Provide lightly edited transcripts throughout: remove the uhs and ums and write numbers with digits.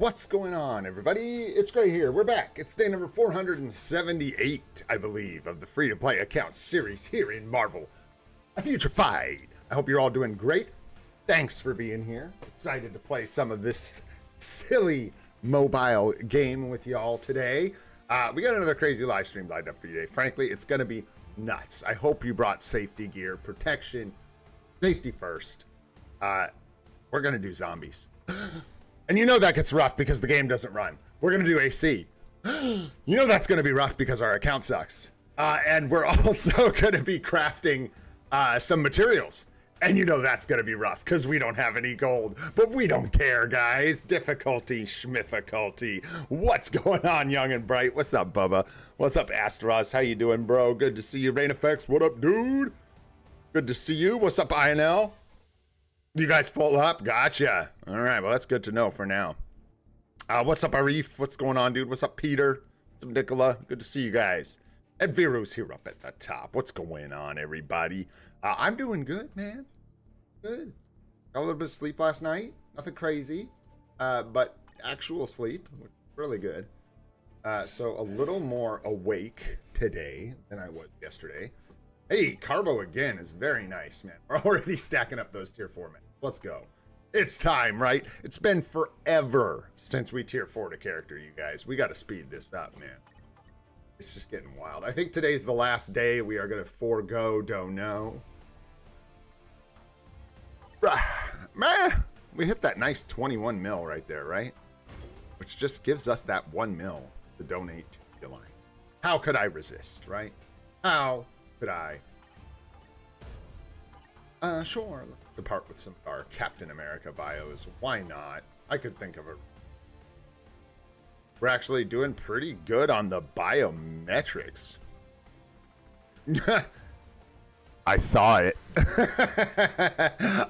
What's going on, everybody? It's Gray here. We're back. It's day number 478, I believe, of the free-to-play account series here in Marvel, A Future Fight. I hope you're all doing great. Thanks for being here. Excited to play some of this silly mobile game with y'all today. We got another crazy live stream lined up for you today. Frankly, it's going to be nuts. I hope you brought safety gear, protection, safety first. We're going to do zombies. And you know that gets rough because the game doesn't run. We're going to do AC. You know that's going to be rough because our account sucks. And we're also going to be crafting some materials. And you know that's going to be rough because we don't have any gold. But we don't care, guys. Difficulty, schmifficulty. What's going on, young and bright? What's up, Bubba? What's up, Astros? How you doing, bro? Good to see you. Rain Effects, what up, dude? Good to see you. What's up, INL? You guys full up? Gotcha. All right, well, that's good to know for now. What's up, Arif? What's going on, dude? What's up, Peter? What's up, Nicola? Good to see you guys. And Viru's here up at the top. What's going on, everybody? I'm doing good, man. Good. Got a little bit of sleep last night. Nothing crazy, but actual sleep, which is really good. So a little more awake today than I was yesterday. Hey, Carbo again is very nice, man. We're already stacking up those tier 4 men. Let's go. It's time, right? It's been forever since we tier 4'd a character, you guys. We got to speed this up, man. It's just getting wild. I think today's the last day we are going to forego Don't Know. Man, we hit that nice 21 mil right there, right? Which just gives us that 1 mil to donate to the line. How could I resist, right? How could I? Sure. Let's depart with some of our Captain America bios. Why not? I could think of a... We're actually doing pretty good on the biometrics. I saw it.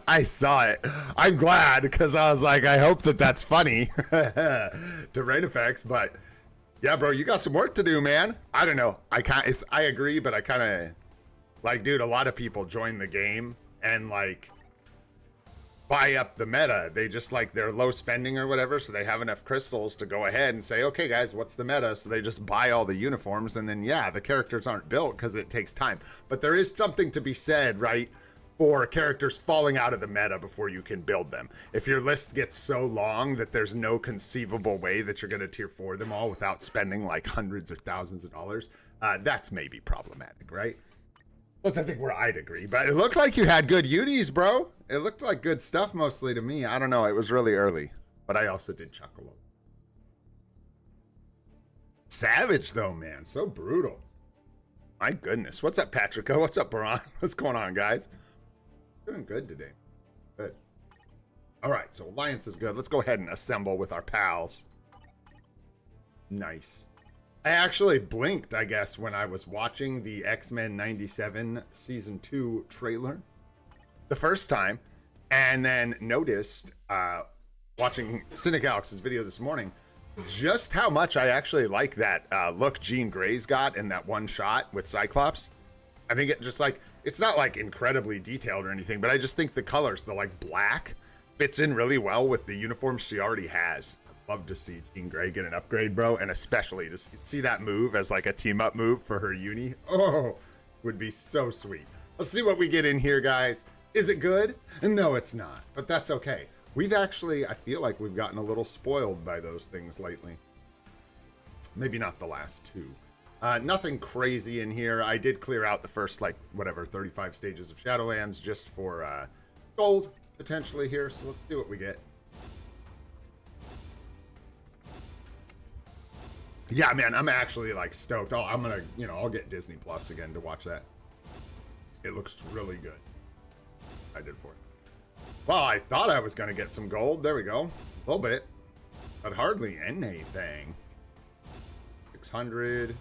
I saw it. I'm glad because I was like, I hope that that's funny to Rain Effects, but yeah, bro, you got some work to do, man. I don't know. I agree, but I kind of like, dude, a lot of people join the game and like buy up the meta. They just like, they're low spending or whatever, so they have enough crystals to go ahead and say, okay, guys, what's the meta? So they just buy all the uniforms, and then yeah, the characters aren't built because it takes time. But there is something to be said, right, for characters falling out of the meta before you can build them. If your list gets so long that there's no conceivable way that you're going to tier 4 them all without spending like hundreds or thousands of dollars, that's maybe problematic, right? Plus, I think where I'd agree, but it looked like you had good unis, bro. It looked like good stuff mostly to me. I don't know. It was really early, but I also did chuckle. Savage though, man. So brutal. My goodness. What's up, Patrico? What's up, Baron? What's going on, guys? Doing good today. Good. All right, so Alliance is good. Let's go ahead and assemble with our pals. Nice. I actually blinked, I guess, when I was watching the X-Men 97 Season 2 trailer the first time, and then noticed, watching Cynic Alex's video this morning, just how much I actually like that look Jean Grey's got in that one shot with Cyclops. I think it just like, it's not like incredibly detailed or anything, but I just think the colors, the like black, fits in really well with the uniforms she already has. Love to see Jean Grey get an upgrade, bro, and especially to see that move as like a team-up move for her uni. Oh, would be so sweet. Let's see what we get in here, guys. Is it good? No, it's not, but that's okay. We've actually, I feel like we've gotten a little spoiled by those things lately. Maybe not the last two. Nothing crazy in here. I did clear out the first, like, whatever, 35 stages of Shadowlands just for gold, potentially here, so let's see what we get. Yeah, man, I'm actually like stoked. Oh, I'm gonna, you know, I'll get Disney Plus again to watch that. It looks really good. I did for it. Well, I thought I was gonna get some gold. There we go. A little bit, but hardly anything. 600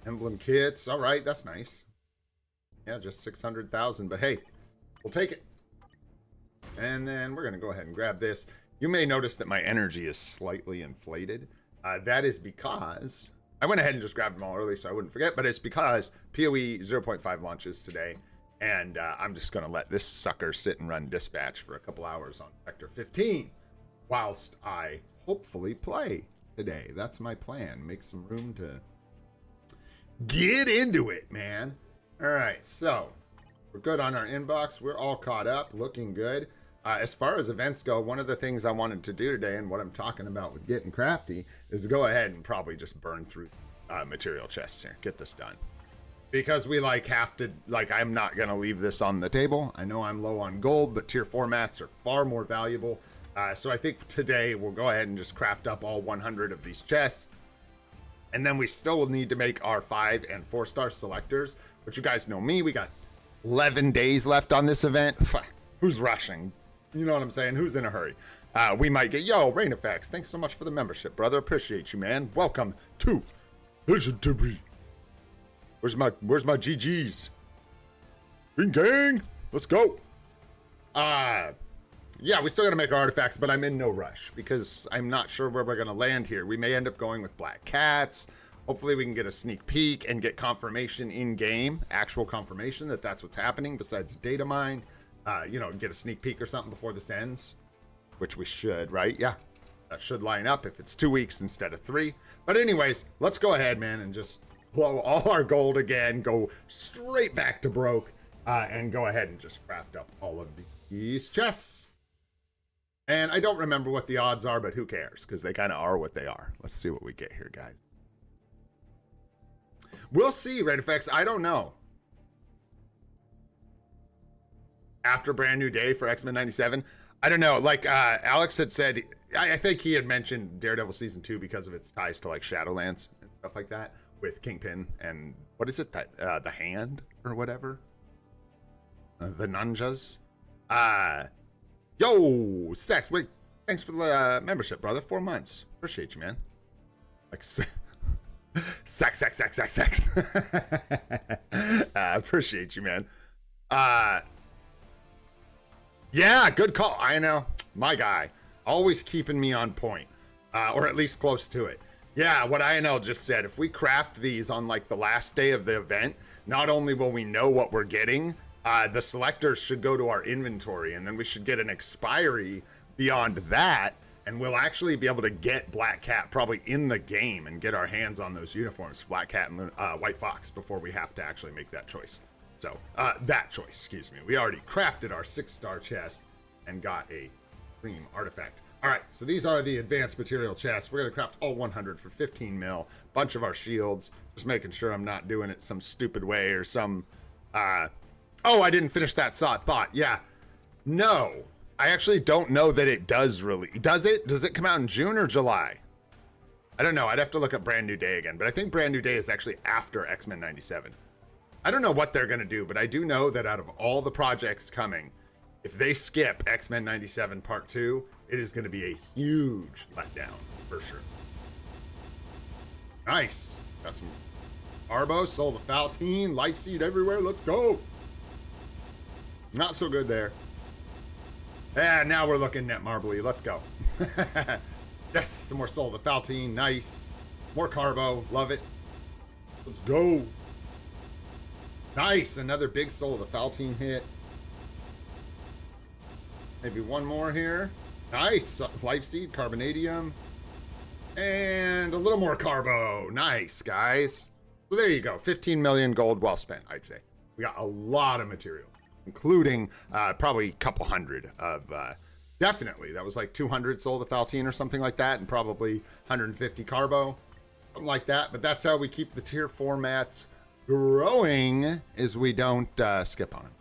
emblem kits. All right, that's nice. Yeah, just 600,000, but hey, we'll take it. And then we're gonna go ahead and grab this. You may notice that my energy is slightly inflated. That is because I went ahead and just grabbed them all early so I wouldn't forget, but it's because PoE 0.5 launches today, and I'm just going to let this sucker sit and run dispatch for a couple hours on Sector 15 whilst I hopefully play today. That's my plan. Make some room to get into it, man. All right, so we're good on our inbox. We're all caught up, looking good. As far as events go, one of the things I wanted to do today, and what I'm talking about with getting crafty, is to go ahead and probably just burn through material chests here. Get this done. Because we have to, I'm not going to leave this on the table. I know I'm low on gold, but tier 4 mats are far more valuable. So I think today we'll go ahead and just craft up all 100 of these chests. And then we still will need to make our 5 and 4-star selectors. But you guys know me, we got 11 days left on this event. Who's rushing? You know what I'm saying? Who's in a hurry? We might get, Rain Effects, thanks so much for the membership, brother. Appreciate you, man. Welcome to Legendary. Where's my GGs? Green gang, let's go. Yeah, we still gotta make our artifacts, but I'm in no rush because I'm not sure where we're gonna land here. We may end up going with black cats. Hopefully we can get a sneak peek and get confirmation in game, actual confirmation that that's what's happening besides a data mine. Get a sneak peek or something before this ends, which we should, right? Yeah, that should line up if it's 2 weeks instead of 3. But anyways, let's go ahead, man, and just blow all our gold again, go straight back to broke, and go ahead and just craft up all of these chests. And I don't remember what the odds are, but who cares? Because they kind of are what they are. Let's see what we get here, guys. We'll see, Red Effects. I don't know. After Brand New Day for X-Men 97, I don't know. Alex had said, I think he had mentioned Daredevil Season 2 because of its ties to Shadowlands and stuff like that with Kingpin and what is it, that the hand or whatever, the nunjas. Yo, Sex, wait, thanks for the membership, brother. 4 months. Appreciate you, man. Sex. Appreciate you, man. Yeah, good call. I know. My guy. Always keeping me on point. Or at least close to it. Yeah, what INL just said. If we craft these on the last day of the event, not only will we know what we're getting, the selectors should go to our inventory, and then we should get an expiry beyond that, and we'll actually be able to get Black Cat probably in the game and get our hands on those uniforms, Black Cat and White Fox, before we have to actually make that choice. So, that choice, excuse me. We already crafted our 6-star chest and got a cream artifact. All right, so these are the advanced material chests. We're gonna craft all 100 for 15 mil. Bunch of our shields. Just making sure I'm not doing it some stupid way or some, oh, I didn't finish that thought. Yeah, no. I actually don't know that it does really. Does it? Does it come out in June or July? I don't know. I'd have to look up Brand New Day again, but I think Brand New Day is actually after X-Men 97. I don't know what they're going to do, but I do know that out of all the projects coming, if they skip X-Men 97 Part 2, it is going to be a huge letdown, for sure. Nice. Got some Arbo, Soul of Faltine, Life Seed everywhere. Let's go. Not so good there. And now we're looking net marbly. Let's go. Yes, some more Soul of Faltine. Nice. More Carbo. Love it. Let's go. Nice, another big Soul of the Faltine hit. Maybe one more here. Nice, Life Seed, Carbonadium. And a little more Carbo. Nice, guys. So there you go, 15 million gold well spent, I'd say. We got a lot of material, including probably a couple hundred of, definitely, that was 200 Soul of the Faltine or something like that, and probably 150 Carbo, something like that. But that's how we keep the tier 4 mats growing, is we don't skip on them.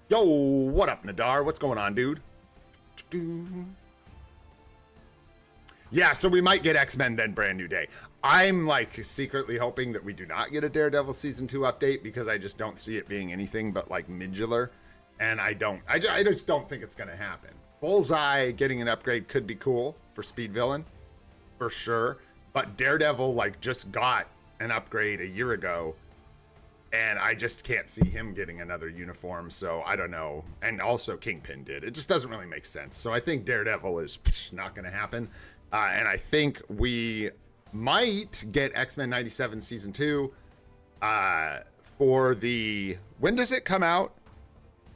Yo, what up, Nadar? What's going on, dude? Yeah, so we might get X-Men then Brand New Day. I'm secretly hoping that we do not get a Daredevil Season 2 update because I just don't see it being anything but Midgular. And I just don't think it's going to happen. Bullseye getting an upgrade could be cool for Speed Villain, for sure. But Daredevil just got an upgrade a year ago, and I just can't see him getting another uniform, so I don't know. And also Kingpin did. It just doesn't really make sense. So I think Daredevil is not going to happen. And I think we might get X-Men 97 Season 2 for the... When does it come out?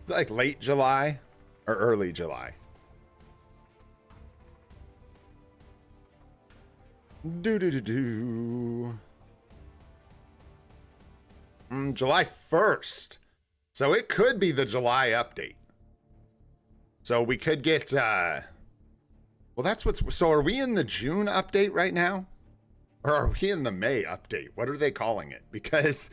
It's late July or early July. July 1st. So it could be the July update. So we could get, well, that's what's, so are we in the June update right now? Or are we in the May update? What are they calling it? Because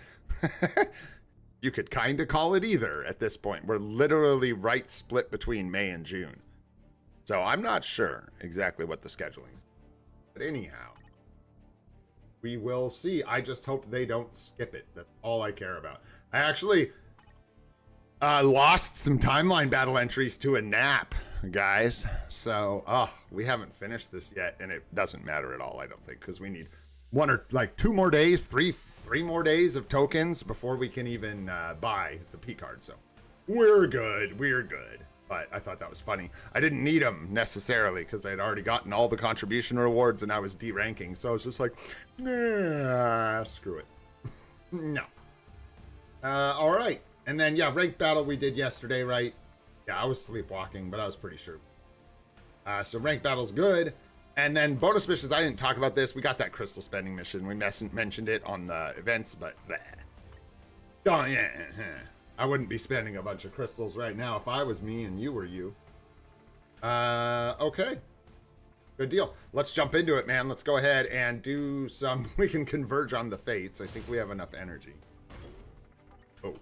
you could kind of call it either at this point. We're literally right split between May and June. So I'm not sure exactly what the scheduling is. But anyhow, we will see. I just hope they don't skip it. That's all I care about. I actually lost some timeline battle entries to a nap, guys. So, we haven't finished this yet, and it doesn't matter at all, I don't think, because we need one or like 2 more days, three more days of tokens before we can even buy the P card. So we're good. But I thought that was funny. I didn't need them necessarily because I had already gotten all the contribution rewards and I was D-ranking. So I was just like, nah, screw it. No. All right. And then, yeah, ranked battle we did yesterday, right? Yeah, I was sleepwalking, but I was pretty sure. So ranked battle's good. And then bonus missions, I didn't talk about this. We got that crystal spending mission. We mentioned it on the events, but oh, yeah. I wouldn't be spending a bunch of crystals right now if I was me and you were you. Okay. Good deal. Let's jump into it, man. Let's go ahead and do some... We can converge on the fates. I think we have enough energy. Oh.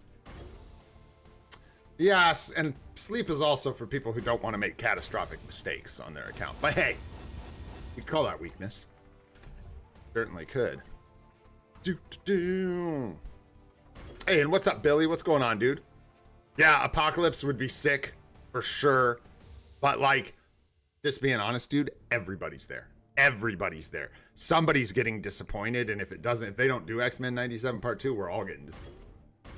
Yes, and sleep is also for people who don't want to make catastrophic mistakes on their account. But hey, you call that weakness. Certainly could. Hey, and what's up, Billy? What's going on, dude? Yeah, Apocalypse would be sick for sure. But like, just being honest, dude, everybody's there. Everybody's there. Somebody's getting disappointed, and if they don't do X-Men 97 Part 2, we're all getting disappointed.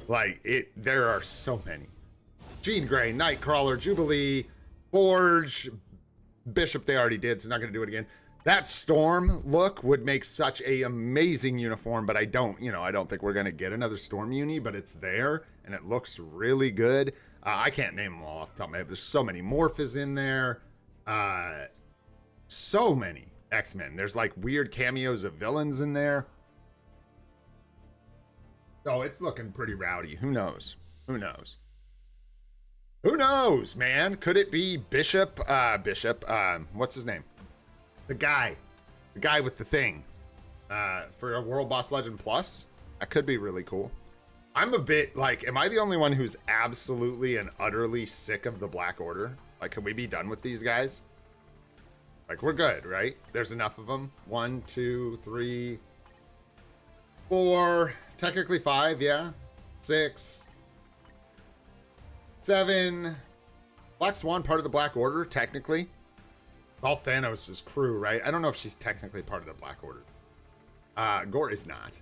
Like, there are so many. Jean Grey, Nightcrawler, Jubilee, Forge, Bishop they already did, so not going to do it again. That Storm look would make such a amazing uniform, but I don't think we're going to get another Storm uni, but it's there, and it looks really good. I can't name them all off the top of my head. There's so many. Morph is in there. So many X-Men. There's like weird cameos of villains in there. So it's looking pretty rowdy. Who knows? Who knows? Who knows, man? Could it be Bishop? What's his name? The guy with the thing, for a World Boss Legend Plus. That could be really cool. I'm a bit like, am I the only one who's absolutely and utterly sick of the Black Order? Like, can we be done with these guys? Like, we're good, right? There's enough of them. 1, 2, 3, 4, technically 5, yeah. 6, 7. Black Swan, part of the Black Order, technically. All Thanos' crew, right? I don't know if she's technically part of the Black Order. Gore is not.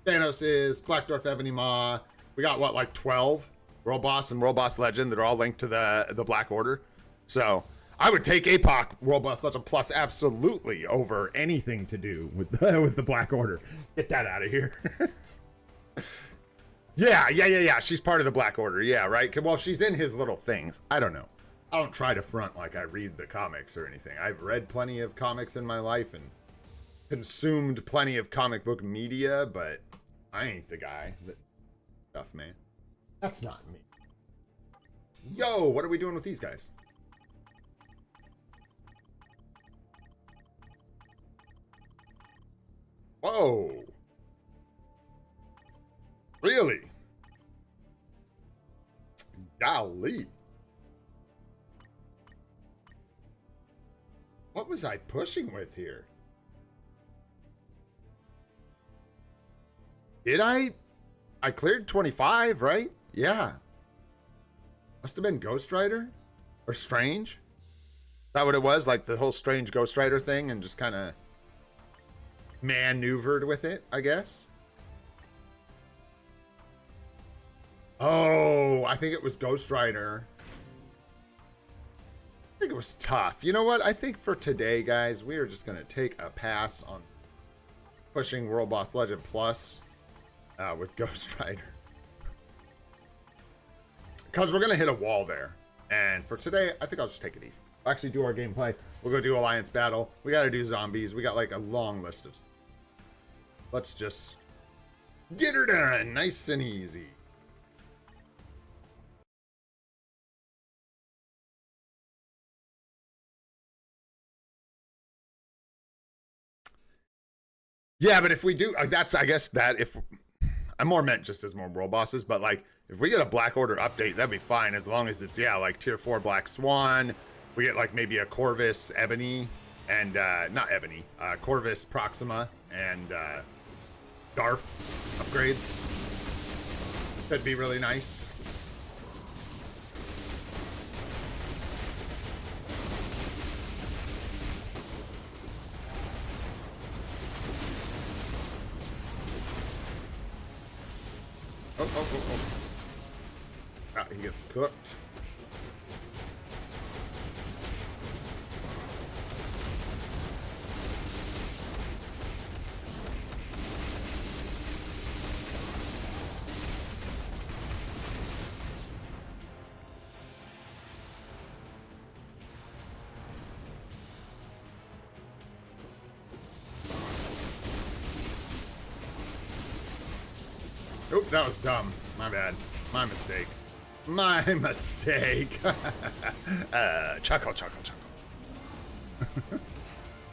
Thanos is, Black Dwarf, Ebony Maw. We got, what, like 12? World Boss and World Boss Legend that are all linked to the Black Order. So, I would take APOC World Boss Legend Plus absolutely over anything to do with the Black Order. Get that out of here. Yeah. She's part of the Black Order. Yeah, right? Well, she's in his little things. I don't know. I don't try to front like I read the comics or anything. I've read plenty of comics in my life and consumed plenty of comic book media, but I ain't the guy that stuff, man. That's not me. Yo, what are we doing with these guys? Whoa. Really? Golly. What was I pushing with here? Did I cleared 25, right? Yeah. Must have been Ghost Rider or Strange. Is that what it was? Like the whole Strange Ghost Rider thing and just kind of maneuvered with it, I guess. Oh, I think it was Ghost Rider. I think it was tough. You know what? I think for today, guys, we are just going to take a pass on pushing World Boss Legend Plus with Ghost Rider. Because we're going to hit a wall there. And for today, I think I'll just take it easy. actually do our gameplay. We'll go do Alliance Battle. We got to do zombies. We got like a long list of stuff. Let's just get her done. Nice and easy. Yeah, but if we do, that's, I guess that if, I more meant just as more world bosses, but like, if we get a Black Order update, that'd be fine as long as it's, yeah, like tier 4 Black Swan. We get like maybe a Corvus Ebony and, not Ebony, Corvus Proxima and Darf upgrades. That'd be really nice. Oh. Ah, he gets cooked. Oop, that was dumb. My bad. My mistake. My mistake. Chuckle.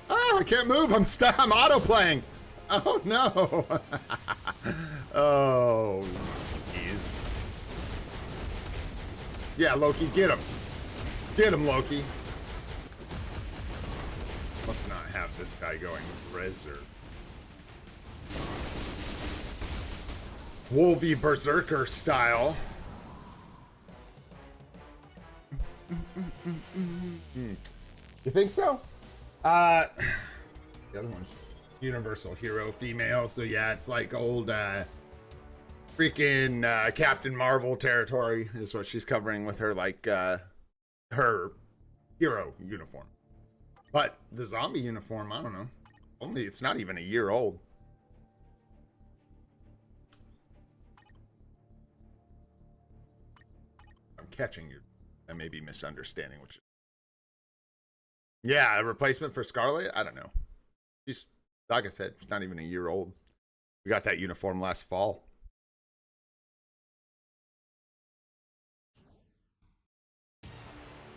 Oh, I can't move. I'm stuck. I'm auto-playing. Oh, no. Oh, jeez. Yeah, Loki, get him. Get him, Loki. Let's not have this guy going Rezzer. Wolvie Berserker style. You think so? The other one's Universal Hero female, so yeah, it's like old freaking Captain Marvel territory is what she's covering with her like her hero uniform. But the zombie uniform, I don't know. It's not even a year old. Catching you. I may be misunderstanding what you. Yeah, a replacement for Scarlet? I don't know. She's, like I said, she's not even a year old. We got that uniform last fall.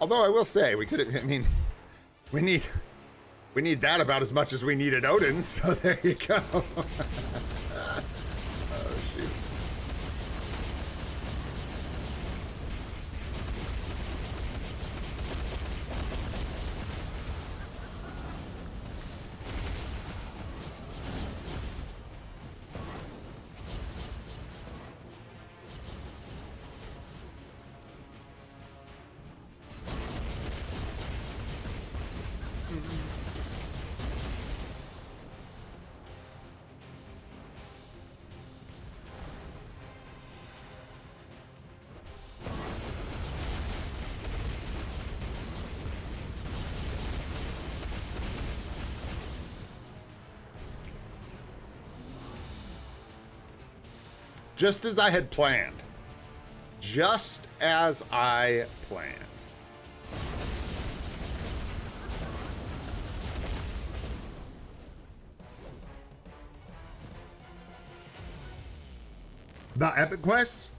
Although I will say, we could have, I mean, we need that about as much as we needed Odin, so there you go. Oh, shoot. Just as I had planned. Just as I planned. About Epic Quests?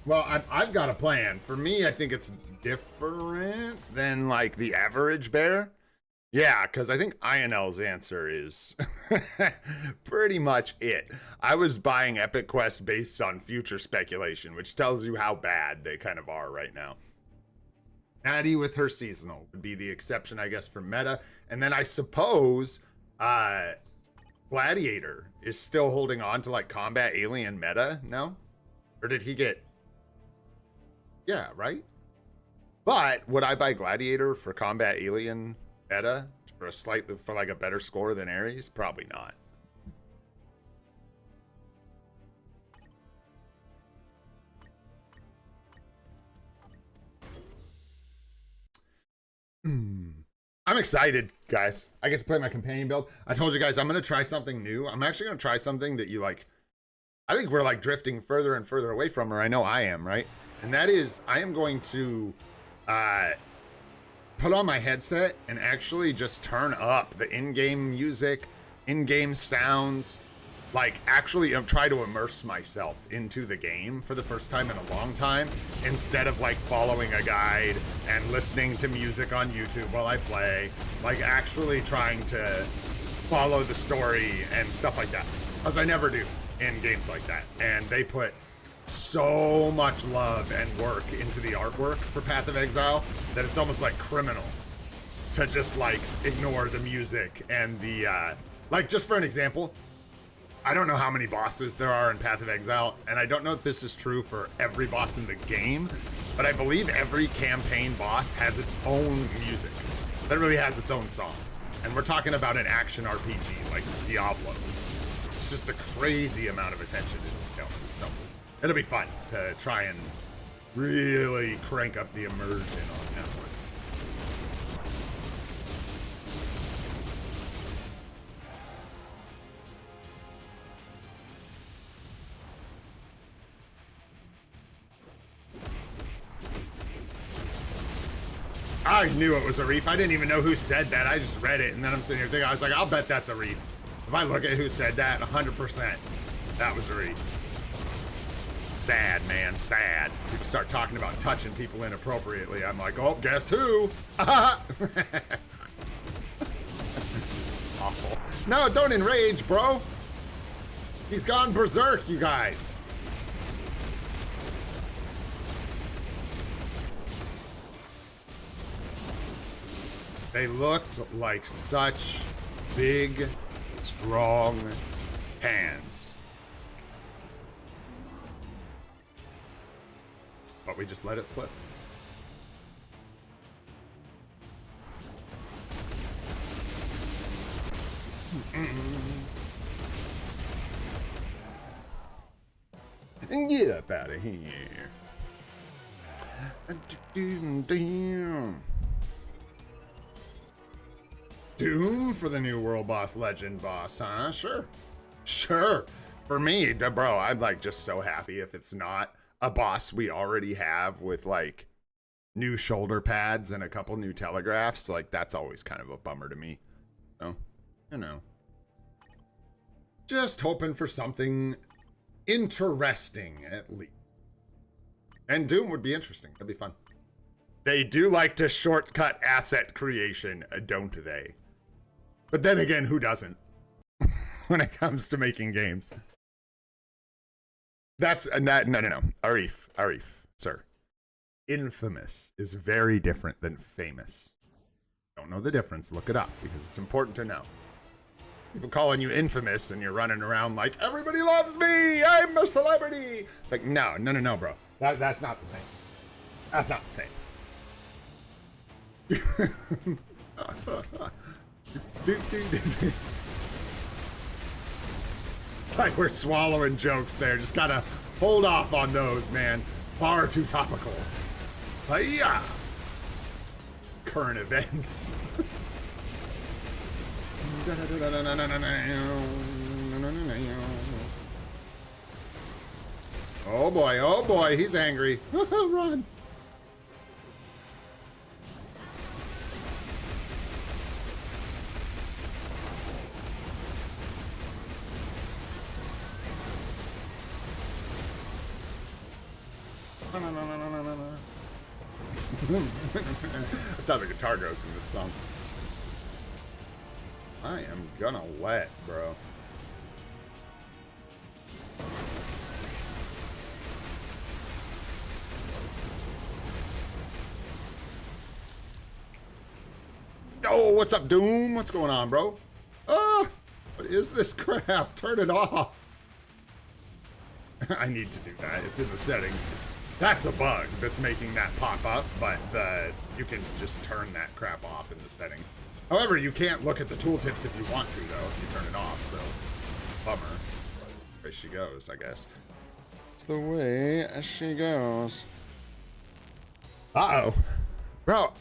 Well, I've got a plan. For me, I think it's different than like the average bear. Yeah, because I think INL's answer is pretty much it. I was buying Epic Quests based on future speculation, which tells you how bad they kind of are right now. Natty with her seasonal would be the exception, I guess, for meta. And then I suppose Gladiator is still holding on to like combat alien meta, no? Or did he get... Yeah, right? But would I buy Gladiator for combat alien meta for like a better score than Ares? Probably not. I'm excited, guys. I get to play my companion build. I told you guys I'm going to try something new. I'm actually going to try something that you like. I think we're like drifting further and further away from, or I know I am, right? And that is, I am going to put on my headset and actually just turn up the in-game music, in-game sounds, like actually try to immerse myself into the game for the first time in a long time, instead of like following a guide and listening to music on YouTube while I play, like actually trying to follow the story and stuff like that, because I never do in games like that. And they put so much love and work into the artwork for Path of Exile that it's almost like criminal to just like ignore the music and the like, just for an example, I don't know how many bosses there are in Path of Exile, and I don't know if this is true for every boss in the game, but I believe every campaign boss has its own music. Literally has its own song. And we're talking about an action RPG like Diablo. It's just a crazy amount of attention to detail. So it'll be fun to try and really crank up the immersion on that one. I knew it was a reef. I didn't even know who said that. I just read it, and then I'm sitting here thinking, I was like, I'll bet that's a reef. If I look at who said that, 100%, that was a reef. Sad, man, sad. People start talking about touching people inappropriately. I'm like, oh, guess who? Awful. No, don't enrage, bro. He's gone berserk, you guys. They looked like such big, strong hands. But we just let it slip. And get up out of here. Doom for the new world boss, legend boss, huh? Sure. Sure. For me, bro, I'm like just so happy if it's not a boss we already have with like new shoulder pads and a couple new telegraphs. Like that's always kind of a bummer to me. So, you know. Just hoping for something interesting at least. And Doom would be interesting. That'd be fun. They do like to shortcut asset creation, don't they? But then again, who doesn't? When it comes to making games. That's no. Arif, sir. Infamous is very different than famous. Don't know the difference, look it up, because it's important to know. People calling you infamous and you're running around like, everybody loves me, I'm a celebrity. It's like, no, bro. That's not the same. That's not the same. Like we're swallowing jokes there. Just gotta hold off on those, man. Far too topical. Hiya! Current events. Oh boy, he's angry. Run. That's how the guitar goes in this song. I am gonna let, bro. Oh, what's up, Doom? What's going on, bro? Ah, what is this crap? Turn it off. I need to do that. It's in the settings. That's a bug that's making that pop up, but you can just turn that crap off in the settings. However, you can't look at the tooltips if you want to, though, if you turn it off, so bummer. There she goes, I guess. It's the way she goes. Uh-oh. Bro,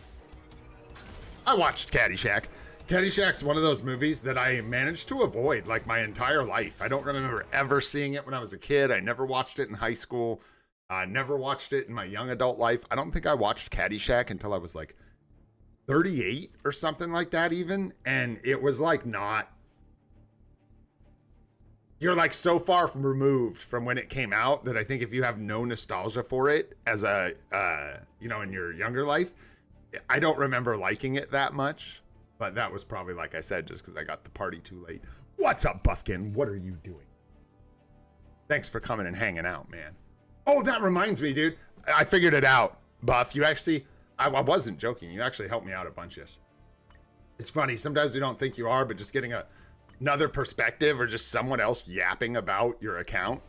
I watched Caddyshack. Caddyshack's one of those movies that I managed to avoid like my entire life. I don't remember ever seeing it when I was a kid. I never watched it in high school. I never watched it in my young adult life. I don't think I watched Caddyshack until I was like 38 or something like that even, and it was like not, you're like so far from removed from when it came out that I think if you have no nostalgia for it as a you know, in your younger life, I don't remember liking it that much. But that was probably, like I said, just because I got the party too late. What's up, Buffkin? What are you doing? Thanks for coming and hanging out, man. Oh, that reminds me, dude. I figured it out, Buff. You actually, I wasn't joking. You actually helped me out a bunch yesterday. It's funny. Sometimes you don't think you are, but just getting another perspective or just someone else yapping about your account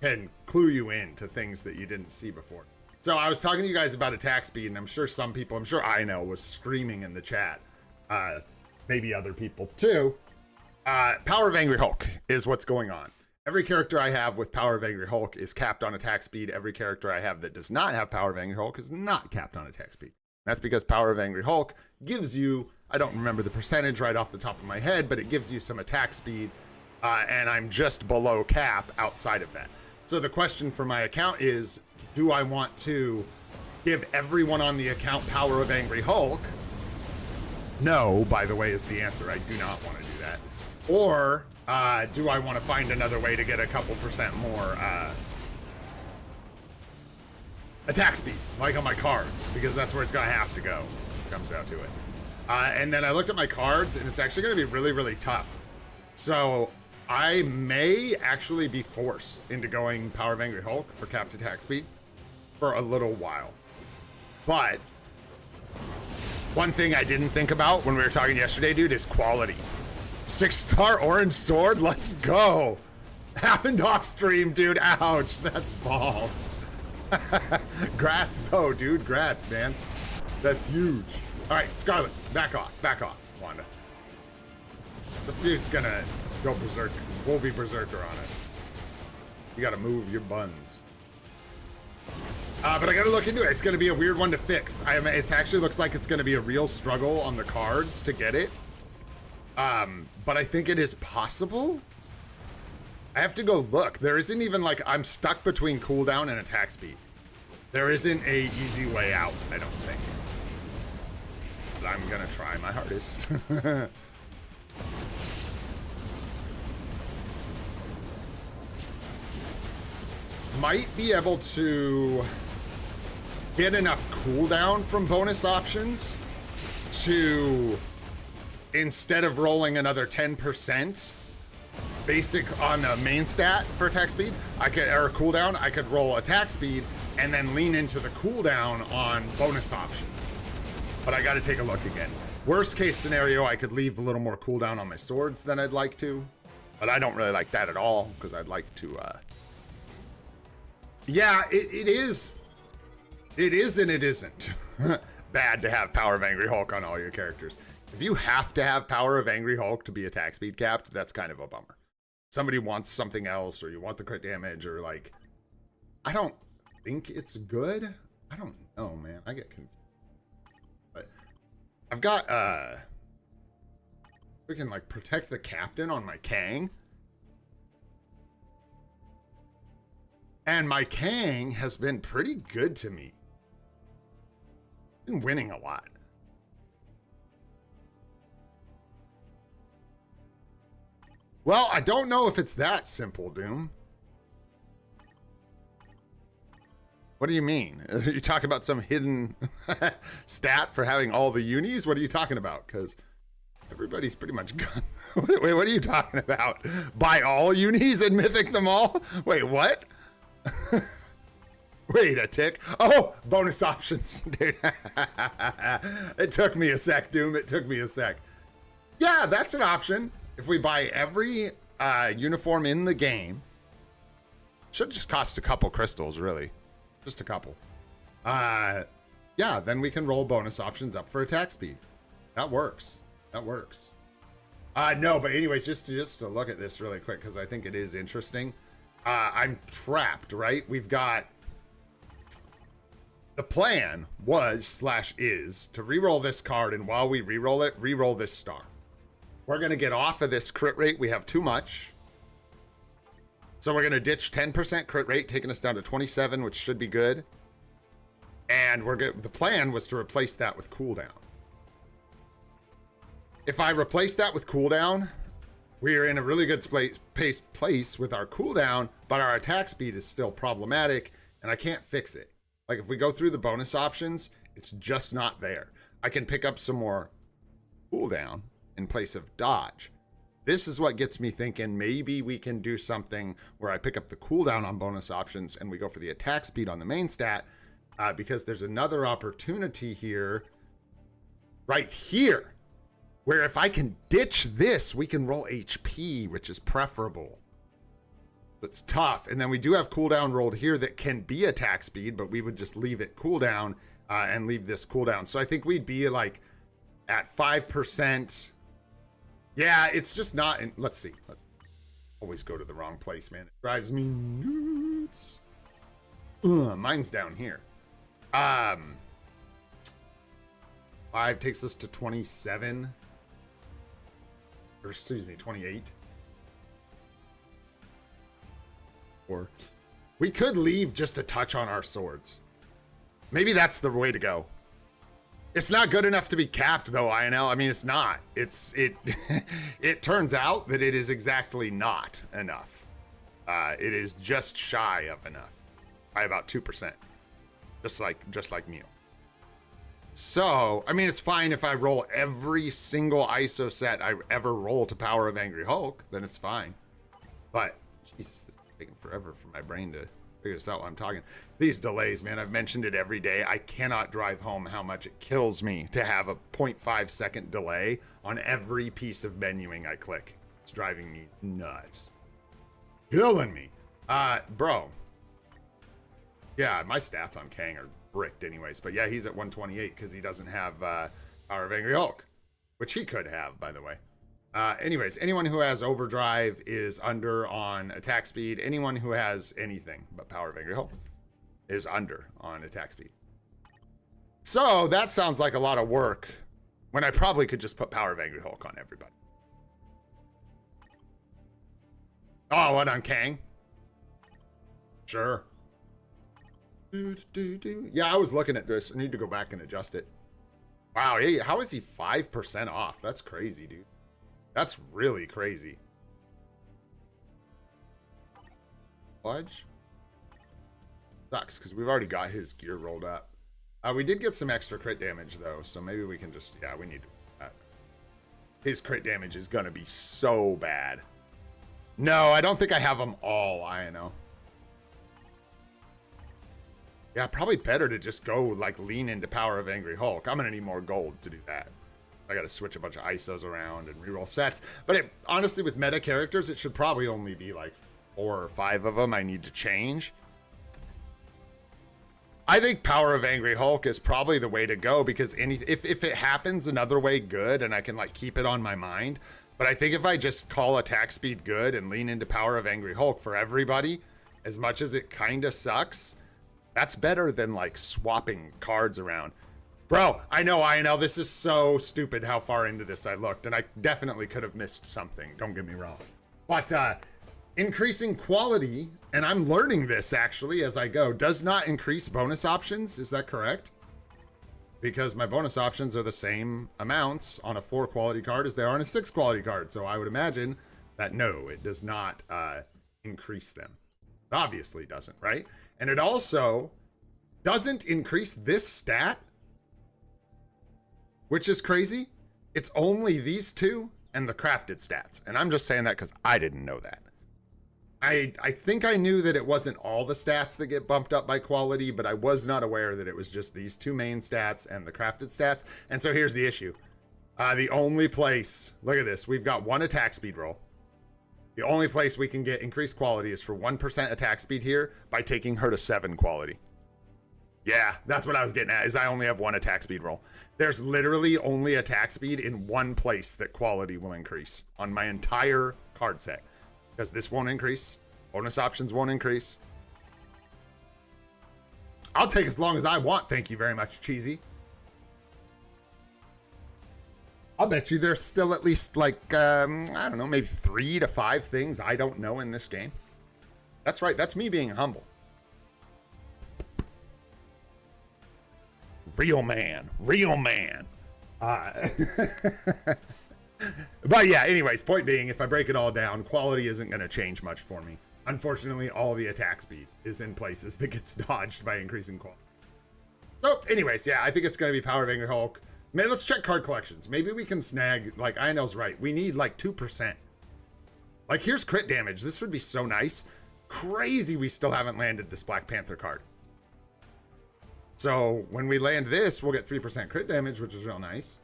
can clue you in to things that you didn't see before. So I was talking to you guys about attack speed, and I'm sure some people, I'm sure I know, was screaming in the chat. Maybe other people too. Power of Angry Hulk is what's going on. Every character I have with Power of Angry Hulk is capped on attack speed. Every character I have that does not have Power of Angry Hulk is not capped on attack speed. That's because Power of Angry Hulk gives you, I don't remember the percentage right off the top of my head, but it gives you some attack speed, and I'm just below cap outside of that. So the question for my account is, do I want to give everyone on the account Power of Angry Hulk? No, by the way, is the answer. I do not want to do that. Or do I want to find another way to get a couple percent more attack speed, like on my cards, because that's where it's going to have to go. It comes down to it. And then I looked at my cards, and it's actually going to be really, really tough. So I may actually be forced into going Power of Angry Hulk for capped attack speed for a little while. But one thing I didn't think about when we were talking yesterday, dude, is quality. 6-star orange sword, let's go. Happened off stream, dude. Ouch, that's balls. Grats though, dude. Grats, man. That's huge. All right, Scarlet, back off, Wanda. This dude's gonna go berserk. We'll be berserker on us. You gotta move your buns. But I gotta look into it. It's gonna be a weird one to fix. It actually looks like it's gonna be a real struggle on the cards to get it. But I think it is possible. I have to go look. There isn't even like, I'm stuck between cooldown and attack speed. There isn't a easy way out, I don't think. But I'm gonna try my hardest. Might be able to get enough cooldown from bonus options to, instead of rolling another 10% basic on a main stat for attack speed, or cooldown, I could roll attack speed and then lean into the cooldown on bonus options. But I got to take a look again. Worst case scenario, I could leave a little more cooldown on my swords than I'd like to, but I don't really like that at all because I'd like to. Yeah, it is. It is and it isn't bad to have Power of Angry Hulk on all your characters. If you have to have Power of Angry Hulk to be attack speed capped, that's kind of a bummer. Somebody wants something else, or you want the crit damage, or like, I don't think it's good. I don't know, man. I get confused. But I've got freaking like protect the captain on my Kang. And my Kang has been pretty good to me. Been winning a lot. Well, I don't know if it's that simple, Doom. What do you mean? Are you talking about some hidden stat for having all the unis? What are you talking about? Because everybody's pretty much gone. Wait, what are you talking about? Buy all unis and mythic them all? Wait, what? Wait a tick. Oh, bonus options. Dude. It took me a sec, Doom. It took me a sec. Yeah, that's an option. If we buy every uniform in the game, should just cost a couple crystals, really. Just a couple. Yeah, then we can roll bonus options up for attack speed. That works. That works. No, but anyways, just to look at this really quick, because I think it is interesting. I'm trapped, right? We've got... The plan was, / is, to reroll this card, and while we reroll it, reroll this star. We're going to get off of this crit rate. We have too much. So we're going to ditch 10% crit rate, taking us down to 27, which should be good. And the plan was to replace that with cooldown. If I replace that with cooldown, we are in a really good place with our cooldown, but our attack speed is still problematic, and I can't fix it. Like, if we go through the bonus options, it's just not there. I can pick up some more cooldown in place of dodge. This is what gets me thinking maybe we can do something where I pick up the cooldown on bonus options and we go for the attack speed on the main stat, because there's another opportunity here, right here, where if I can ditch this, we can roll HP, which is preferable. It's tough. And then we do have cooldown rolled here that can be attack speed, but we would just leave it cooldown and leave this cooldown. So I think we'd be like at 5%. Yeah, it's just not. Let's see. Let's always go to the wrong place, man. It drives me nuts. Mine's down here. 5 takes us to 27. Or excuse me, 28. Or we could leave just a touch on our swords. Maybe that's the way to go. It's not good enough to be capped, though, INL. I mean, it's not. It turns out that it is exactly not enough. It is just shy of enough by about 2%, just like Mew. So, I mean, it's fine if I roll every single ISO set I ever roll to Power of Angry Hulk, then it's fine. But, jeez, this is taking forever for my brain to figure this out while I'm talking. These delays, man, I've mentioned it every day. I cannot drive home how much it kills me to have a 0.5 second delay on every piece of menuing I click. It's driving me nuts. Killing me. Bro. Yeah, my stats on Kang are bricked anyways, but yeah, he's at 128 because he doesn't have Power of Angry Hulk, which he could have, by the way. Anyways, anyone who has overdrive is under on attack speed. Anyone who has anything but Power of Angry Hulk is under on attack speed. So that sounds like a lot of work when I probably could just put Power of Angry Hulk on everybody. Oh, what, on Kang? Sure. Yeah, I was looking at this. I need to go back and adjust it. Wow, how is he 5% off? That's crazy, dude. That's really crazy. Fudge? Sucks, because we've already got his gear rolled up. We did get some extra crit damage, though, so maybe we can just... Yeah, we need to do that. His crit damage is going to be so bad. No, I don't think I have them all, I know. Yeah, probably better to just go, like, lean into Power of Angry Hulk. I'm going to need more gold to do that. I got to switch a bunch of ISOs around and reroll sets. But honestly, with meta characters, it should probably only be, like, 4 or 5 of them I need to change. I think Power of Angry Hulk is probably the way to go, because if it happens another way, good, and I can, like, keep it on my mind. But I think if I just call attack speed good and lean into Power of Angry Hulk for everybody, as much as it kind of sucks... That's better than, like, swapping cards around. Bro, I know, this is so stupid how far into this I looked, and I definitely could have missed something, don't get me wrong. But increasing quality, and I'm learning this, actually, as I go, does not increase bonus options. Is that correct? Because my bonus options are the same amounts on a 4 quality card as they are on a 6 quality card. So I would imagine that, no, it does not increase them. It obviously doesn't, right? And it also doesn't increase this stat, which is crazy. It's only these two and the crafted stats. And I'm just saying that because I didn't know that. I think I knew that it wasn't all the stats that get bumped up by quality, but I was not aware that it was just these 2 main stats and the crafted stats. And so here's the issue. The only place, look at this, we've got 1 attack speed roll. The only place we can get increased quality is for 1% attack speed here by taking her to 7 quality. Yeah, that's what I was getting at, is I only have 1 attack speed roll. There's literally only attack speed in 1 place that quality will increase on my entire card set. Because this won't increase. Bonus options won't increase. I'll take as long as I want, thank you very much, Cheesy. I'll bet you there's still at least, like, I don't know, maybe 3 to 5 things I don't know in this game. That's right, that's me being humble. Real man, real man. But yeah, anyways, point being, if I break it all down, quality isn't going to change much for me. Unfortunately, all the attack speed is in places that gets dodged by increasing quality. So, anyways, yeah, I think it's going to be Power of Angry Hulk. Man, let's check card collections. Maybe we can snag, like, Ionel's right. We need, like, 2%. Like, here's crit damage. This would be so nice. Crazy we still haven't landed this Black Panther card. So, when we land this, we'll get 3% crit damage, which is real nice.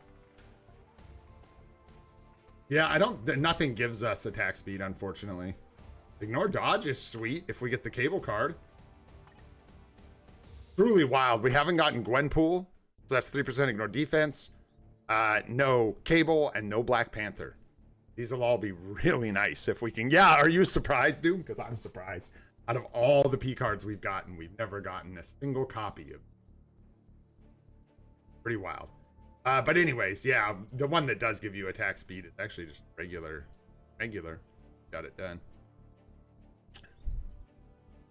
Yeah, nothing gives us attack speed, unfortunately. Ignore dodge is sweet if we get the cable card. Truly wild. We haven't gotten Gwenpool, so that's 3% ignore defense. No cable and no Black Panther. These will all be really nice if we can. Yeah, are you surprised, dude? Because I'm surprised. Out of all the P cards we've gotten, we've never gotten a single copy of. Pretty wild. But anyways, yeah, the one that does give you attack speed is actually just regular. Got it done.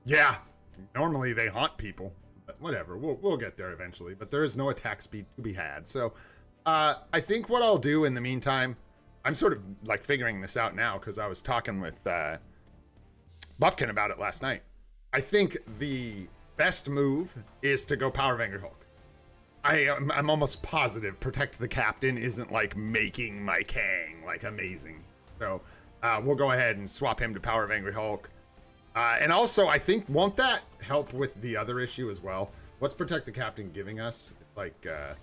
Yeah, normally they haunt people, but whatever. We'll get there eventually. But there is no attack speed to be had. So I think what I'll do in the meantime, I'm sort of like figuring this out now because I was talking with Buffkin about it last night. I think the best move is to go Power of Angry Hulk. I'm almost positive Protect the Captain isn't like making my Kang like amazing. So we'll go ahead and swap him to Power of Angry Hulk. And also, I think, won't that help with the other issue as well? What's Protect the Captain giving us? Like, I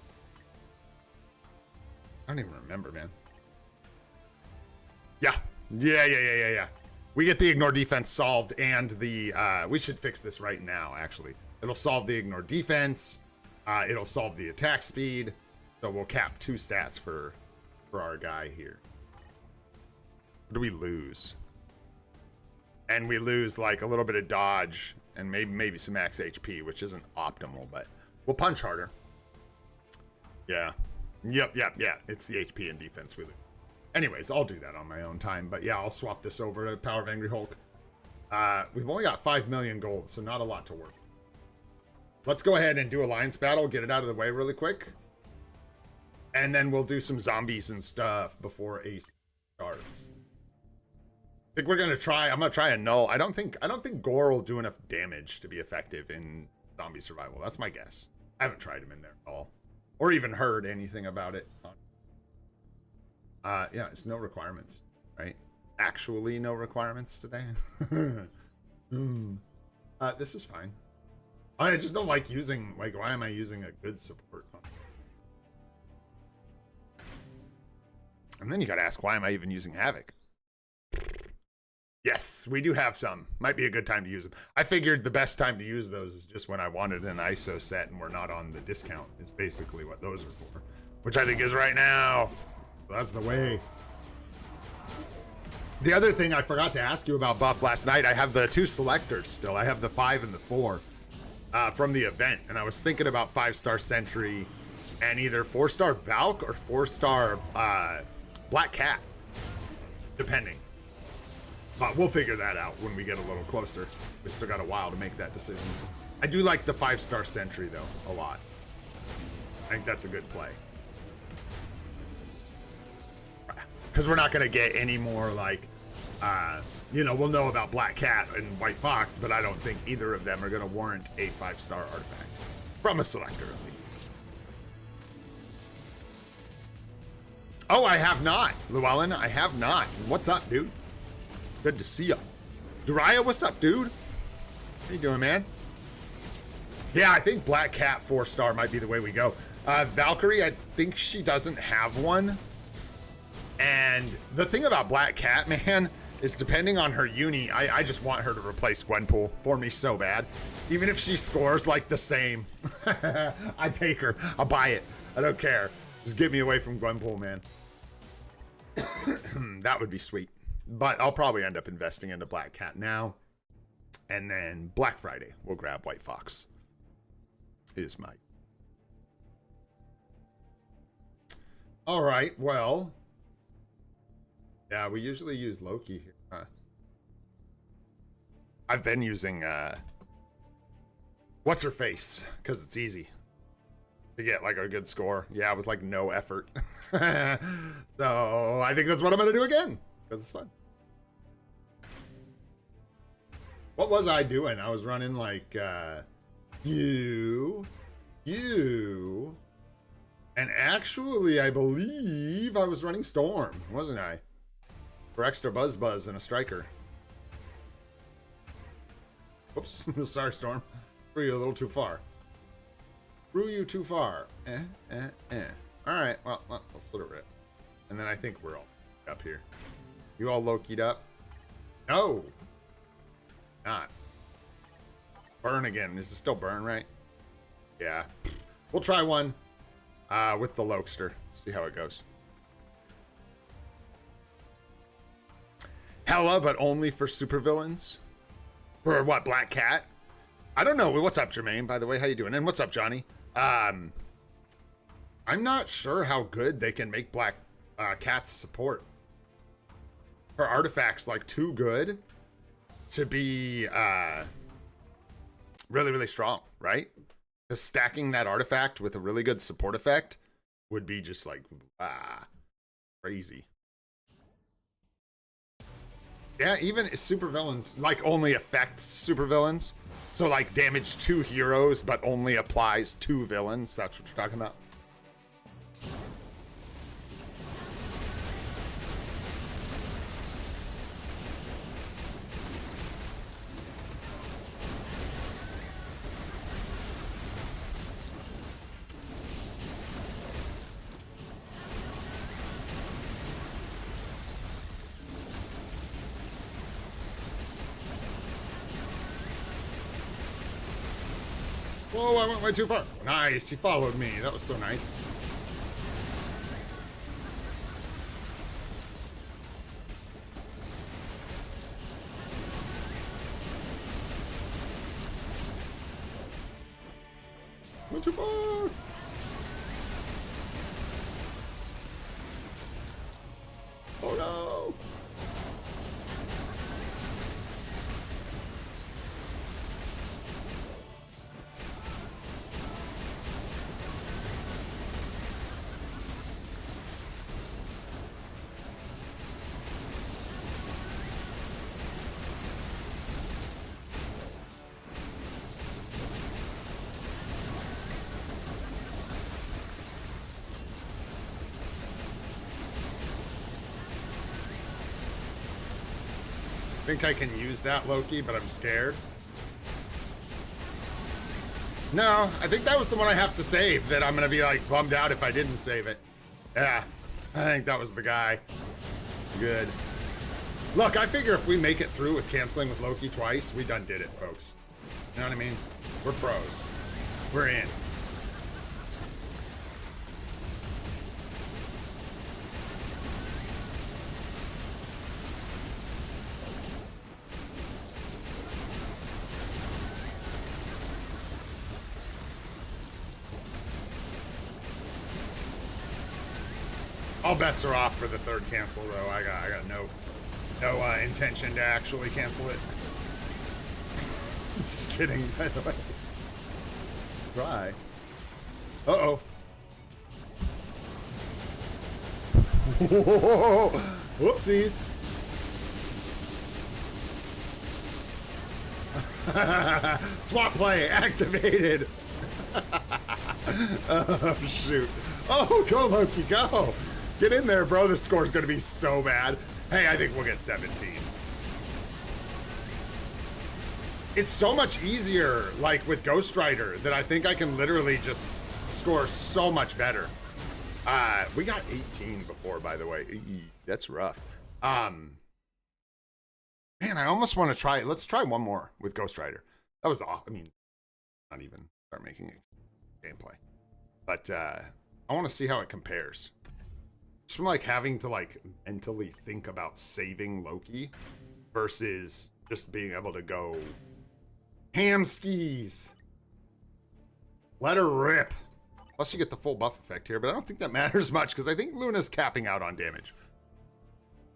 don't even remember, man. Yeah. We get the ignore defense solved, and the, we should fix this right now, actually. It'll solve the ignore defense. It'll solve the attack speed. So we'll cap 2 stats for our guy here. What do we lose? And we lose like a little bit of dodge and maybe some max HP, which isn't optimal, but we'll punch harder. Yeah. Yep. It's the HP and defense we lose. Anyways, I'll do that on my own time. But yeah, I'll swap this over to Power of Angry Hulk. We've only got 5 million gold, so not a lot to work. Let's go ahead and do Alliance Battle, get it out of the way really quick. And then we'll do some zombies and stuff before Ace starts. I think we're gonna try. I'm gonna try a null. I don't think Gore will do enough damage to be effective in zombie survival. That's my guess. I haven't tried him in there at all, or even heard anything about it. Yeah, it's no requirements, right? Actually, no requirements today. This is fine. I just don't like using. Like, why am I using a good support? And then you gotta ask, why am I even using Havoc? Yes, we do have some. Might be a good time to use them. I figured the best time to use those is just when I wanted an ISO set and we're not on the discount, is basically what those are for. Which I think is right now. So that's the way. The other thing I forgot to ask you about Buff last night, I have the 2 selectors still. I have the 5 and the 4 from the event. And I was thinking about 5-star Sentry and either 4-star Valk or 4-star Black Cat, depending. But we'll figure that out when we get a little closer. We still got a while to make that decision. I do like the 5-star Sentry, though, a lot. I think that's a good play. Because we're not going to get any more, like, you know, we'll know about Black Cat and White Fox, but I don't think either of them are going to warrant a 5-star artifact. From a selector, at least. Oh, I have not, Llewellyn. I have not. What's up, dude? Good to see ya. Dariah, what's up, dude? How you doing, man? Yeah, I think Black Cat 4-star might be the way we go. Valkyrie, I think she doesn't have one. And the thing about Black Cat, man, is depending on her uni, I just want her to replace Gwenpool for me so bad. Even if she scores like the same, I take her. I'll buy it. I don't care. Just get me away from Gwenpool, man. That would be sweet. But I'll probably end up investing into Black Cat now. And then Black Friday, we'll grab White Fox. Is my... All right, well... Yeah, we usually use Loki here. Huh? I've been using, What's-her-face, because it's easy. to get like a good score. Yeah, with like no effort. So I think that's what I'm gonna do again because it's fun. What was I doing? I was running like you, and actually I believe I was running Storm, wasn't I? For extra buzz and a striker. Whoops, sorry Storm. Threw you a little too far. Threw you too far. Alright, well, let's let it rip. And then I think we're all up here. You all Loki'd up? No! Not. Burn again. Is it still burn, right? Yeah. We'll try one with the Lokester. See how it goes. Hella, but only for supervillains? For what, Black Cat? I don't know. What's up, Jermaine, by the way? How you doing? And what's up, Johnny? I'm not sure how good they can make Black Cat's support. Her artifact's like too good to be really, really strong, right? Because stacking that artifact with a really good support effect would be just like crazy. Yeah, even supervillains like only affects supervillains. So like damage to heroes, but only applies to villains. That's what you're talking about. Whoa, I went way too far. Nice, he followed me. That was so nice. Went too far. Oh no. I think I can use that, Loki, but I'm scared. No, I think that was the one I have to save, that I'm gonna be like bummed out if I didn't save it. Yeah, I think that was the guy. Good. Look, I figure if we make it through with canceling with Loki twice, we done did it, folks. You know what I mean? We're pros. We're in. All bets are off for the third cancel, though. I got no intention to actually cancel it. Just kidding, by the way. Try. Uh-oh. Whoopsies. Swap play activated. Oh, shoot. Oh, go, Loki, go. Get in there, bro. This score's going to be so bad. Hey, I think we'll get 17. It's so much easier, like, with Ghost Rider, that I think I can literally just score so much better. We got 18 before, by the way. That's rough. Man, I almost want to try it. Let's try one more with Ghost Rider. That was awesome. I mean, not even start making a gameplay. But I want to see how it compares. Just from like having to like mentally think about saving Loki versus just being able to go ham skis. Let her rip. Plus you get the full buff effect here, but I don't think that matters much because I think Luna's capping out on damage.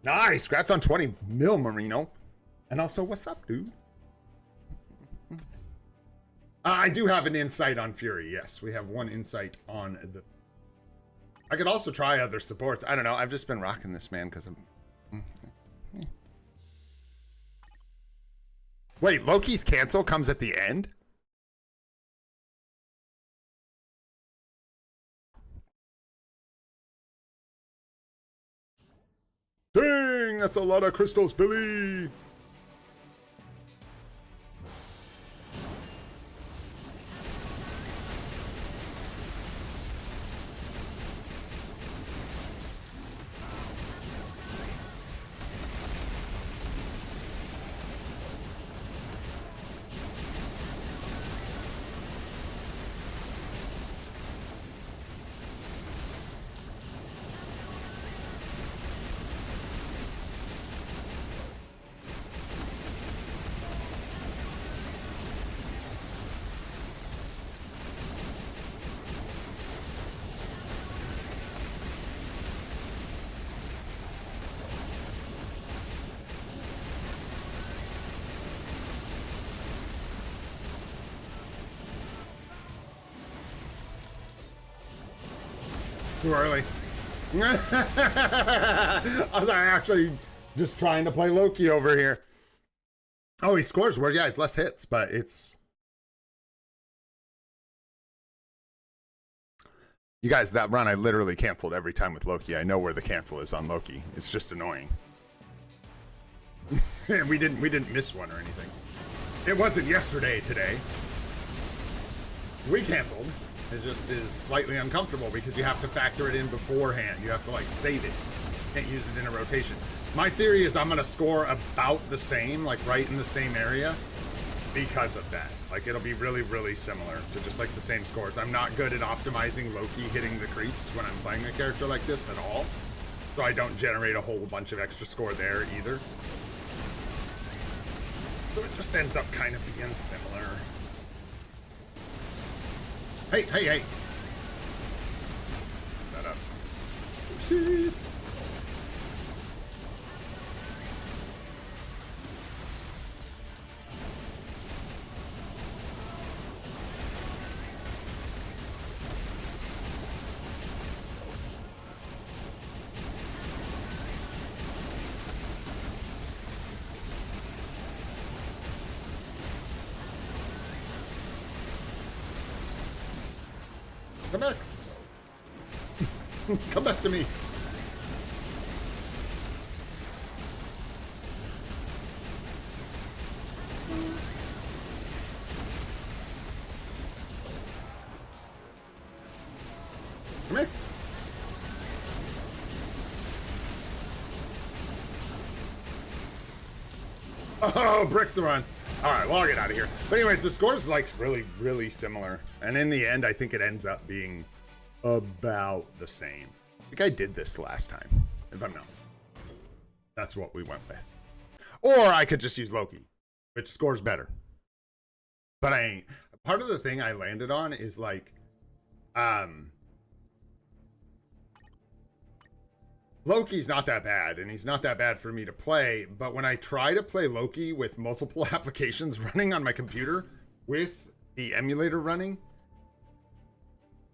Nice, congrats on 20 mil, Marino. And also, what's up, dude? I do have an insight on Fury. Yes, we have one insight on the... I could also try other supports. I don't know. I've just been rocking this, man, because I'm... Wait, Loki's cancel comes at the end? Dang, that's a lot of crystals, Billy. Too early. I was actually just trying to play Loki over here. Oh, he scores worse. Yeah, he's less hits, but it's... You guys, that run I literally canceled every time with Loki. I know where the cancel is on Loki. It's just annoying. we didn't miss one or anything. It wasn't yesterday, today. We canceled. It just is slightly uncomfortable because you have to factor it in beforehand. You have to like save it. Can't use it in a rotation. My theory is I'm gonna score about the same, like right in the same area because of that. Like it'll be really, really similar to just like the same scores. I'm not good at optimizing Loki hitting the creeps when I'm playing a character like this at all. So I don't generate a whole bunch of extra score there either. So it just ends up kind of being similar. Hey, hey, hey. Mess that up. Oopsies. Come back. Come back to me. Come here. Oh, brick the run. All right, well, I'll get out of here. But anyways, the score's like really, really similar. And in the end, I think it ends up being about the same. I think I did this last time, if I'm not mistaken. That's what we went with. Or I could just use Loki, which scores better. But I ain't. Part of the thing I landed on is like, Loki's not that bad, and he's not that bad for me to play, but when I try to play Loki with multiple applications running on my computer with the emulator running,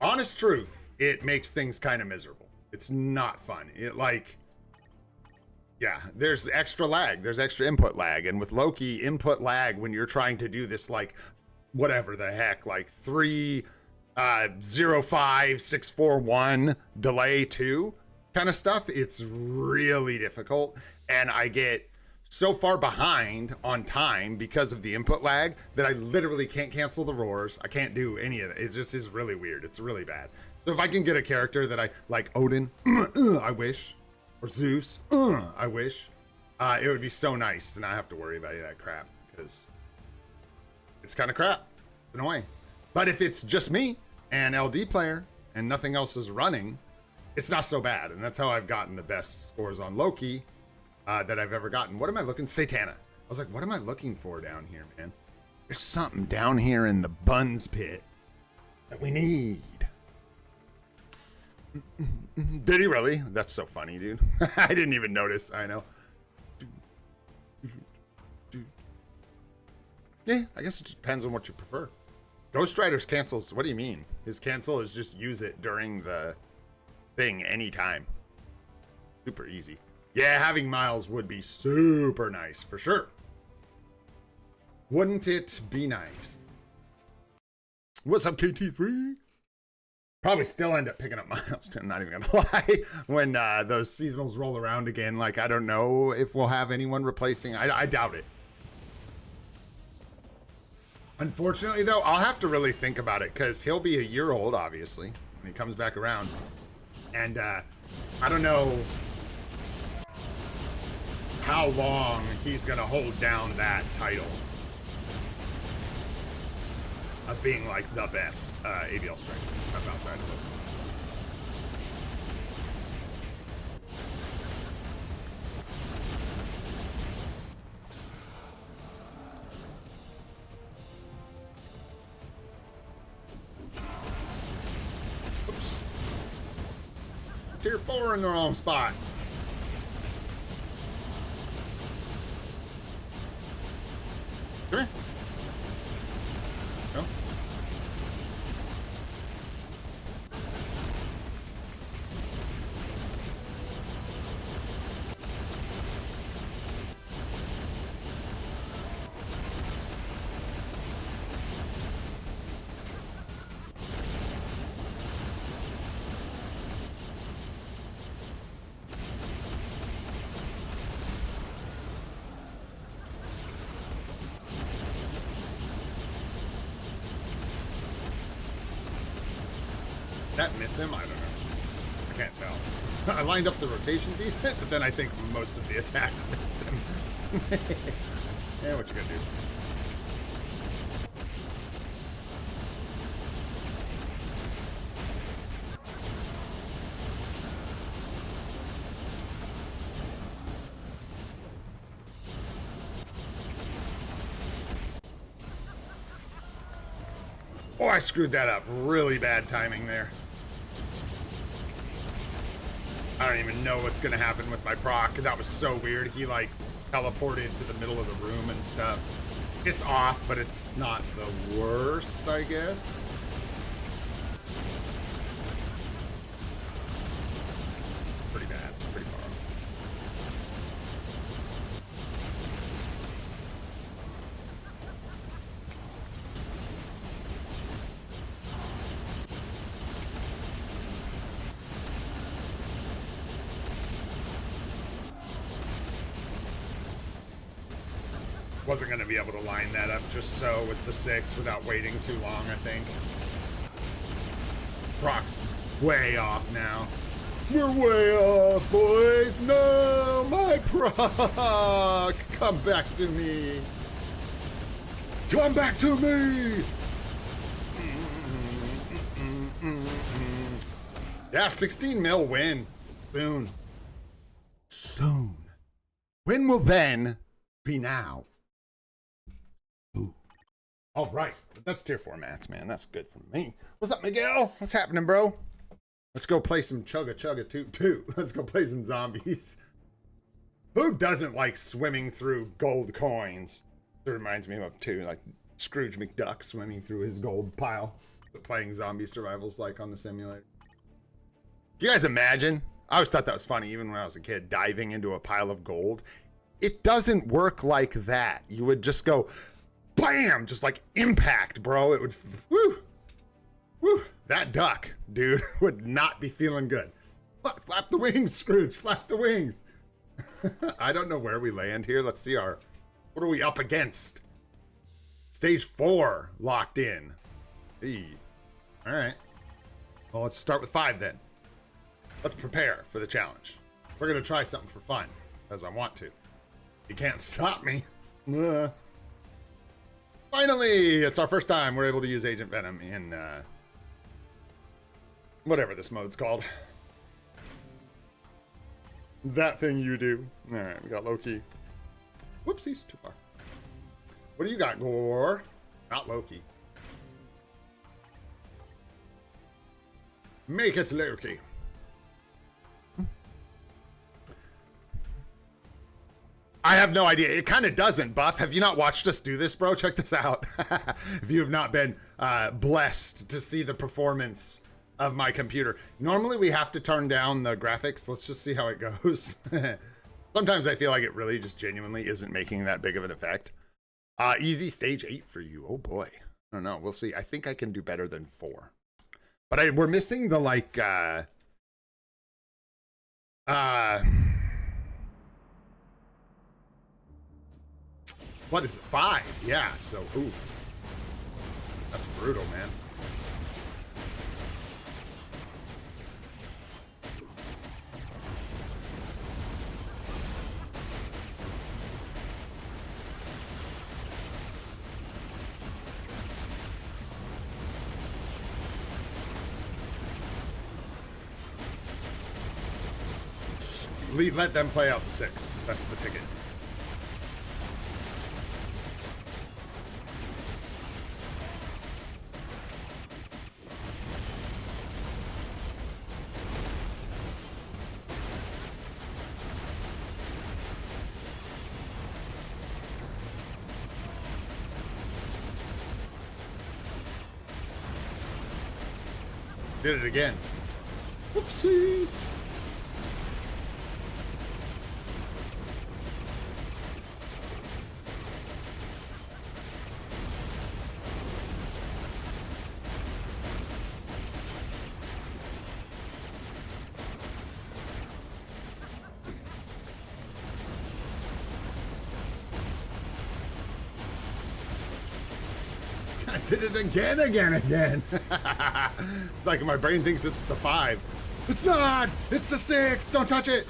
honest truth, it makes things kind of miserable. It's not fun. It like, yeah, there's extra lag. There's extra input lag, and with Loki, input lag when you're trying to do this like, whatever the heck, like 3.05.641 delay 2 kind of stuff, it's really difficult, and I get so far behind on time because of the input lag that I literally can't cancel the roars. I can't do any of it. It just is really weird. It's really bad. So if I can get a character that I like, Odin, I wish, or Zeus, I wish, it would be so nice to not have to worry about any of that crap, because it's kind of crap in a way. But if it's just me and LD player and nothing else is running, it's not so bad, and that's how I've gotten the best scores on Loki that I've ever gotten. What am I looking? Satana. I was like, what am I looking for down here, man? There's something down here in the buns pit that we need. Did he really? That's so funny, dude. I didn't even notice. I know. Yeah, I guess it just depends on what you prefer. Ghost Rider's cancels. What do you mean? His cancel is just use it during the thing anytime. Super easy. Yeah, having Miles would be super nice for sure. Wouldn't it be nice? What's up, KT3? Probably still end up picking up Miles. I'm not even gonna lie. When those seasonals roll around again, like, I don't know if we'll have anyone replacing. I doubt it. Unfortunately, though, I'll have to really think about it because he'll be a year old, obviously, when he comes back around. And I don't know how long he's going to hold down that title of being, like, the best ABL striker. That's outside of it. Oops. Tier 4 in the wrong spot. Come here. No? That miss him? I don't know. I can't tell. I lined up the rotation decent, but then I think most of the attacks missed him. Yeah, what you gonna do? Oh, I screwed that up. Really bad timing there. I don't even know what's gonna happen with my proc. That was so weird. He like teleported to the middle of the room and stuff. It's off, but it's not the worst, I guess. Pretty bad. Pretty far. Wasn't going to be able to line that up just so with the 6 without waiting too long, I think. Proc's way off now. We're way off, boys. No, my proc. Come back to me. Come back to me. Yeah, 16 mil win. Soon. Soon. When will then be now? All right, that's tier 4 mats, man. That's good for me. What's up, Miguel? What's happening, bro? Let's go play some Chugga Toot. Let's go play some zombies. Who doesn't like swimming through gold coins? It reminds me of, too, like Scrooge McDuck swimming through his gold pile. But playing zombie survivals like on the simulator. Do you guys imagine? I always thought that was funny, even when I was a kid, diving into a pile of gold. It doesn't work like that. You would just go... Bam! Just like impact, bro. It would, woo. That duck, dude, would not be feeling good. Flap the wings, Scrooge. Flap the wings. I don't know where we land here. Let's see what are we up against? Stage 4 locked in. Hey. All right. Well, let's start with 5 then. Let's prepare for the challenge. We're going to try something for fun, as I want to. You can't stop me. Finally, it's our first time we're able to use Agent Venom in whatever this mode's called. That thing you do. All right, we got Loki. Whoopsies, too far. What do you got, Gore? Not Loki. Make it Loki. I have no idea. It kind of doesn't, Buff. Have you not watched us do this, bro? Check this out. If you have not been blessed to see the performance of my computer. Normally we have to turn down the graphics. Let's just see how it goes. Sometimes I feel like it really just genuinely isn't making that big of an effect. Easy stage 8 for you. Oh boy. I don't know. We'll see. I think I can do better than 4. But we're missing the like what is it? 5. Yeah, so ooh. That's brutal, man. Let them play out the 6. That's the ticket. Did it again. Whoopsies. I did it again. It's like my brain thinks it's the 5. It's not! It's the 6! Don't touch it!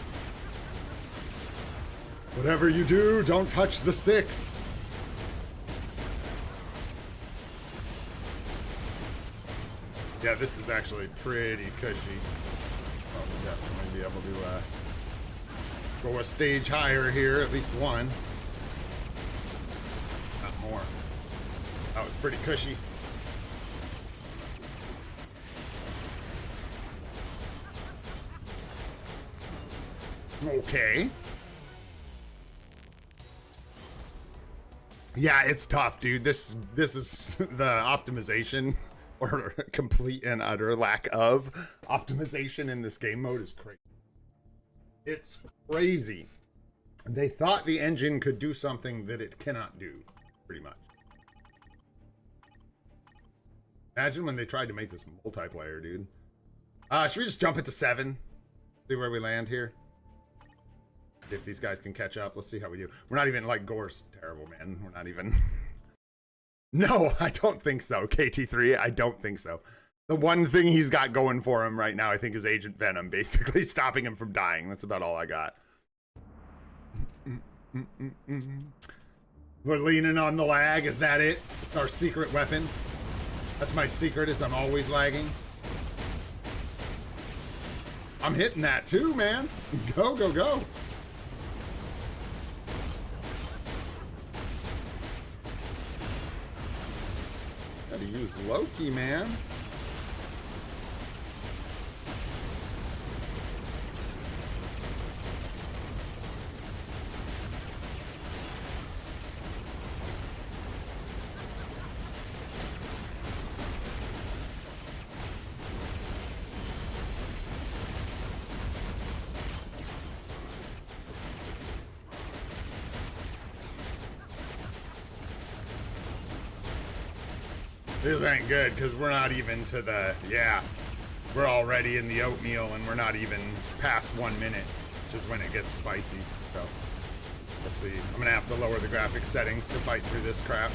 Whatever you do, don't touch the 6. Yeah, this is actually pretty cushy. Well, we'll definitely be able to go a stage higher here, at least one. Not more. That was pretty cushy. Okay. Yeah, it's tough, dude. This is the optimization, or complete and utter lack of optimization in this game mode is crazy. It's crazy. They thought the engine could do something that it cannot do, pretty much. Imagine when they tried to make this multiplayer, dude. Should we just jump it to 7? See where we land here? If these guys can catch up, let's see how we do. We're not even, like, Gore's terrible, man. We're not even... No, I don't think so, KT3. I don't think so. The one thing he's got going for him right now, I think, is Agent Venom, basically stopping him from dying. That's about all I got. We're leaning on the lag. Is that it? It's our secret weapon. That's my secret, is I'm always lagging. I'm hitting that too, man. Go, go, go. Gotta use Loki, man. This ain't good, because we're not even to the, yeah, we're already in the oatmeal, and we're not even past 1 minute, which is when it gets spicy. So, let's see. I'm going to have to lower the graphics settings to fight through this crap.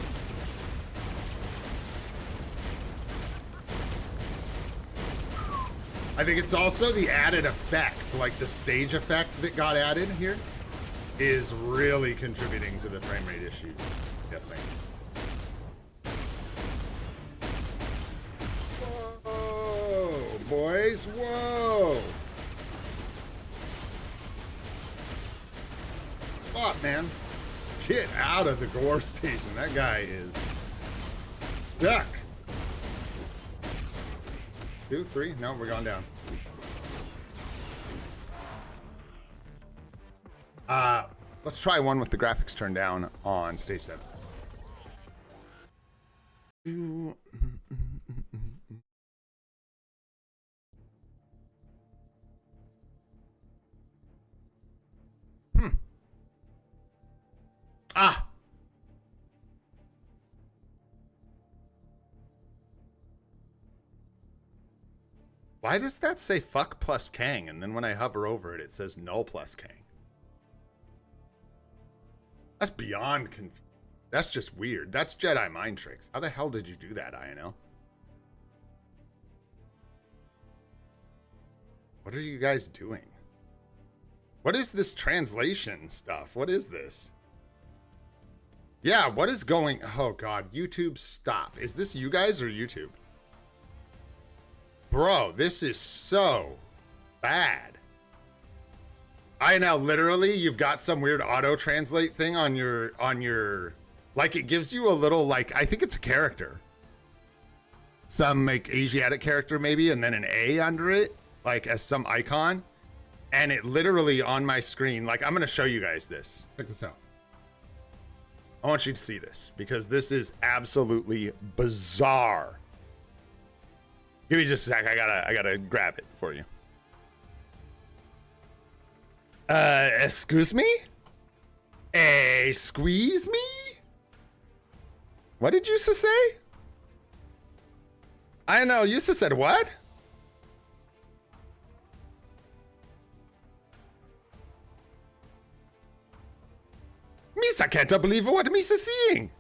I think it's also the added effect, like the stage effect that got added here, is really contributing to the frame rate issue, I'm guessing. Boys, whoa! Fuck, man. Get out of the Gore station. That guy is stuck. 2, 3. No, we're going down. Let's try one with the graphics turned down on stage 7. Ah! Why does that say fuck plus Kang, and then when I hover over it, it says null plus Kang? That's beyond confusing. That's just weird. That's Jedi mind tricks. How the hell did you do that, INL? What are you guys doing? What is this translation stuff? What is this? Yeah, what is going... Oh, God. YouTube, stop. Is this you guys or YouTube? Bro, this is so bad. I know, literally, you've got some weird auto-translate thing on your... Like, it gives you a little, like... I think it's a character. Some, like, Asiatic character, maybe, and then an A under it, like, as some icon. And it literally, on my screen... Like, I'm going to show you guys this. Check this out. I want you to see this, because this is absolutely bizarre. Give me just a sec. I gotta grab it for you. Excuse me? Squeeze me? What did you say? I know, you said what? Misa can't believe what Misa seeing.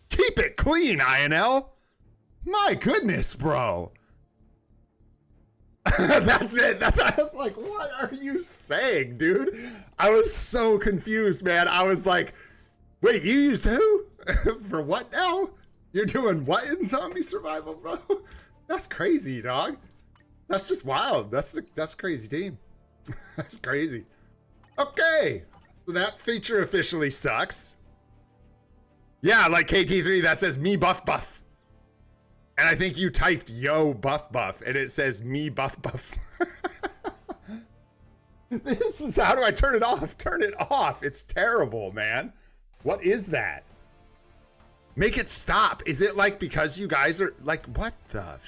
Keep it clean, INL. My goodness, bro. That's it. I was like, what are you saying, dude? I was so confused, man. I was like, wait, you use who? For what now? You're doing what in zombie survival, bro? That's crazy, dog. That's just wild. That's a crazy team. That's crazy. Okay. So that feature officially sucks. Yeah, like KT3, that says me buff buff. And I think you typed yo buff buff and it says me buff buff. This is, how do I turn it off? Turn it off. It's terrible, man. What is that? Make it stop. Is it like because you guys are like, what the?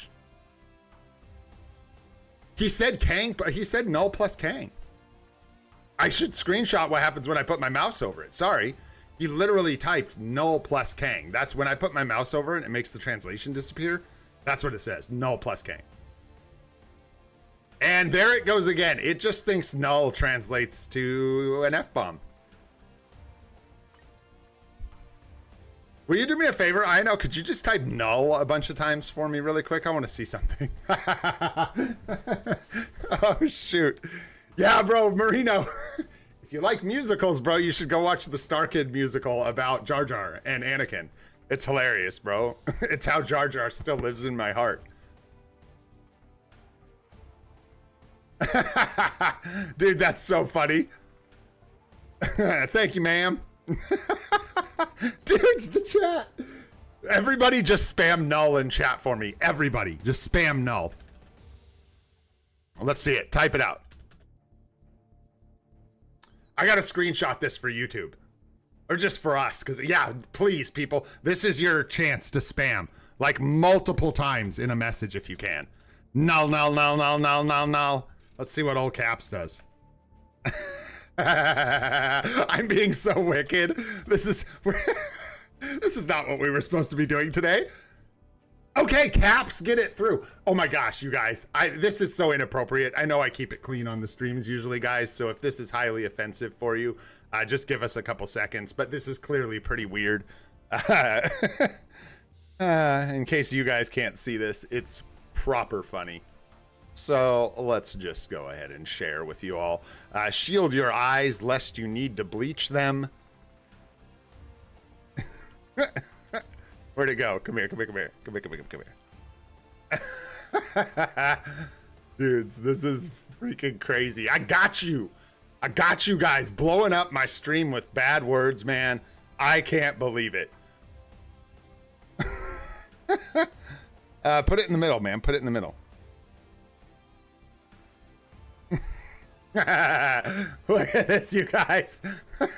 He said Kang, but he said null plus Kang. I should screenshot what happens when I put my mouse over it. Sorry. He literally typed null plus Kang. That's when I put my mouse over it and it makes the translation disappear. That's what it says, null plus Kang. And there it goes again. It just thinks null translates to an F-bomb. Will you do me a favor? I know, could you just type null a bunch of times for me really quick? I want to see something. Oh, shoot. Yeah, bro, Marino. If you like musicals, bro, you should go watch the Star Kid musical about Jar Jar and Anakin. It's hilarious, bro. It's how Jar Jar still lives in my heart. Dude, that's so funny. Thank you, ma'am. Dude, it's the chat. Everybody just spam null in chat for me. Everybody, just spam null. Let's see it. Type it out. I gotta screenshot this for YouTube. Or just for us, because, yeah, please, people. This is your chance to spam. Like, multiple times in a message if you can. Null, null, null, null, null, null, null. Let's see what old Caps does. I'm being so wicked. This is not what we were supposed to be doing today. Okay, Caps, get it through. Oh my gosh, you guys. This is so inappropriate. I know I keep it clean on the streams usually, guys, so if this is highly offensive for you, just give us a couple seconds, but this is clearly pretty weird. In case you guys can't see this, it's proper funny. So let's just go ahead and share with you all. Shield your eyes lest you need to bleach them. Where'd it go? Come here, come here, come here. Come here, come here, come here. Dudes, this is freaking crazy. I got you. I got you guys blowing up my stream with bad words, man. I can't believe it. Put it in the middle, man. Put it in the middle. Look at this, you guys. What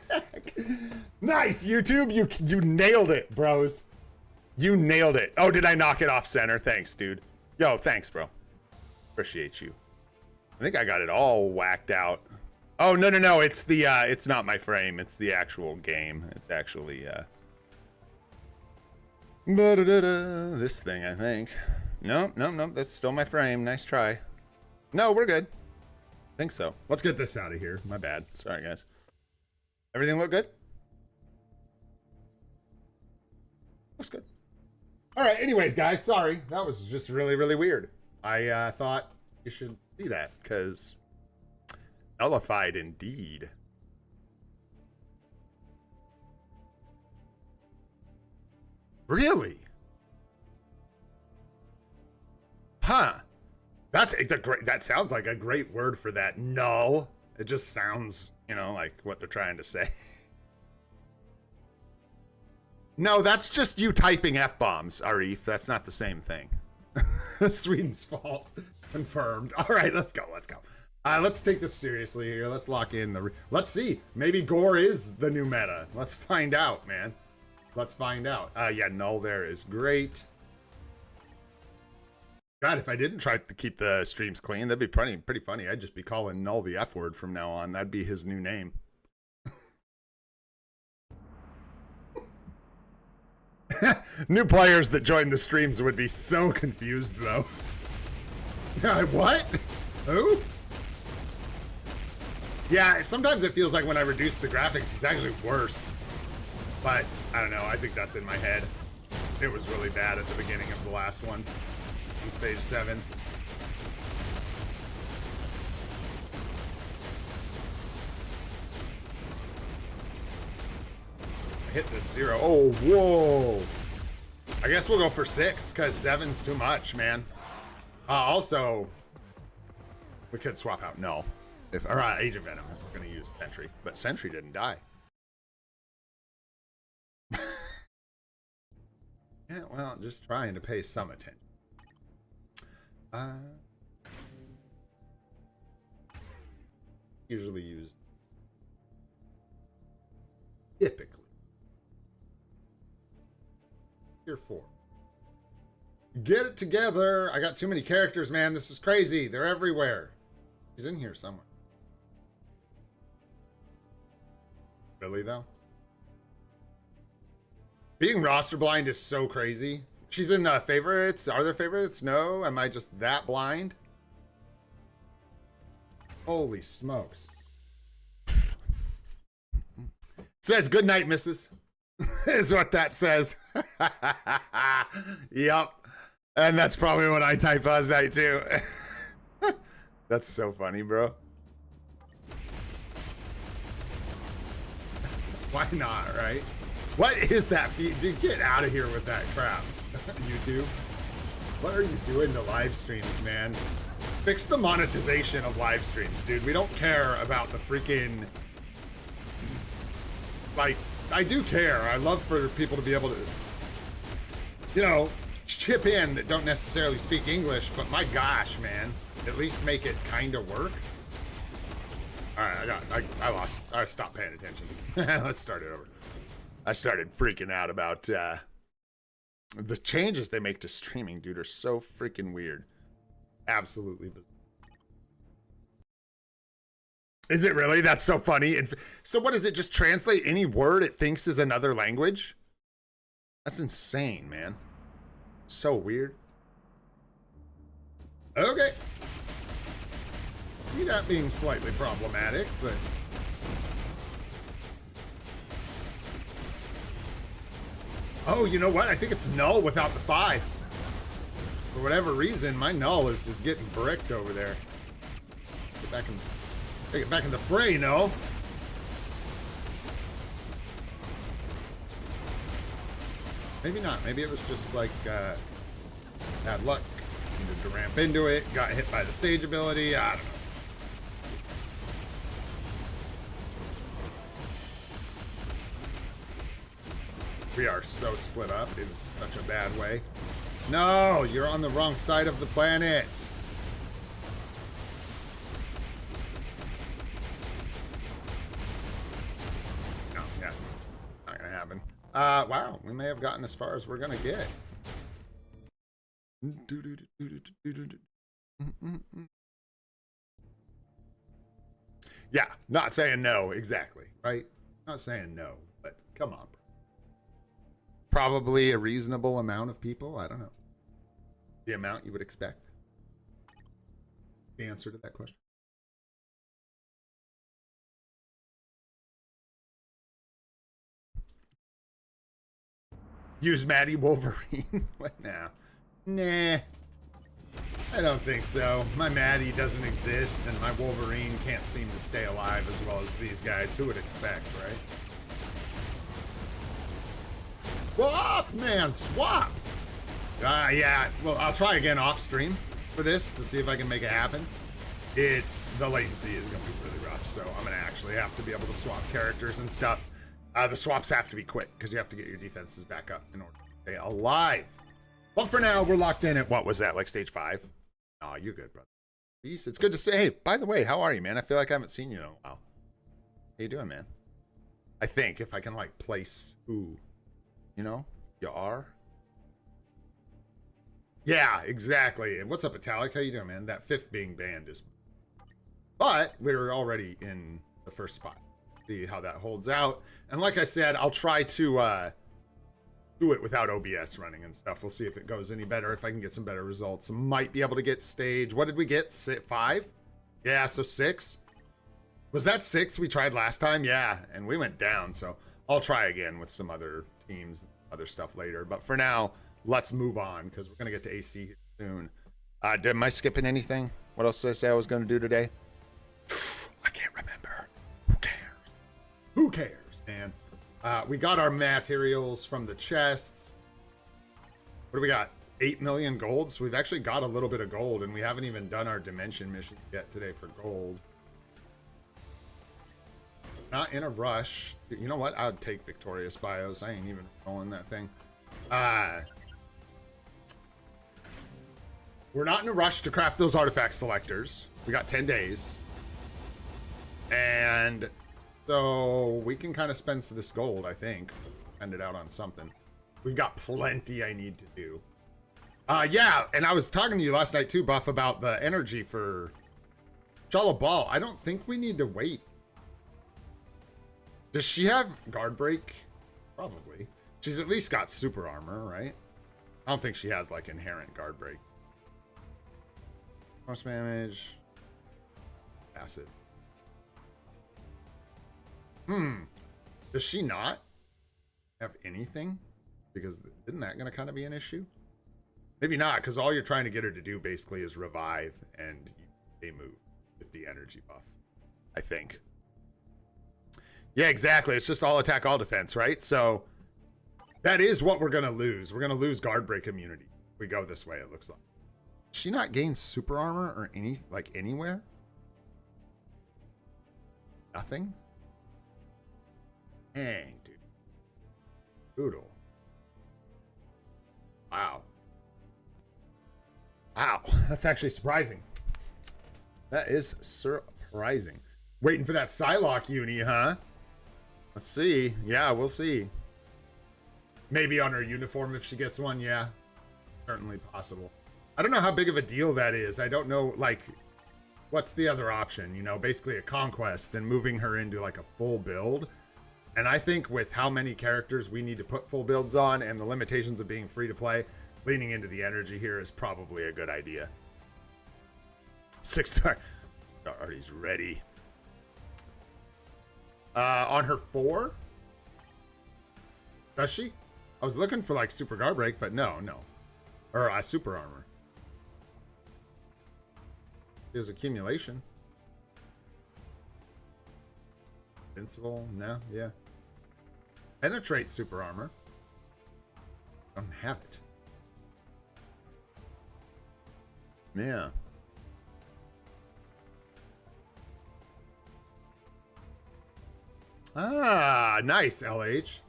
the heck? Nice, YouTube. You nailed it, bros. You nailed it. Oh, did I knock it off center? Thanks, dude. Yo, thanks, bro. Appreciate you. I think I got it all whacked out. Oh, no, no, no. It's the, it's not my frame. It's the actual game. It's actually, this thing, I think. Nope, nope, nope. That's still my frame. Nice try. No, we're good. I think so. Let's get this out of here. My bad. Sorry, guys. Everything look good? Looks good. All right, anyways, guys, sorry. That was just really, really weird. I thought you should see that, because nullified indeed. Really? Huh. That's a great, that sounds like a great word for that. Null. It just sounds, you know, like what they're trying to say. No, that's just you typing F-bombs, Arif. That's not the same thing. Sweden's fault. Confirmed. All right, let's go. Let's go. Let's take this seriously here. Let's lock in the... Let's see. Maybe gore is the new meta. Let's find out, man. Let's find out. Yeah, null there is great. God, if I didn't try to keep the streams clean, that'd be pretty funny. I'd just be calling null the F word from now on. That'd be his new name. New players that join the streams would be so confused, though. What? Who? Yeah, sometimes it feels like when I reduce the graphics, it's actually worse. But, I don't know, I think that's in my head. It was really bad at the beginning of the last one. In stage 7. I hit the 0. Oh, whoa. I guess we'll go for 6, because 7's too much, man. Also, we could swap out null. Or Age of Venom, if we're going to use Sentry. But Sentry didn't die. Yeah, well, just trying to pay some attention. Usually used typically. Tier 4. Get it together. I got too many characters, man. This is crazy. They're everywhere. She's in here somewhere. Really, though? Being roster blind is so crazy. She's in the favorites. Are there favorites? No. Am I just that blind? Holy smokes. Says good night, missus. Is what that says. Yep. And that's probably what I type last night, too. That's so funny, bro. Why not, right? What is that feed? Dude, get out of here with that crap. YouTube. What are you doing to live streams, man? Fix the monetization of live streams, dude. We don't care about the freaking... Like, I do care. I love for people to be able to, you know, chip in that don't necessarily speak English, but my gosh, man. At least make it kind of work. Alright, I stopped paying attention. Let's start it over. I started freaking out about the changes they make to streaming, dude, are so freaking weird. Absolutely. Is it really? That's so funny. And so what does it just translate any word it thinks is another language? That's insane, man. So weird. Okay. See that being slightly problematic, but... Oh, you know what? I think it's null without the 5. For whatever reason, my null is just getting bricked over there. Get back in the fray, no? Maybe not. Maybe it was just like bad luck. Needed to ramp into it. Got hit by the stage ability. I don't know. We are so split up in such a bad way. No, you're on the wrong side of the planet. No, yeah, not gonna happen. Wow, we may have gotten as far as we're gonna get. Yeah, not saying no, exactly, right? Not saying no, but come on, bro. Probably a reasonable amount of people, I don't know. The amount you would expect. The answer to that question. Use Maddie Wolverine? What now? Nah. I don't think so. My Maddie doesn't exist, and my Wolverine can't seem to stay alive as well as these guys. Who would expect, right? Swap, man, swap! Yeah, well, I'll try again off stream for this to see if I can make it happen. The latency is going to be really rough, so I'm going to actually have to be able to swap characters and stuff. The swaps have to be quick, because you have to get your defenses back up in order to stay alive. But for now, we're locked in at, what was that, like stage 5? Oh, you're good, brother. Peace. It's good to say, hey, by the way, how are you, man? I feel like I haven't seen you in a while. How you doing, man? I think if I can, like, place who, you know, you are. Yeah, exactly. And what's up, Italic? How you doing, man? That 5th being banned is... But we're already in the first spot. See how that holds out. And like I said, I'll try to do it without OBS running and stuff. We'll see if it goes any better, if I can get some better results. Might be able to get stage... What did we get? 5? Yeah, so 6. Was that 6 we tried last time? Yeah, and we went down. So I'll try again with some other teams, other stuff later. But for now, let's move on, because we're going to get to AC here soon. Am I skipping anything? What else did I say I was going to do today? I can't remember. Who cares? Who cares, man? We got our materials from the chests. What do we got? 8 million gold. So we've actually got a little bit of gold, and we haven't even done our dimension mission yet today for gold. Not in a rush. You know what? I'd take Victorious Bios. I ain't even rolling that thing. We're not in a rush to craft those artifact selectors. We got 10 days. And so we can kind of spend this gold, I think. Spend it out on something. We've got plenty I need to do. Yeah, and I was talking to you last night too, Buff, about the energy for Shala Ball. I don't think we need to wait. Does she have guard break? Probably. She's at least got super armor, right? I don't think she has like inherent guard break. Most damage. Acid. Does she not have anything? Because isn't that going to kind of be an issue? Maybe not, because all you're trying to get her to do basically is revive and they move with the energy buff, I think. Yeah, exactly. It's just all attack, all defense, right? So that is what we're going to lose. We're going to lose guard break immunity. If we go this way, it looks like. Does she not gain super armor or anywhere? Nothing? Dang, dude. Brutal. Wow. Wow, that's actually surprising. That is surprising. Waiting for that Psylocke uni, huh? Let's see. Yeah, we'll see. Maybe on her uniform if she gets one, yeah. Certainly possible. I don't know how big of a deal that is. I don't know, like, what's the other option? You know, basically a conquest and moving her into, like, a full build. And I think with how many characters we need to put full builds on and the limitations of being free to play, leaning into the energy here is probably a good idea. 6-star. Artie's ready. On her 4? Does she? I was looking for like super guard break, but no. Or super armor. There's accumulation. Invincible? No, yeah. Penetrate super armor. Don't have it. Yeah. Ah, nice, LH.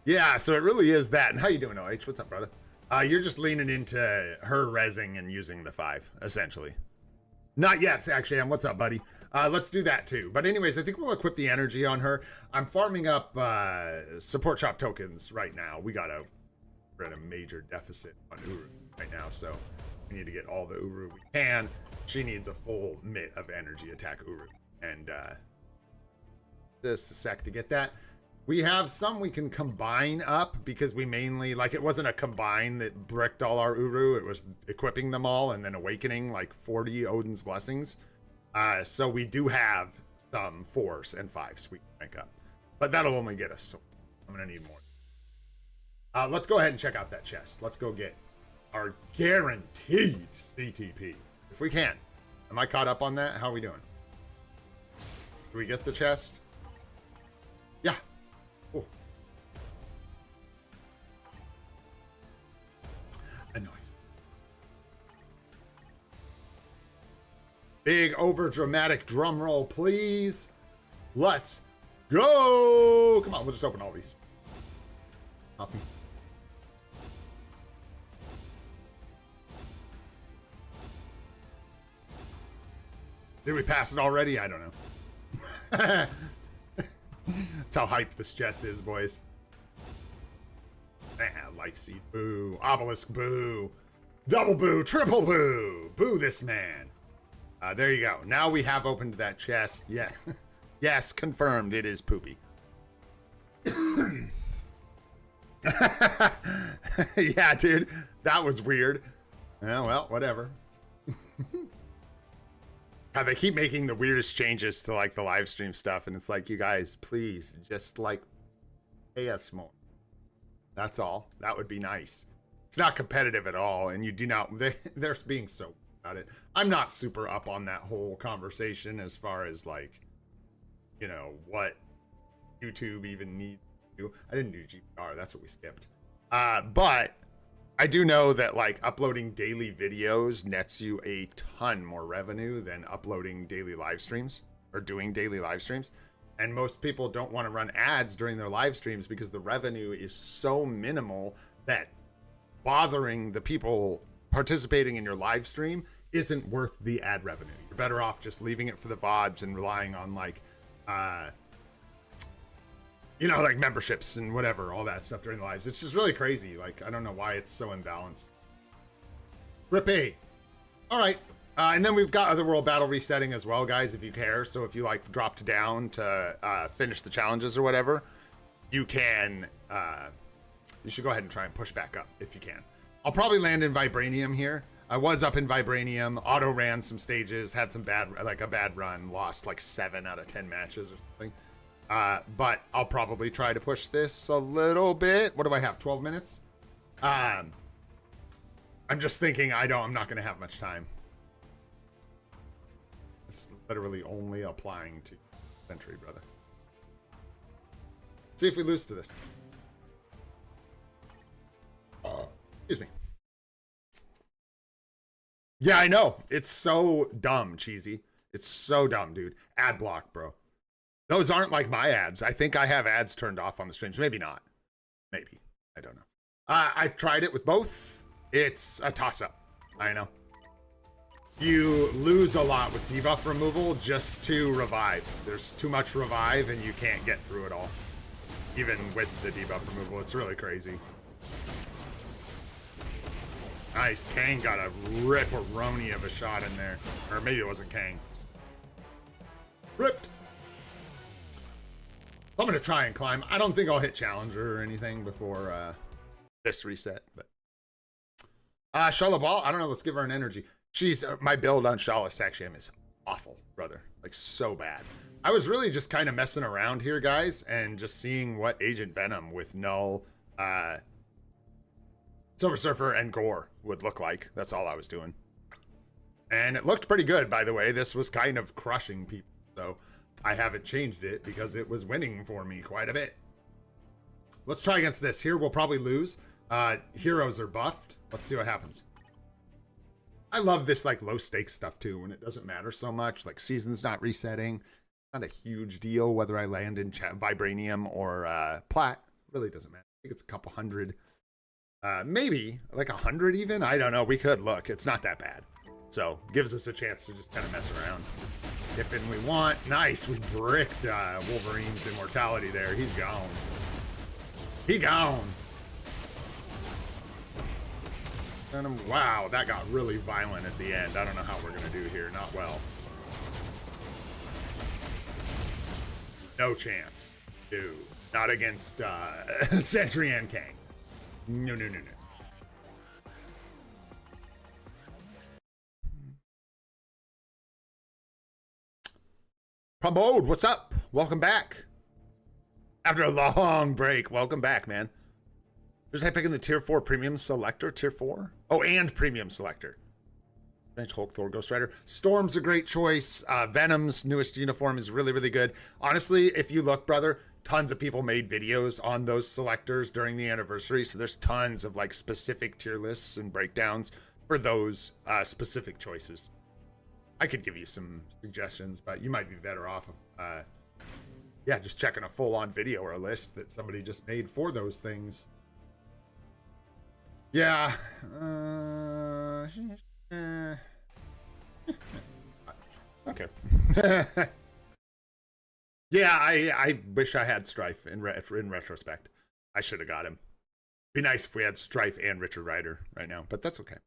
Yeah, so it really is that. And how you doing, OH? What's up, brother? You're just leaning into her rezzing and using the 5, essentially. Not yet, actually. What's up, buddy? Let's do that too. But anyways, I think we'll equip the energy on her. I'm farming up support shop tokens right now. We're at a major deficit on Uru right now, so we need to get all the Uru we can. She needs a full mitt of energy attack Uru. And just a sec to get that. We have some we can combine up because we mainly, like, it wasn't a combine that bricked all our Uru. It was equipping them all and then awakening like 40 Odin's Blessings. So we do have some 4s and 5s we can rank up. But that'll only get us so. I'm going to need more. Let's go ahead and check out that chest. Let's go get our guaranteed CTP. If we can. Am I caught up on that? How are we doing? Do we get the chest? Yeah. Cool. A noise. Big over dramatic drum roll, please. Let's go. Come on, we'll just open all these. Nothing. Did we pass it already? I don't know. That's how hyped this chest is, boys. Life seed, boo. Obelisk, boo. Double boo, triple boo. Boo this man. There you go. Now we have opened that chest. Yeah. Yes, confirmed. It is poopy. Yeah, dude. That was weird. Yeah, well, whatever. How they keep making the weirdest changes to like the live stream stuff, and it's like, you guys, please just like pay us more. That's all. That would be nice. It's not competitive at all, and you do not. They're being so about it. I'm not super up on that whole conversation as far as like, you know, what YouTube even needs to do. I didn't do GPR. That's what we skipped. But I do know that like uploading daily videos nets you a ton more revenue than uploading daily live streams or doing daily live streams. And most people don't want to run ads during their live streams because the revenue is so minimal that bothering the people participating in your live stream isn't worth the ad revenue. You're better off just leaving it for the VODs and relying on like, you know, like memberships and whatever, all that stuff during the lives. It's just really crazy. Like, I don't know why it's so imbalanced. Rippy. All right. And then we've got Otherworld Battle resetting as well, guys, if you care. So if you, like, dropped down to finish the challenges or whatever, you can, you should go ahead and try and push back up if you can. I'll probably land in Vibranium here. I was up in Vibranium, auto-ran some stages, had some bad, like a bad run, lost like 7 out of 10 matches or something. But I'll probably try to push this a little bit. What do I have? 12 minutes? I'm just thinking I'm not going to have much time. It's literally only applying to Century, brother. Let's see if we lose to this. Excuse me. Yeah, I know. It's so dumb, Cheesy. It's so dumb, dude. Ad block, bro. Those aren't like my ads. I think I have ads turned off on the streams. Maybe not. Maybe. I don't know. I've tried it with both. It's a toss-up. I know. You lose a lot with debuff removal just to revive. There's too much revive and you can't get through it all. Even with the debuff removal. It's really crazy. Nice. Kang got a rip-a-roni of a shot in there. Or maybe it wasn't Kang. Ripped. I'm going to try and climb. I don't think I'll hit Challenger or anything before this reset. But Shala Ball, I don't know. Let's give her an energy. She's my build on Shala Saxium is awful, brother. Like, so bad. I was really just kind of messing around here, guys, and just seeing what Agent Venom with Null, Silver Surfer, and Gore would look like. That's all I was doing. And it looked pretty good, by the way. This was kind of crushing people, so I haven't changed it because it was winning for me quite a bit. Let's try against this. Here we'll probably lose. Heroes are buffed. Let's see what happens. I love this like low stakes stuff too when it doesn't matter so much. Like season's not resetting. Not a huge deal whether I land in Vibranium or Plat. Really doesn't matter. think it's a couple hundred. Maybe like 100 even. I don't know. We could look. It's not that bad. So gives us a chance to just kind of mess around if and we want. Nice. We bricked Wolverine's immortality there. He's gone. He gone. And wow, that got really violent at the end. I don't know how we're gonna do here. Not well. No chance. Dude. Not against Sentry and Kang. No, no, no, no. Promode, what's up? Welcome back. After a long break, welcome back, man. Just picking the tier 4 premium selector, tier 4? Oh, and premium selector. Strange Hulk, Thor, Ghost Rider. Storm's a great choice. Venom's newest uniform is really, really good. Honestly, if you look, brother, tons of people made videos on those selectors during the anniversary, so there's tons of like specific tier lists and breakdowns for those specific choices. I could give you some suggestions, but you might be better off yeah, just checking a full-on video or a list that somebody just made for those things. Yeah. Okay. Yeah, I wish I had Strife in retrospect. I should have got him. Be nice if we had Strife and Richard Rider right now, but that's okay.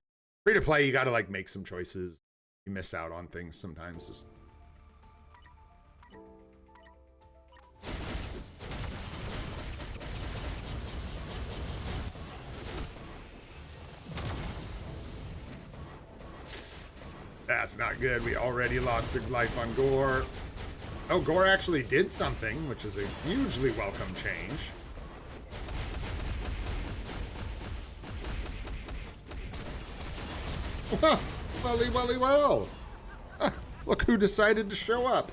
Free to play, you gotta like make some choices. You miss out on things sometimes. That's not good. We already lost a life on Gore. Oh, Gore actually did something, which is a hugely welcome change. Welly, welly, well. Look who decided to show up.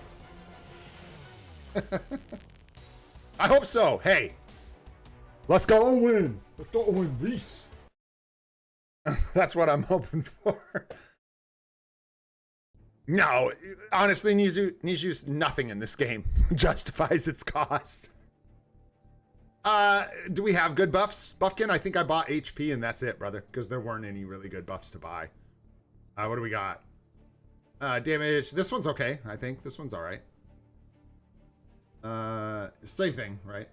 I hope so. Hey, let's go win. Let's go win this. That's what I'm hoping for. No, honestly, Niju's nothing in this game justifies its cost. Do we have good buffs? Buffkin, I think I bought HP and that's it, brother, because there weren't any really good buffs to buy. What do we got? Damage. This one's okay, I think. This one's all right. Same thing, right?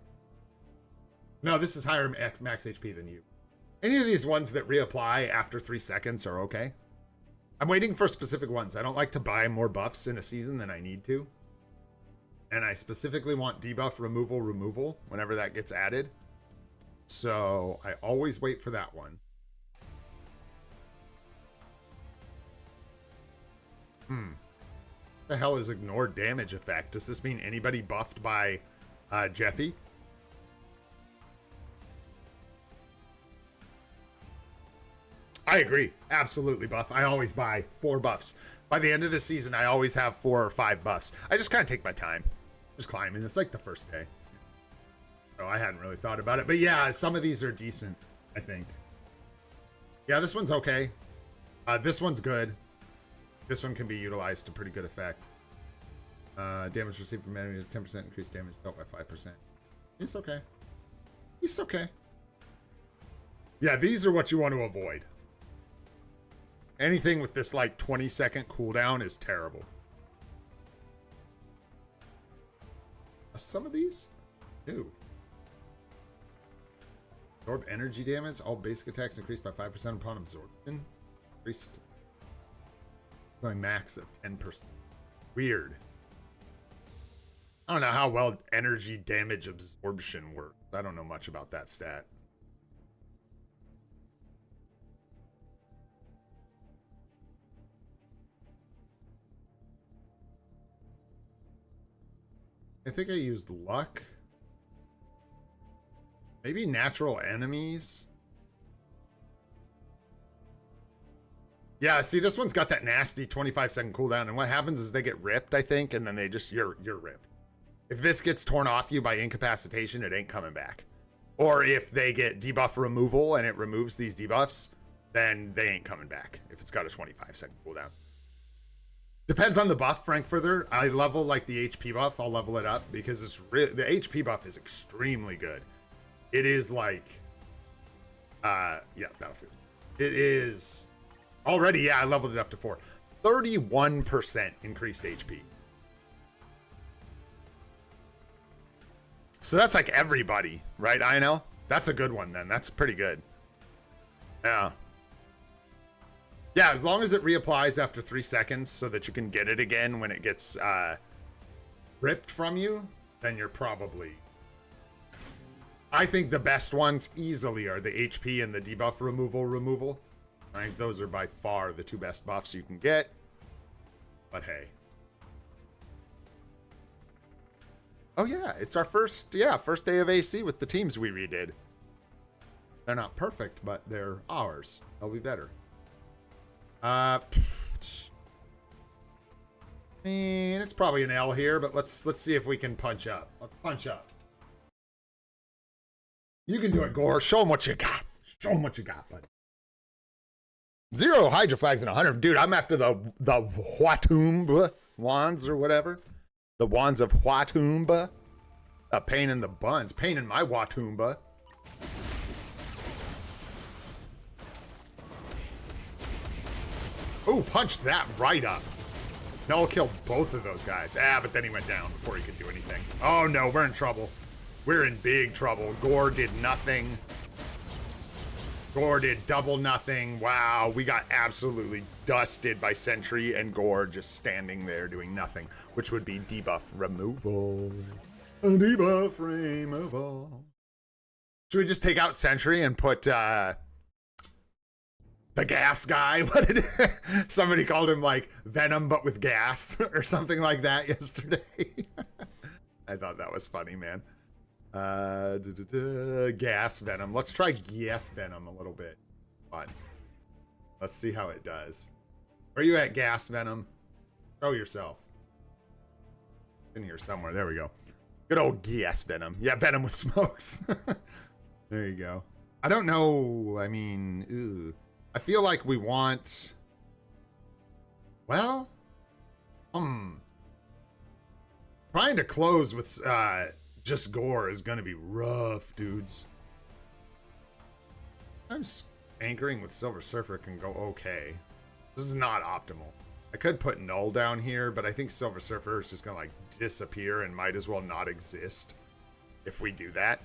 No, this is higher max HP than you. Any of these ones that reapply after 3 seconds are okay. I'm waiting for specific ones. I don't like to buy more buffs in a season than I need to. And I specifically want debuff removal whenever that gets added. So I always wait for that one. What the hell is ignored damage effect? Does this mean anybody buffed by Jeffy? I agree. Absolutely buff. I always buy 4 buffs. By the end of the season, I always have 4 or 5 buffs. I just kind of take my time. Just climbing. It's like the first day. So I hadn't really thought about it. But yeah, some of these are decent, I think. Yeah, this one's okay. This one's good. This one can be utilized to pretty good effect. Damage received from enemies, 10% increased damage dealt by 5%. It's okay. It's okay. Yeah, these are what you want to avoid. Anything with this like 20-second cooldown is terrible. Some of these? Ew. Absorb energy damage. All basic attacks increased by 5% upon absorption. Increased. Going max of 10%. Weird. I don't know how well energy damage absorption works. I don't know much about that stat. I think I used luck. Maybe natural enemies. Yeah, see, this one's got that nasty 25-second cooldown, and what happens is they get ripped, I think, and then they just, you're ripped. If this gets torn off you by incapacitation, it ain't coming back. Or if they get debuff removal and it removes these debuffs, then they ain't coming back if it's got a 25-second cooldown. Depends on the buff, Frankfurter. I level like the HP buff. I'll level it up because it's the HP buff is extremely good. it is like, yeah, Battlefield. It is already, yeah, I leveled it up to 4. 31% increased HP. So that's like everybody, right, I know? That's a good one then. That's pretty good. Yeah. Yeah, as long as it reapplies after 3 seconds so that you can get it again when it gets ripped from you, then you're probably... I think the best ones easily are the HP and the debuff removal. I think those are by far the 2 best buffs you can get. But hey. Oh yeah, it's our first day of AC with the teams we redid. They're not perfect, but they're ours. They'll be better. I mean, it's probably an L here, but let's see if we can punch up. Let's punch up. You can do it, Gore. Show them what you got. Show them what you got, bud. 0 Hydra flags and 100. Dude, I'm after the Watumba wands or whatever. The wands of Watumba. A pain in the buns. Pain in my Watumba. Ooh, punched that right up. Null killed both of those guys. Ah, but then he went down before he could do anything. Oh no, we're in trouble. We're in big trouble. Gore did nothing. Gore did double nothing. Wow, we got absolutely dusted by Sentry and Gore just standing there doing nothing, which would be debuff removal. Debuff removal. Should we just take out Sentry and put the gas guy? What did somebody called him, like Venom but with gas or something like that yesterday? I thought that was funny, man. Gas Venom. Let's try Gas Venom a little bit. Fun. Let's see how it does. Where are you at, Gas Venom? Show yourself. In here somewhere. There we go. Good old Gas Venom. Yeah, Venom with smokes. There you go. I don't know. I mean, ew. I feel like we want... Well... Trying to close with just Gore is going to be rough, dudes. Sometimes anchoring with Silver Surfer can go okay. This is not optimal. I could put Null down here, but I think Silver Surfer is just going to like disappear and might as well not exist if we do that.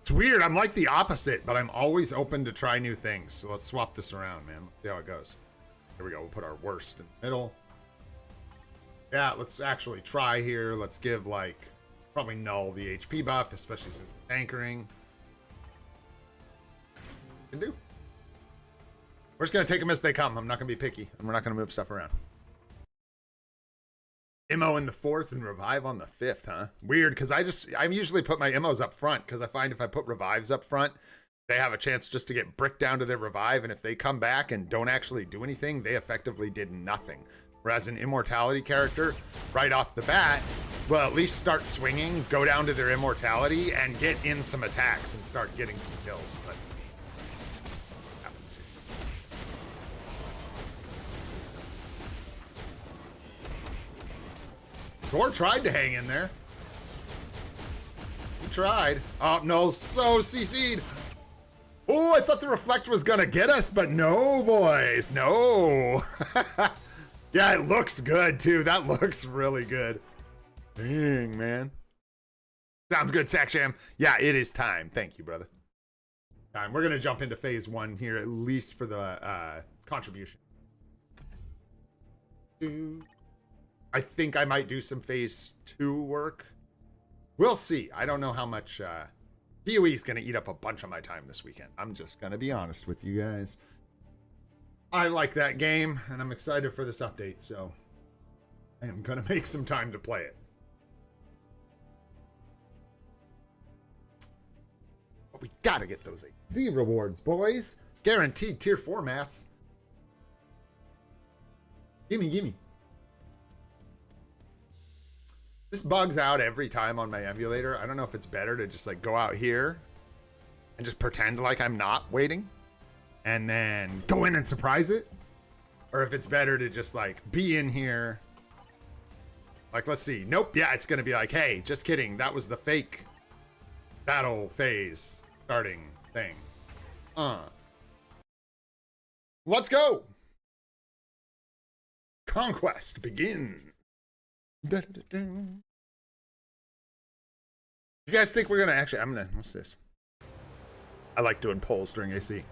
It's weird. I'm like the opposite, but I'm always open to try new things. So let's swap this around, man. Let's see how it goes. Here we go. We'll put our worst in the middle. Yeah, let's actually try here. Let's give, like, probably Null the HP buff, especially since it's anchoring. Can do. We're just going to take them as they come. I'm not going to be picky. And we're not going to move stuff around. Immo in the 4th and revive on the 5th, huh? Weird, because I usually put my Immos up front, because I find if I put revives up front, they have a chance just to get bricked down to their revive, and if they come back and don't actually do anything, they effectively did nothing. Whereas an immortality character, right off the bat, will at least start swinging, go down to their immortality, and get in some attacks and start getting some kills. But happens here. Gore tried to hang in there. He tried. Oh, no, so CC'd. Oh, I thought the reflect was gonna get us, but no, boys, no. Yeah, it looks good, too. That looks really good. Dang, man. Sounds good, Saksham. Yeah, it is time. Thank you, brother. Time. We're going to jump into phase 1 here, at least for the contribution. I think I might do some phase 2 work. We'll see. I don't know how much... PoE is going to eat up a bunch of my time this weekend. I'm just going to be honest with you guys. I like that game, and I'm excited for this update, so I am going to make some time to play it. But we got to get those AZ rewards, boys. Guaranteed tier 4 mats. Gimme, gimme. This bugs out every time on my emulator. I don't know if it's better to just like go out here and just pretend like I'm not waiting and then go in and surprise it, or if it's better to just like be in here Like, let's see. Nope. Yeah, it's going to be like, hey, just kidding. That was the fake battle phase starting thing. Let's go. Conquest begin. You guys think we're going to actually... what's this? I like doing polls during AC.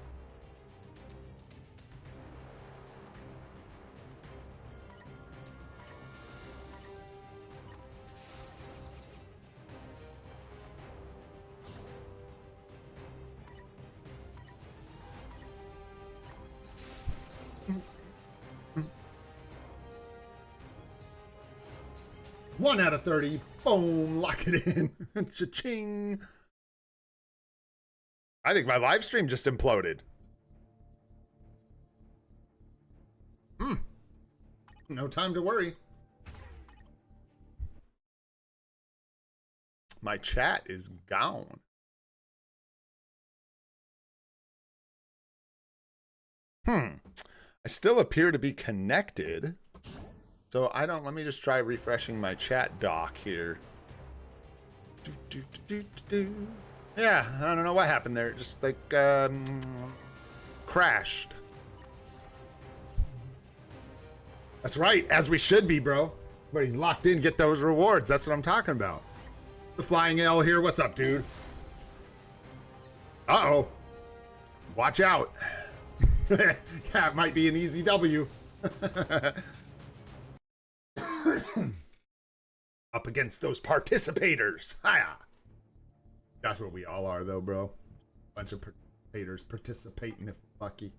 One out of 30. Boom. Lock it in. Cha-ching. I think my live stream just imploded. No time to worry. My chat is gone. I still appear to be connected. So let me just try refreshing my chat dock here. Yeah, I don't know what happened there. It just like crashed. That's right, as we should be, bro. But he's locked in, get those rewards. That's what I'm talking about. The Flying L here. What's up, dude? Uh-oh. Watch out. Yeah, it might be an easy W. Up against those participators. Hiya. That's what we all are, though, bro. Bunch of participators participating if we're lucky.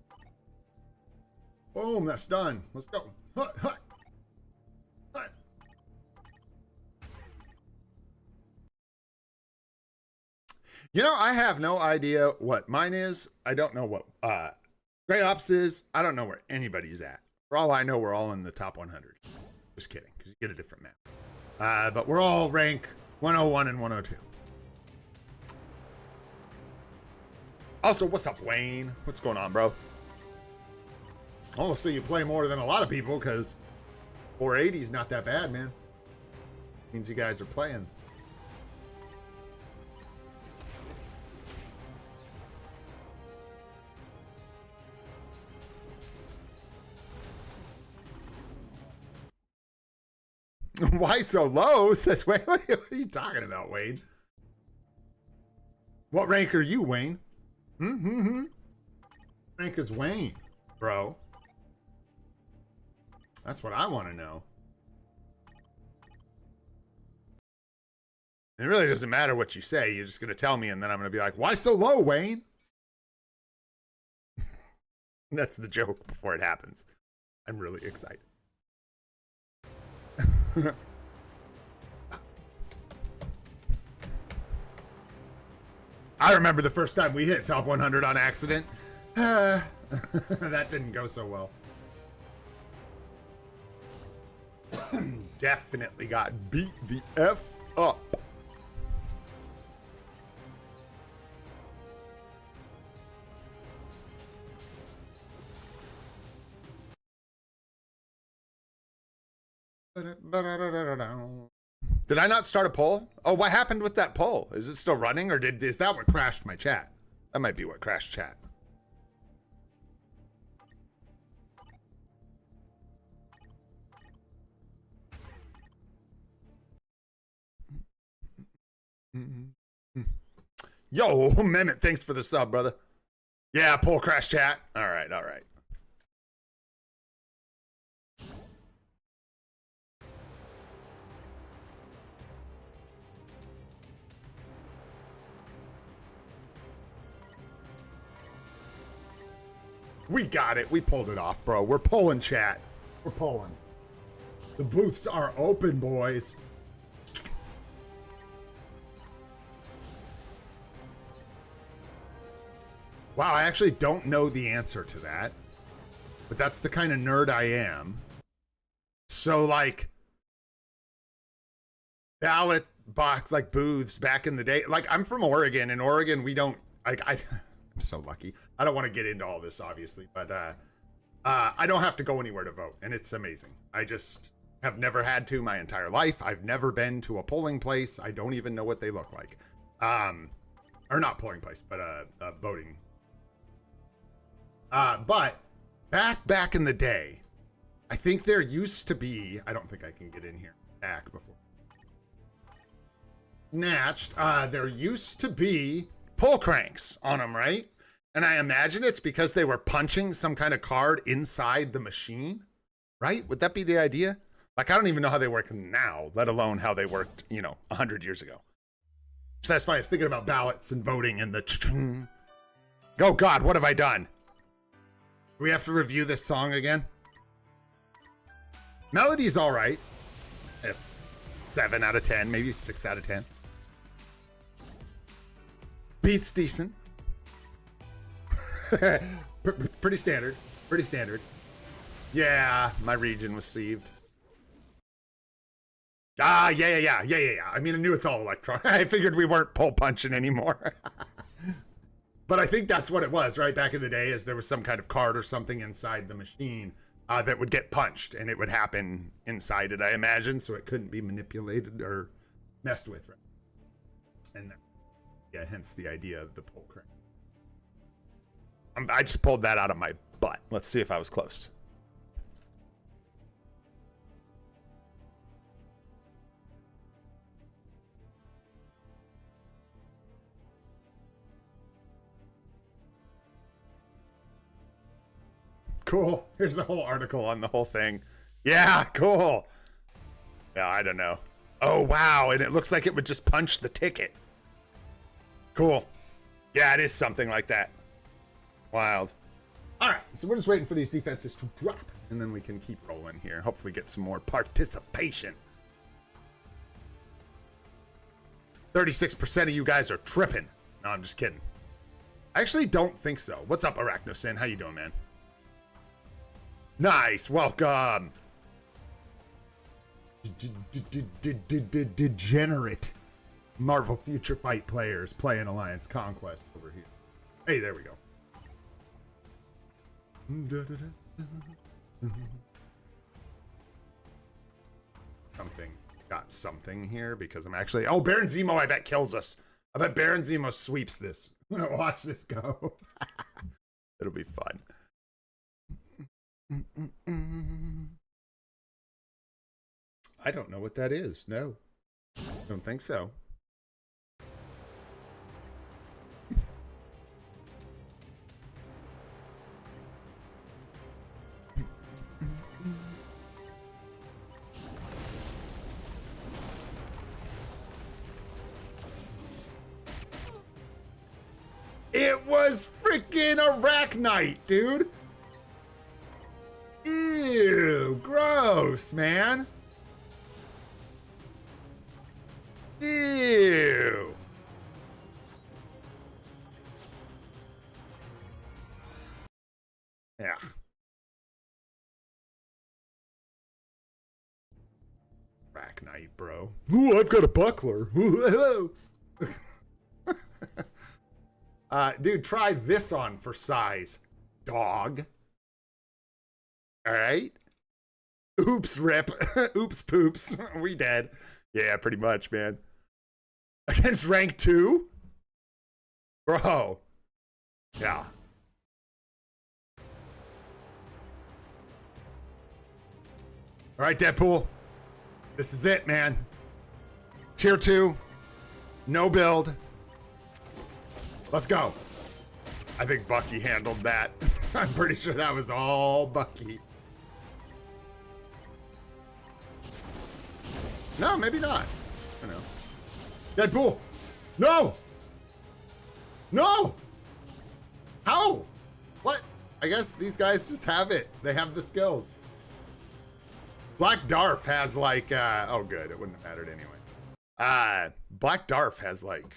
Boom, that's done. Let's go. Hut, hut. Hut. You know, I have no idea what mine is. I don't know what Grey Ops is. I don't know where anybody's at. For all I know, we're all in the top 100. Just kidding, because you get a different map. But we're all rank 101 and 102. Also, what's up, Wayne? What's going on, bro? Honestly, you play more than a lot of people, because 480 is not that bad, man. Means you guys are playing. Why so low? Says Wayne. What are you talking about, Wayne? What rank are you, Wayne? Rank is Wayne, bro. That's what I want to know. It really doesn't matter what you say. You're just going to tell me, and then I'm going to be like, why so low, Wayne? That's the joke before it happens. I'm really excited. I remember the first time we hit top 100 on accident. That didn't go so well. Definitely got beat the F up. Did I not start a poll? Oh, what happened with that poll? Is it still running, or is that what crashed my chat? That might be what crashed chat. Yo, Mehmet, thanks for the sub, brother. Yeah, poll crash chat. All right, all right. We got it. We pulled it off, bro. We're pulling, chat. We're pulling. The booths are open, boys. Wow, I actually don't know the answer to that. But that's the kind of nerd I am. So, like, ballot box, like, booths back in the day. Like, I'm from Oregon. In Oregon, we don't, like, I'm so lucky. I don't want to get into all this, obviously, but I don't have to go anywhere to vote, and it's amazing. I just Have never had to my entire life. I've never been to a polling place. I don't even know what they look like. Or not polling place, but voting. But back in the day, I think there used to be, I don't think I can get in here back before. Snatched, there used to be pull cranks on them, right? And I imagine it's because they were punching some kind of card inside the machine, right? Would that be the idea? Like, I don't even know how they work now, let alone how they worked, 100 years ago. So that's fine. I was thinking about ballots and voting and the... Oh, God, what have I done? Do we have to review this song again? Melody's all right. 7 out of 10, maybe 6 out of 10. Beat's decent. Pretty standard. Pretty standard. Yeah, my region was sieved. Yeah. I mean, I knew it's all electronic. I figured we weren't pull punching anymore. But I think that's what it was, right? Back in the day, is there was some kind of card or something inside the machine that would get punched, and it would happen inside it, I imagine, so it couldn't be manipulated or messed with, right? And yeah, hence the idea of the pull crank. I just pulled that out of my butt. Let's see if I was close. Cool. Here's a whole article on the whole thing. Yeah, cool. Yeah, I don't know. Oh, wow. And it looks like it would just punch the ticket. Cool. Yeah, it is something like that. Wild. All right, so we're just waiting for these defenses to drop, and then we can keep rolling here. Hopefully get some more participation. 36% of you guys are tripping. No, I'm just kidding. I actually don't think so. What's up, Arachnosin? How you doing, man? Nice, welcome. Degenerate Marvel Future Fight players playing Alliance Conquest over here. Hey, there we go. Got something here because I'm actually... Oh, Baron Zemo, I bet, kills us. I bet Baron Zemo sweeps this. I'm gonna watch this go. It'll be fun. I don't know what that is. No. Don't think so. It was freaking Arachnite, dude. Ew, gross, man. Ew. Yeah. Arachnite, bro. Ooh, I've got a buckler. Dude, try this on for size, dog. All right. Oops, rip. Oops, poops. We dead. Yeah, pretty much, man. Against rank 2? Bro. Yeah. All right, Deadpool. This is it, man. Tier 2. No build. Let's go. I think Bucky handled that. I'm pretty sure that was all Bucky. No, maybe not. I don't know. Deadpool. No. No. How? What? I guess these guys just have it. They have the skills. Black Darth has like, oh good, it wouldn't have mattered anyway. Black Darth has like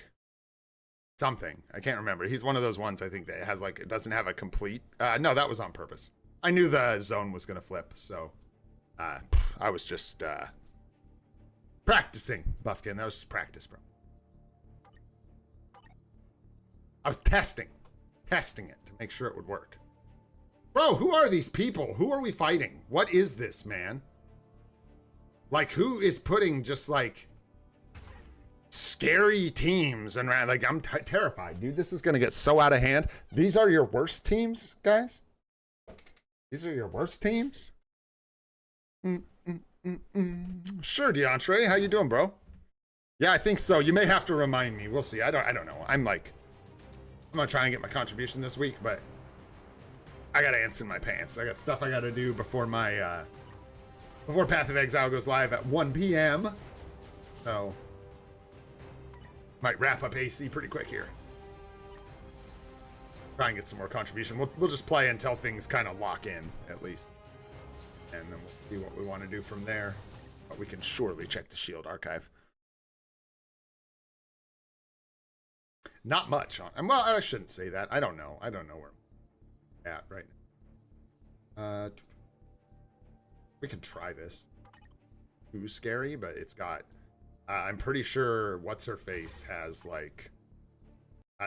something. I can't remember. He's one of those ones I think that has like, it doesn't have a complete, no, that was on purpose. I knew the zone was gonna flip, so I was just practicing, Buffkin. That was just practice, bro. I was testing it to make sure it would work. Bro, who are these people? Who are we fighting? What is this, man? Like, who is putting just like scary teams and like I'm terrified, dude. This is gonna get so out of hand. These are your worst teams, guys. These are your worst teams. Sure, DeAndre, how you doing, bro? Yeah, I think so. You may have to remind me. We'll see. I don't know. I'm gonna try and get my contribution this week, but I got ants in my pants. I got stuff I gotta do before my before Path of Exile goes live at 1 p.m. So might wrap up AC pretty quick here. Try and get some more contribution. We'll just play until things kind of lock in, at least. And then we'll see what we want to do from there. But we can surely check the Shield archive. Not much on. Well, I shouldn't say that. I don't know. I don't know where I'm at right now. We can try this. Too scary, but it's got... I'm pretty sure What's-Her-Face has, like...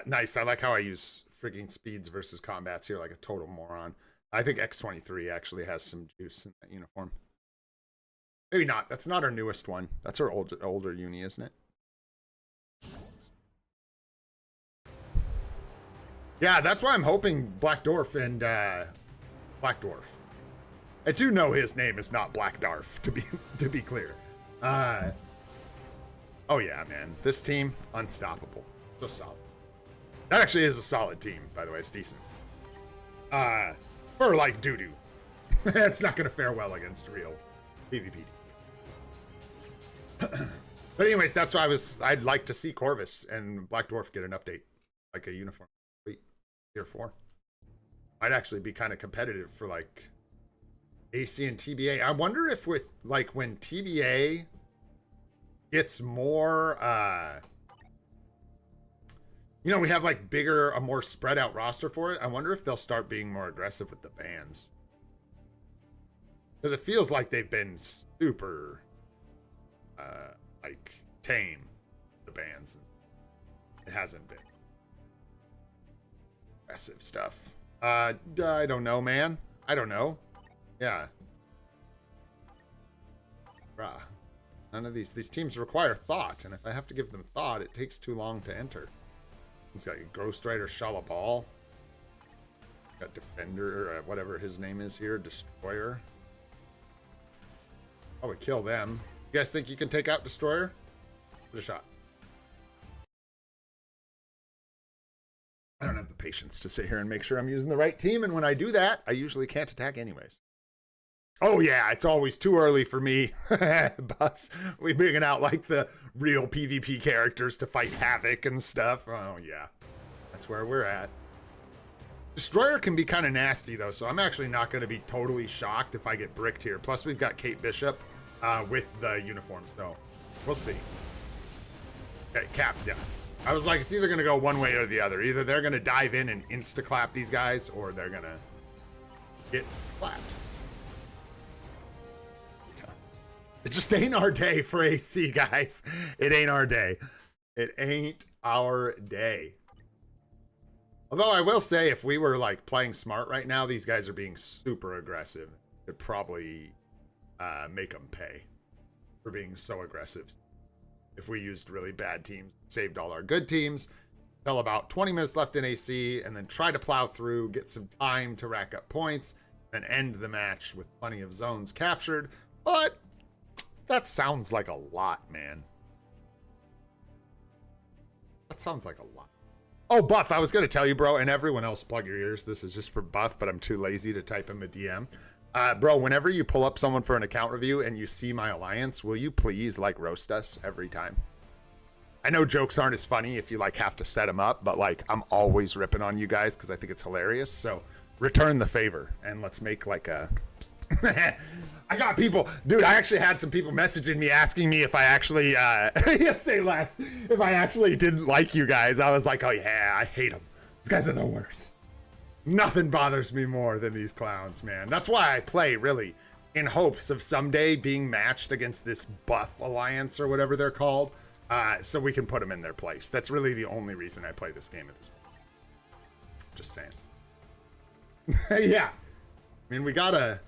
nice. I like how I use frigging speeds versus combats here like a total moron. I think X23 actually has some juice in that uniform. Maybe not. That's not our newest one. That's our older uni, isn't it? Yeah, that's why I'm hoping Black Dwarf and Black Dwarf. I do know his name is not Black Dwarf, to be clear. Oh yeah, man. This team, unstoppable. So solid. That actually is a solid team, by the way. It's decent. For like doo-doo. It's not gonna fare well against real PvP teams. But anyways, that's why I'd like to see Corvus and Black Dwarf get an update. Like a uniform. Tier 4. Might actually be kind of competitive for like AC and TBA. I wonder if with like when TBA gets more you know, we have like bigger, a more spread out roster for it. I wonder if they'll start being more aggressive with the bans. Because it feels like they've been super like tame, the bans. It hasn't been. Aggressive stuff. I don't know, man. I don't know. Yeah. Bruh. None of these teams require thought, and if I have to give them thought, it takes too long to enter. He's got Ghost Rider Shalabal. Got Defender, or whatever his name is here, Destroyer. Oh, we kill them. You guys think you can take out Destroyer? Give it a shot. I don't have the patience to sit here and make sure I'm using the right team, and when I do that, I usually can't attack anyways. Oh yeah, it's always too early for me. Buff, we bringing out like the real PvP characters to fight Havoc and stuff. Oh yeah, that's where we're at. Destroyer can be kind of nasty though, so I'm actually not going to be totally shocked if I get bricked here. Plus we've got Kate Bishop with the uniform, so we'll see. Okay, Cap, yeah. I was like, it's either going to go one way or the other. Either they're going to dive in and insta-clap these guys, or they're going to get clapped. It just ain't our day for AC, guys. It ain't our day. It ain't our day. Although I will say, if we were like playing smart right now, these guys are being super aggressive. It'd probably make them pay for being so aggressive. If we used really bad teams, saved all our good teams, till about 20 minutes left in AC, and then try to plow through, get some time to rack up points, and end the match with plenty of zones captured. But that sounds like a lot, man. That sounds like a lot. Oh, Buff, I was going to tell you, bro, and everyone else, plug your ears. This is just for Buff, but I'm too lazy to type him a DM. Bro, whenever you pull up someone for an account review and you see my alliance, will you please, like, roast us every time? I know jokes aren't as funny if you, like, have to set them up, but, like, I'm always ripping on you guys because I think it's hilarious. So return the favor, and let's make, like, a... I got people, dude. I actually had some people messaging me asking me if I actually, yes, say less. If I actually didn't like you guys, I was like, oh yeah, I hate them. These guys are the worst. Nothing bothers me more than these clowns, man. That's why I play, really, in hopes of someday being matched against this Buff Alliance or whatever they're called, so we can put them in their place. That's really the only reason I play this game at this point. Just saying. Yeah. I mean, we gotta...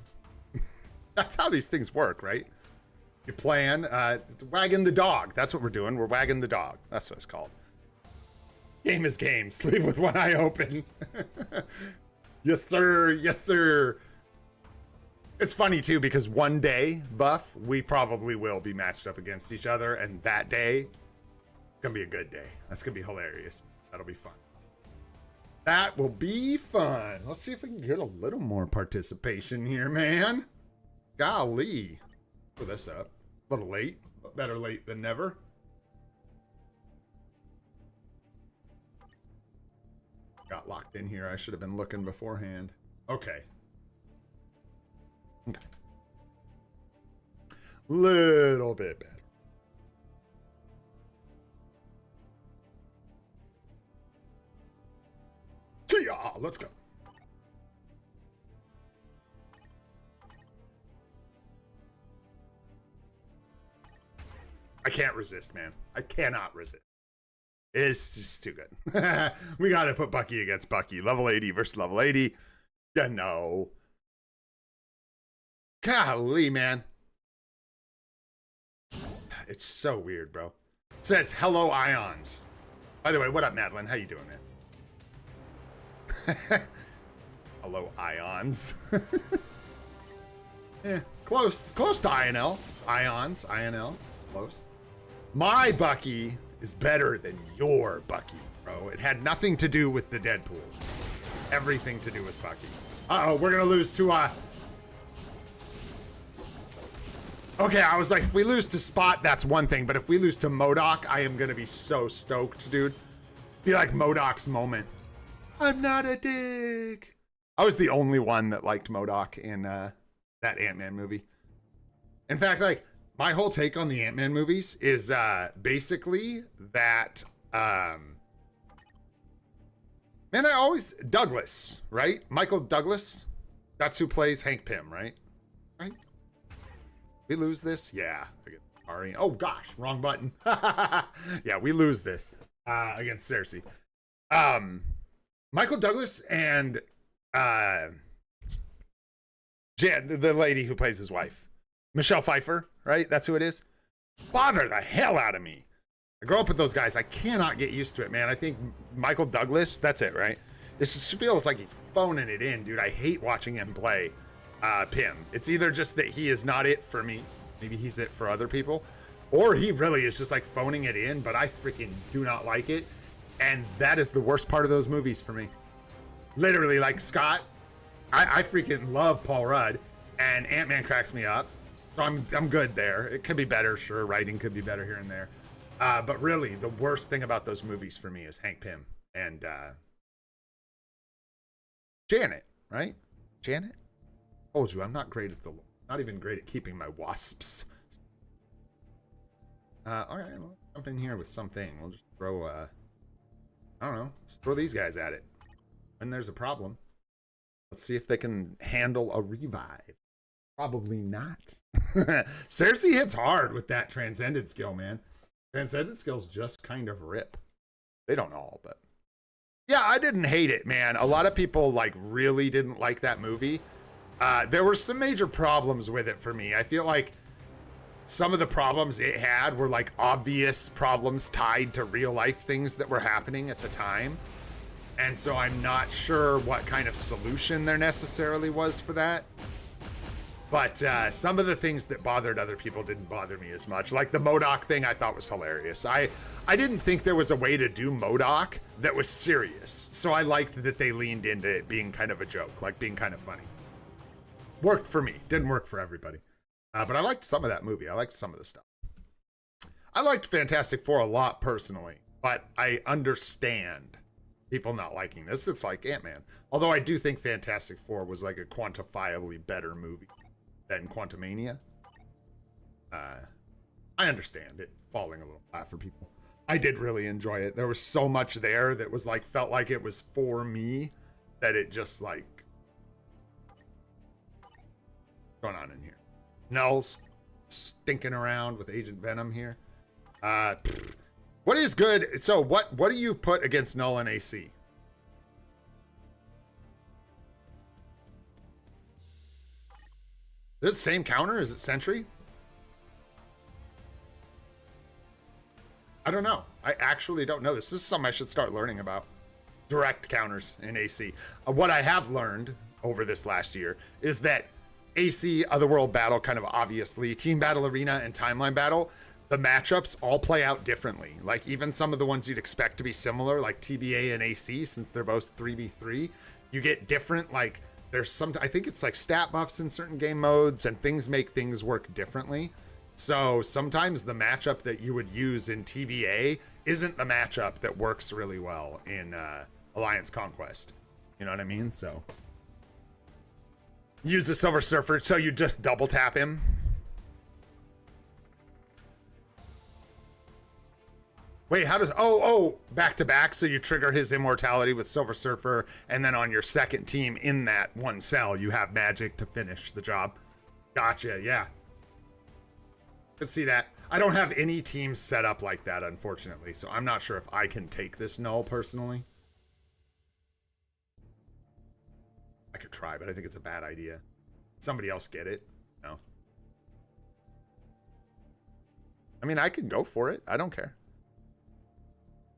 That's how these things work, right? You're playing, wagging the dog. That's what we're doing. We're wagging the dog. That's what it's called. Game is game. Sleep with one eye open. Yes, sir. Yes, sir. It's funny, too, because one day, Buff, we probably will be matched up against each other, and that day, it's going to be a good day. That's going to be hilarious. That'll be fun. That will be fun. Let's see if we can get a little more participation here, man. Golly. Put this up. A little late, but better late than never. Got locked in here. I should have been looking beforehand. Okay. Okay. Little bit better. Yeah, let's go. I can't resist, man. I cannot resist. It's just too good. We got to put Bucky against Bucky. Level 80 versus level 80. Yeah, no. Golly, man. It's so weird, bro. It says, hello, Ions. By the way, what up, Madeline? How you doing, man? Hello, Ions. Yeah, close to INL. Ions, INL. Close. My Bucky is better than your Bucky, bro. It had nothing to do with the Deadpool. Everything to do with Bucky. Uh-oh, we're gonna lose to, Okay, I was like, if we lose to Spot, that's one thing. But if we lose to MODOK, I am gonna be so stoked, dude. Be like MODOK's moment. I'm not a dick. I was the only one that liked MODOK in that Ant-Man movie. In fact, like, my whole take on the Ant-Man movies is basically that, man, I always, Douglas, right? Michael Douglas, that's who plays Hank Pym, right? Right? We lose this? Yeah. Sorry. Oh, gosh, wrong button. Yeah, we lose this against Cersei. Michael Douglas and Jan, the lady who plays his wife. Michelle Pfeiffer, right? That's who it is. Bother the hell out of me. I grew up with those guys. I cannot get used to it, man. I think Michael Douglas, that's it, right? This just feels like he's phoning it in, dude. I hate watching him play Pym. It's either just that he is not it for me. Maybe he's it for other people. Or he really is just like phoning it in, but I freaking do not like it. And that is the worst part of those movies for me. Literally, like Scott, I freaking love Paul Rudd, and Ant-Man cracks me up. So I'm good there. It could be better, sure. Writing could be better here and there. But really, the worst thing about those movies for me is Hank Pym and Janet, right? Janet? Told you, I'm not great at not even great at keeping my wasps. All right, we'll jump in here with something. We'll just throw, I don't know, just throw these guys at it. When there's a problem, let's see if they can handle a revive. Probably not. Cersei hits hard with that transcended skill, man. Transcended skills just kind of rip. They don't all, but yeah, I didn't hate it, man. A lot of people like really didn't like that movie. There were some major problems with it for me. I feel like some of the problems it had were like obvious problems tied to real life things that were happening at the time. And so I'm not sure what kind of solution there necessarily was for that. But some of the things that bothered other people didn't bother me as much. Like the MODOK thing I thought was hilarious. I didn't think there was a way to do MODOK that was serious. So I liked that they leaned into it being kind of a joke, like being kind of funny. Worked for me. Didn't work for everybody. But I liked some of that movie. I liked some of the stuff. I liked Fantastic Four a lot personally. But I understand people not liking this. It's like Ant-Man. Although I do think Fantastic Four was like a quantifiably better movie than Quantumania. I understand it falling a little flat for people. I did really enjoy it. There was so much there that was like, felt like it was for me, that it just like, what's going on in here? Null's stinking around with Agent Venom here. What is good? So what do you put against Null and AC? Is it the same counter? Is it Sentry? I don't know. I actually don't know. This is something I should start learning about. Direct counters in AC. What I have learned over this last year is that AC, Otherworld Battle, kind of obviously, Team Battle Arena and Timeline Battle, the matchups all play out differently. Like even some of the ones you'd expect to be similar, like TBA and AC, since they're both 3v3, you get different, like there's some, I think it's like stat buffs in certain game modes and things make things work differently. So sometimes the matchup that you would use in TBA isn't the matchup that works really well in Alliance Conquest. You know what I mean? So use the Silver Surfer, so you just double tap him. Wait, how does... Oh, back to back, so you trigger his immortality with Silver Surfer, and then on your second team in that one cell, you have magic to finish the job. Gotcha, yeah. Could see that. I don't have any teams set up like that, unfortunately, so I'm not sure if I can take this null personally. I could try, but I think it's a bad idea. Somebody else get it? No. I mean, I could go for it. I don't care.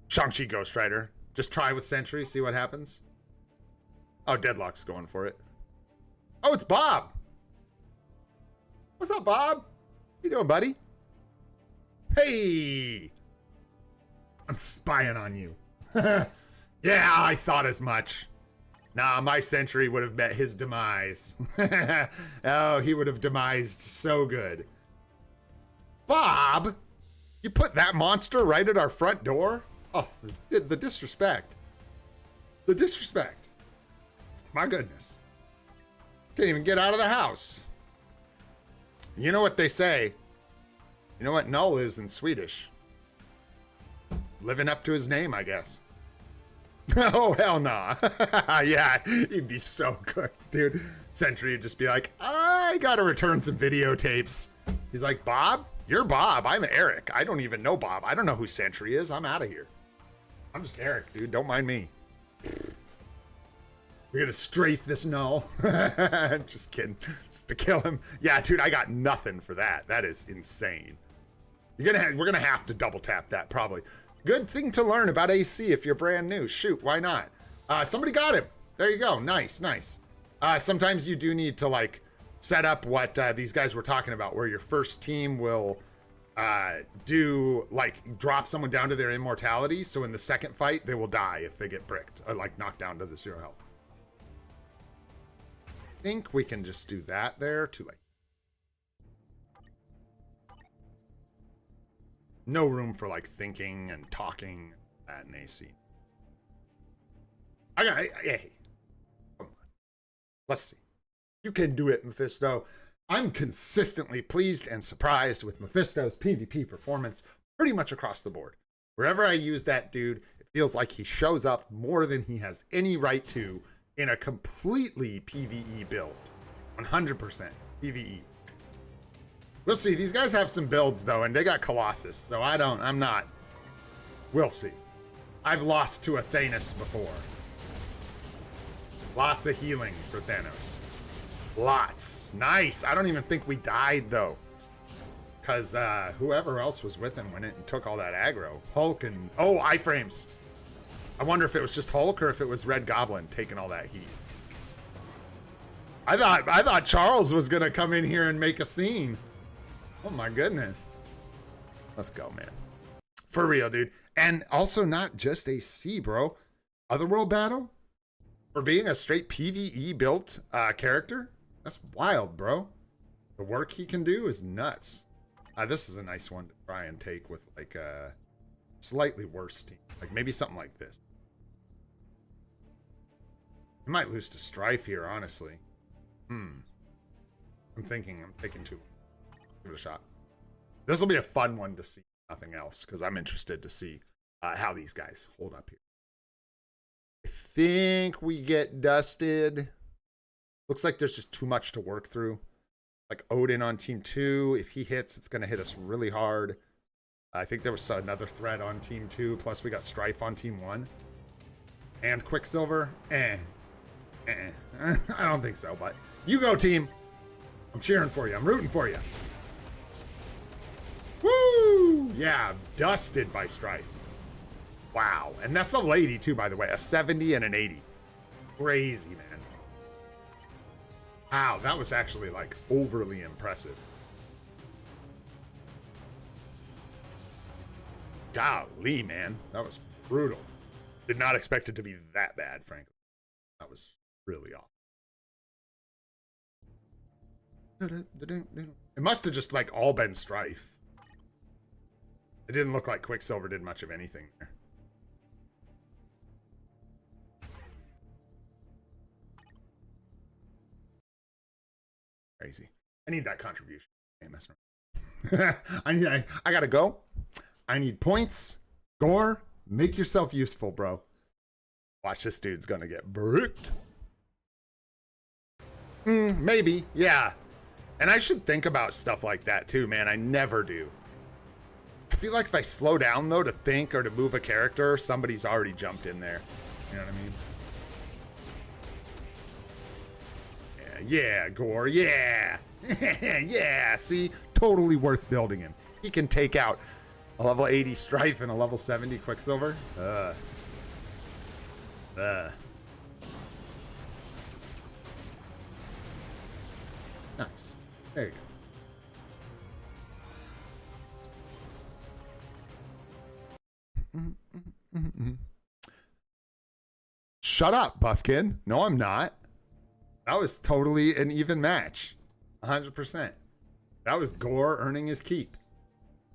Shang-Chi Ghost Rider. Just try with Sentry, see what happens. Oh, Deadlock's going for it. Oh, it's Bob. What's up, Bob? How you doing, buddy? Hey! I'm spying on you. Yeah, I thought as much. Nah, my Sentry would have met his demise. Oh, he would have demised so good. Bob! You put that monster right at our front door? Oh, the disrespect. The disrespect. My goodness. Can't even get out of the house. You know what they say. You know what null is in Swedish? Living up to his name, I guess. Oh, hell nah. Yeah, he'd be so good, dude. Sentry would just be like, I gotta return some videotapes. He's like, Bob? You're Bob. I'm Eric. I don't even know Bob. I don't know who Sentry is. I'm out of here. I'm just Eric, dude. Don't mind me. We're gonna strafe this null. Just kidding. Just to kill him. Yeah, dude, I got nothing for that. That is insane. We're gonna have to double tap that probably. Good thing to learn about AC if you're brand new. Shoot, why not? Somebody got him. There you go. Nice, nice. Sometimes you do need to like set up what these guys were talking about, where your first team will do like drop someone down to their immortality. So in the second fight, they will die if they get bricked or like knocked down to the 0 health. I think we can just do that there. Too late. No room for like thinking and talking at an AC. Hey, come on. Let's see. You can do it, Mephisto. I'm consistently pleased and surprised with Mephisto's PvP performance pretty much across the board. Wherever I use that dude, it feels like he shows up more than he has any right to in a completely PvE build. 100% PvE. We'll see. These guys have some builds, though, and they got Colossus, so I'm not. We'll see. I've lost to a Thanos before. Lots of healing for Thanos. Lots. Nice. I don't even think we died, though. Because whoever else was with him went in and took all that aggro. Hulk and... Oh, iframes. I wonder if it was just Hulk or if it was Red Goblin taking all that heat. I thought Charles was going to come in here and make a scene. Oh my goodness. Let's go, man. For real, dude. And also not just AC, bro. Otherworld Battle? For being a straight PvE built character? That's wild, bro. The work he can do is nuts. This is a nice one to try and take with like a slightly worse team. Like maybe something like this. You might lose to Strife here, honestly. I'm taking too long. Give it a shot. This will be a fun one to see. Nothing else, because I'm interested to see how these guys hold up here. I think we get dusted. Looks like there's just too much to work through. Like Odin on team 2. If he hits, it's going to hit us really hard. I think there was another threat on team 2. Plus we got Strife on team 1. And Quicksilver. I don't think so, but you go, team. I'm cheering for you. I'm rooting for you. Woo! yeah, dusted by Strife. Wow, and that's a lady too, by the way, a 70 and an 80. Crazy, man. Wow, that was actually like overly impressive. Golly, man, that was brutal. Did not expect it to be that bad, frankly. That was really awful. It must have just like all been Strife. It didn't look like Quicksilver did much of anything there. Crazy. I need that contribution. I gotta go. I need points. Gore, make yourself useful, bro. Watch, this dude's gonna get bricked. Maybe, yeah. And I should think about stuff like that too, man. I never do. I feel like if I slow down, though, to think or to move a character, somebody's already jumped in there. You know what I mean? Yeah, Gore, yeah. Yeah, see? Totally worth building him. He can take out a level 80 Strife and a level 70 Quicksilver. Nice. There you go. Shut up, Buffkin. No, I'm not. That was totally an even match. 100%. That was Gore earning his keep.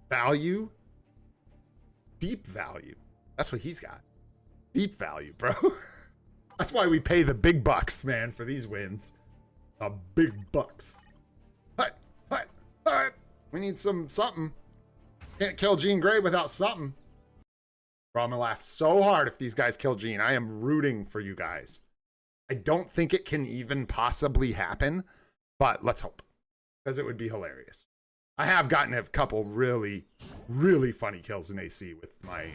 Value. Deep value. That's what he's got. Deep value, bro. That's why we pay the big bucks, man, for these wins. The big bucks. Hut. We need something. Can't kill Jean Grey without something. Bro, I'm gonna laugh so hard if these guys kill Jean. I am rooting for you guys. I don't think it can even possibly happen, but let's hope. Because it would be hilarious. I have gotten a couple really, really funny kills in AC with my...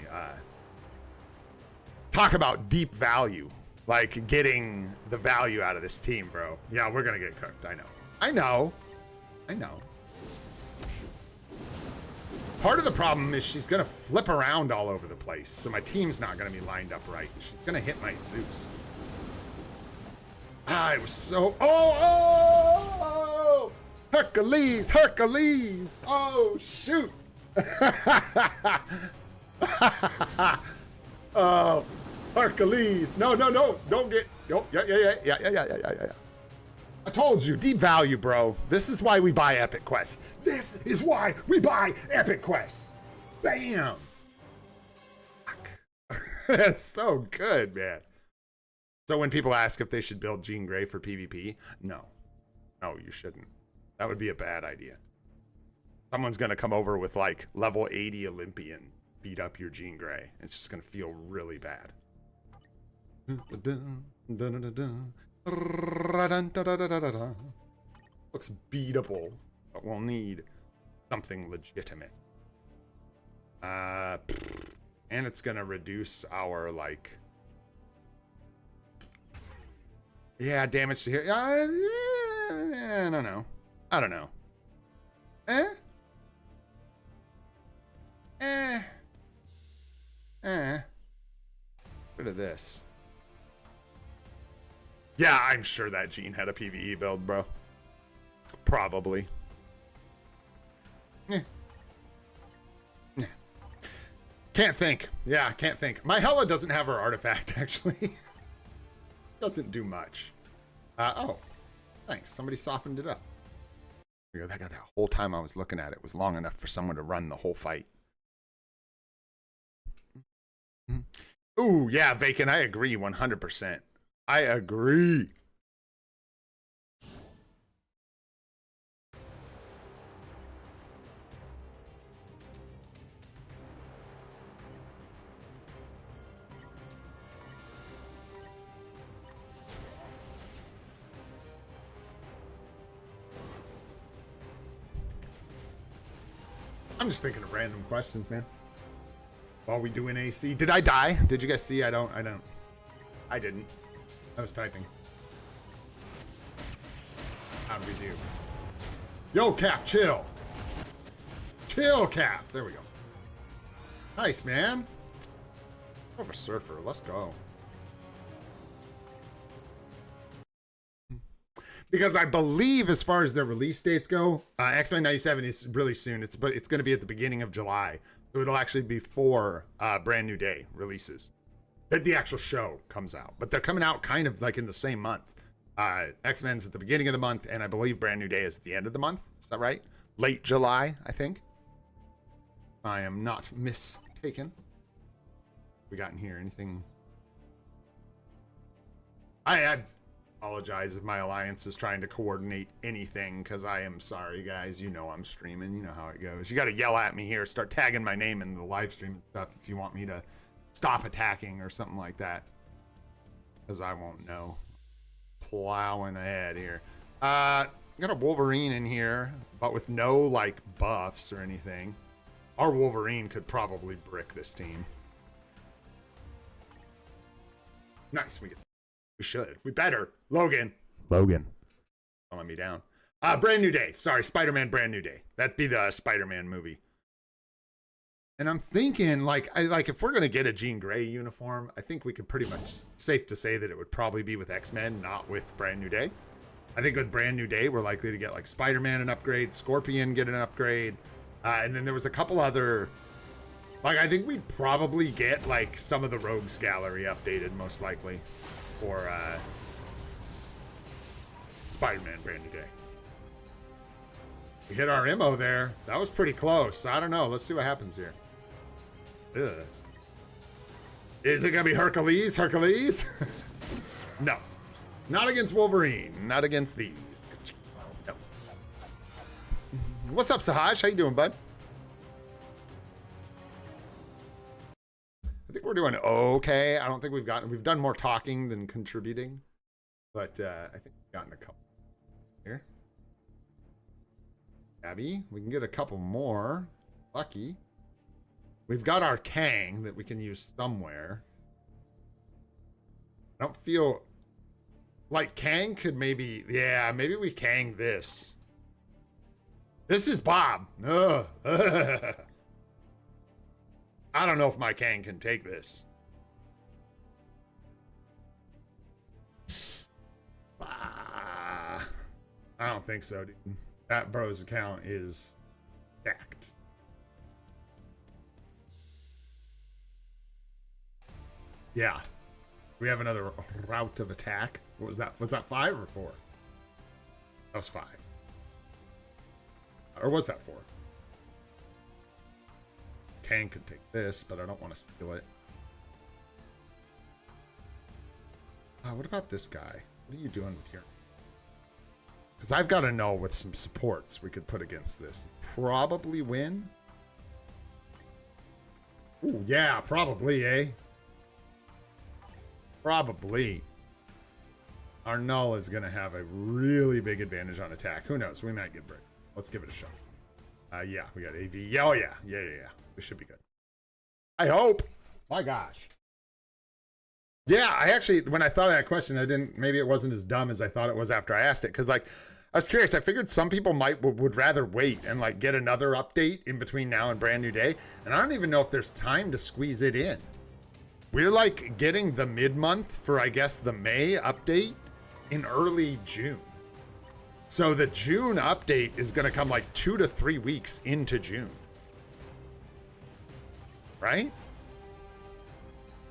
talk about deep value. Like, getting the value out of this team, bro. Yeah, we're gonna get cooked. I know. Part of the problem is she's gonna flip around all over the place, so my team's not gonna be lined up right. She's gonna hit my Zeus. Ah, it was so... Oh! Hercules! Oh, shoot! Oh, Hercules! No! Don't get... Oh, yeah. I told you, deep value, bro. This is why we buy Epic Quests. This is why we buy Epic Quests. Bam! That's so good, man. So when people ask if they should build Jean Grey for PvP, no, you shouldn't. That would be a bad idea. Someone's gonna come over with like level 80 Olympian, beat up your Jean Grey. It's just gonna feel really bad. Looks beatable, but we'll need something legitimate. And it's gonna reduce our like... Yeah, damage to here. I don't know. Rid of this. Yeah, I'm sure that Jean had a PvE build, bro. Probably. Can't think. Yeah, can't think. My Hela doesn't have her artifact, actually. Doesn't do much. Oh, thanks. Somebody softened it up. That whole time I was looking at it was long enough for someone to run the whole fight. Ooh, yeah, Vacant. I agree 100%. I agree. I'm just thinking of random questions, man. While we do an AC. Did I die? Did you guys see? I didn't. I was typing. How did we do? Yo, Cap, chill. Chill, Cap. There we go. Nice, man. Over Surfer. Let's go. Because I believe, as far as their release dates go, X-Men 97 is really soon. It's going to be at the beginning of July, so it'll actually be for Brand New Day releases. That the actual show comes out, but they're coming out kind of like in the same month. X-Men's at the beginning of the month, and I believe Brand New Day is at the end of the month. Is that right? Late July, I think. I am not mistaken. We got in here anything? I apologize if my alliance is trying to coordinate anything, because I am sorry, guys. You know I'm streaming. You know how it goes. You got to yell at me here. Start tagging my name in the live stream and stuff if you want me to stop attacking or something like that, because I won't know. Plowing ahead here. Got a Wolverine in here, but with no like buffs or anything. Our Wolverine could probably brick this team. Nice. We should. We better. Logan. Don't let me down. Brand New Day. Sorry, Spider-Man Brand New Day. That'd be the Spider-Man movie. And I'm thinking, like if we're going to get a Jean Grey uniform, I think we could pretty much, safe to say that it would probably be with X-Men, not with Brand New Day. I think with Brand New Day, we're likely to get like Spider-Man an upgrade, Scorpion get an upgrade, and then there was a couple other, like I think we'd probably get like some of the Rogues Gallery updated, most likely, for Spider-Man Brand New Day. We hit our MO there. That was pretty close. I don't know. Let's see what happens here. Ugh. Is it gonna be Hercules? No. Not against Wolverine. Not against these. No. What's up, Sahaj? How you doing, bud? I think we're doing okay. I don't think we've done more talking than contributing. But I think we've gotten a couple here. Abby, we can get a couple more. Lucky. We've got our Kang that we can use somewhere. I don't feel like Kang could maybe, yeah, maybe we Kang this. This is Bob. Ugh. I don't know if my Kang can take this. I don't think so, dude. That bro's account is stacked. Yeah. We have another route of attack. What was that? Was that 5 or 4? That was 5. Or was that 4? Kang could take this, but I don't want to steal it. What about this guy? What are you doing with your... Because I've got to know with some supports we could put against this. Probably win. Ooh, yeah, probably, eh? Probably. Our Null is going to have a really big advantage on attack. Who knows? We might get break. Let's give it a shot. Yeah, we got AV. Yeah, oh, yeah. Yeah. We should be good. I hope. My gosh. Yeah, I actually, when I thought of that question, maybe it wasn't as dumb as I thought it was after I asked it. Because, like, I was curious. I figured some people would rather wait and, like, get another update in between now and Brand New Day. And I don't even know if there's time to squeeze it in. We're like getting the mid-month for, I guess, the May update in early June. So the June update is going to come like 2 to 3 weeks into June. Right?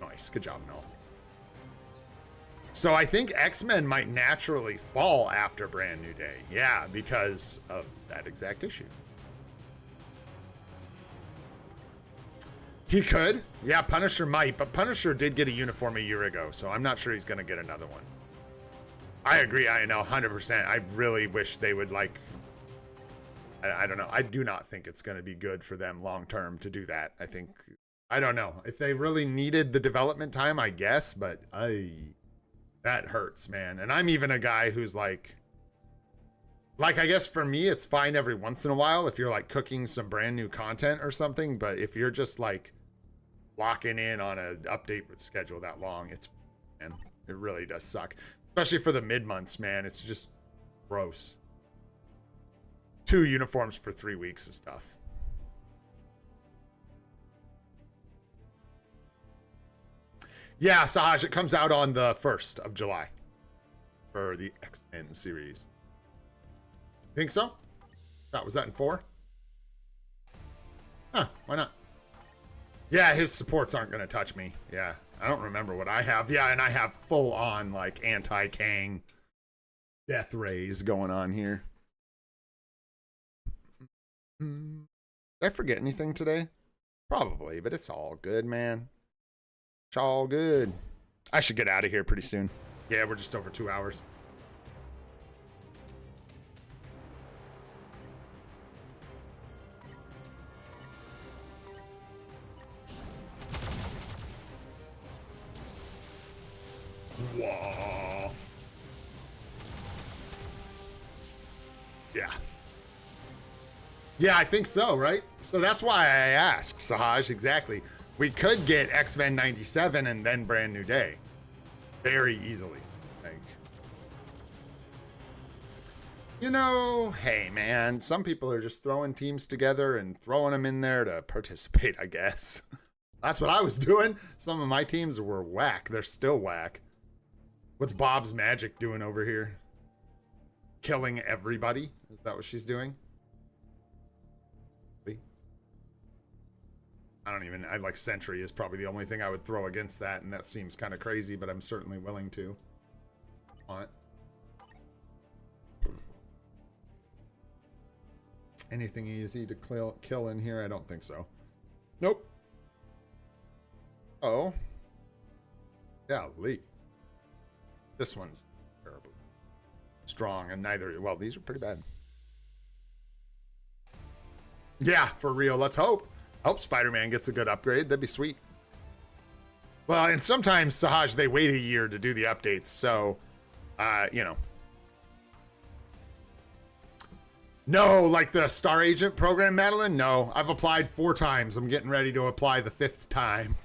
Nice. Good job, Noel. So I think X-Men might naturally fall after Brand New Day. Yeah, because of that exact issue. He could. Yeah, Punisher might, but Punisher did get a uniform a year ago, so I'm not sure he's going to get another one. I agree, I know, 100%. I really wish they would, like... I don't know. I do not think it's going to be good for them long-term to do that. I think... I don't know. If they really needed the development time, I guess, but that hurts, man. And I'm even a guy who's like... Like, I guess for me, it's fine every once in a while if you're, like, cooking some brand new content or something, but if you're just, like... locking in on an update schedule that long, man, it really does suck, especially for the mid-months, man. It's just gross. 2 uniforms for 3 weeks of stuff. Yeah, Sahaj, it comes out on the 1st of July for the X-Men series. Think so? Was that in 4? Huh, why not? Yeah, his supports aren't going to touch me. Yeah, I don't remember what I have. Yeah, and I have full-on, like, anti-Kang death rays going on here. Did I forget anything today? Probably, but it's all good, man. It's all good. I should get out of here pretty soon. Yeah, we're just over 2 hours. Whoa. Yeah. Yeah, I think so, right? So that's why I asked, Sahaj, exactly. We could get X-Men 97 and then Brand New Day. Very easily, I think. You know, hey, man, some people are just throwing teams together and throwing them in there to participate, I guess. That's what I was doing. Some of my teams were whack. They're still whack. What's Bob's Magic doing over here? Killing everybody? Is that what she's doing? I like Sentry is probably the only thing I would throw against that, and that seems kind of crazy, but I'm certainly willing to. Want. Anything easy to kill in here? I don't think so. Nope. Oh. Golly. This one's terribly strong, and neither... Well, these are pretty bad. Yeah, for real. Let's hope. I hope Spider-Man gets a good upgrade. That'd be sweet. Well, and sometimes, Sahaj, they wait a year to do the updates, so, you know. No, like the Star Agent program, Madeline? No, I've applied 4 times. I'm getting ready to apply the 5th time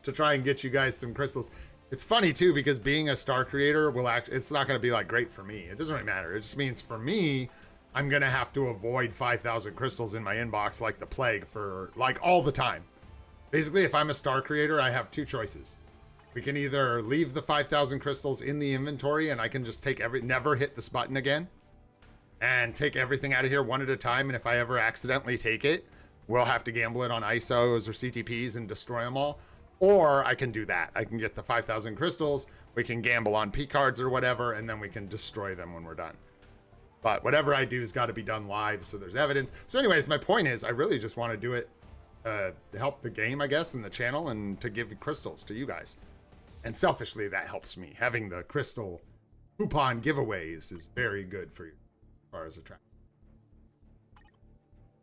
to try and get you guys some crystals. It's funny, too, because being a star creator will it's not going to be, like, great for me. It doesn't really matter. It just means for me... I'm going to have to avoid 5,000 crystals in my inbox like the plague for, like, all the time. Basically, if I'm a star creator, I have 2 choices. We can either leave the 5,000 crystals in the inventory and I can just take never hit this button again and take everything out of here one at a time. And if I ever accidentally take it, we'll have to gamble it on ISOs or CTPs and destroy them all. Or I can do that. I can get the 5,000 crystals. We can gamble on P cards or whatever, and then we can destroy them when we're done. But whatever I do has got to be done live, so there's evidence. So anyways, my point is I really just want to do it to help the game, I guess, and the channel, and to give crystals to you guys. And selfishly, that helps me. Having the crystal coupon giveaways is very good for you as far as a track.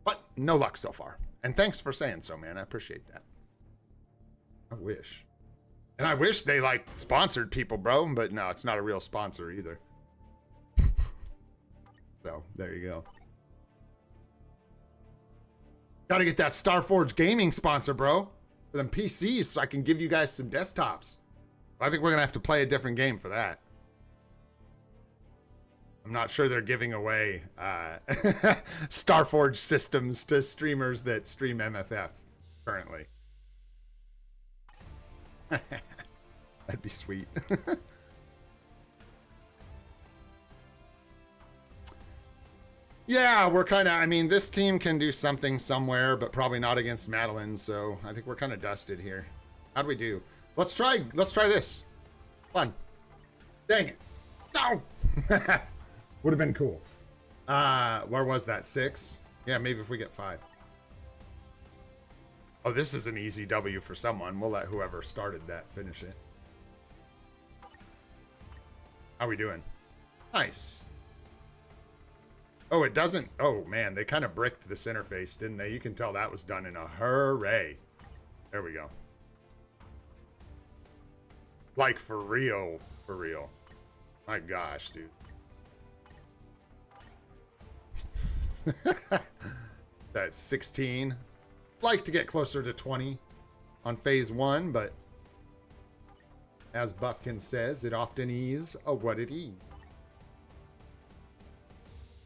But no luck so far. And thanks for saying so, man. I appreciate that. I wish. And I wish they, like, sponsored people, bro. But no, it's not a real sponsor either. So, there you go. Gotta get that Starforge Gaming sponsor, bro. For them PCs so I can give you guys some desktops. I think we're gonna have to play a different game for that. I'm not sure they're giving away Starforge systems to streamers that stream MFF currently. That'd be sweet. Yeah, we're kind of, I mean, this team can do something somewhere, but probably not against Madeline, so I think we're kind of dusted here. How do we do? Let's try this. Fun. Dang it. No! Would have been cool. Where was that? 6? Yeah, maybe if we get 5. Oh, this is an easy W for someone. We'll let whoever started that finish it. How we doing? Nice. Oh, it doesn't. Oh, man, they kind of bricked this interface, didn't they? You can tell that was done in a hurry. There we go. Like, for real. For real. My gosh, dude. That's 16. Like to get closer to 20 on phase 1, but as Buffkin says, it often is a what it is.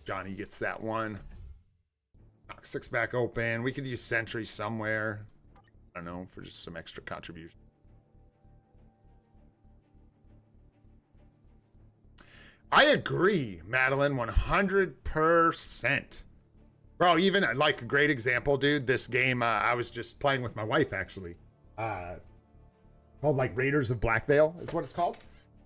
Johnny gets that one. Knock 6 back open. We could use Sentry somewhere. I don't know, for just some extra contribution. I agree, Madeline, 100%. Bro, even like a great example, dude. This game I was just playing with my wife, actually. Called like Raiders of Blackvale is what it's called.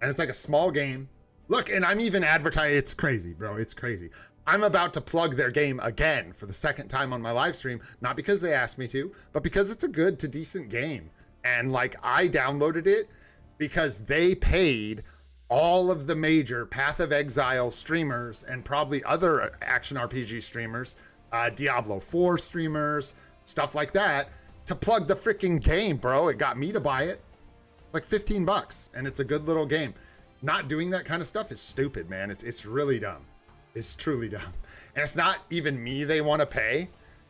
And it's like a small game. Look, and I'm even advertising. It's crazy, bro. It's crazy. I'm about to plug their game again for the second time on my live stream. Not because they asked me to, but because it's a good to decent game. And like I downloaded it because they paid all of the major Path of Exile streamers and probably other action RPG streamers, Diablo 4 streamers, stuff like that, to plug the freaking game, bro. It got me to buy it. Like 15 bucks, and it's a good little game. Not doing that kind of stuff is stupid, man. It's really dumb. It's truly dumb. And it's not even me they want to pay.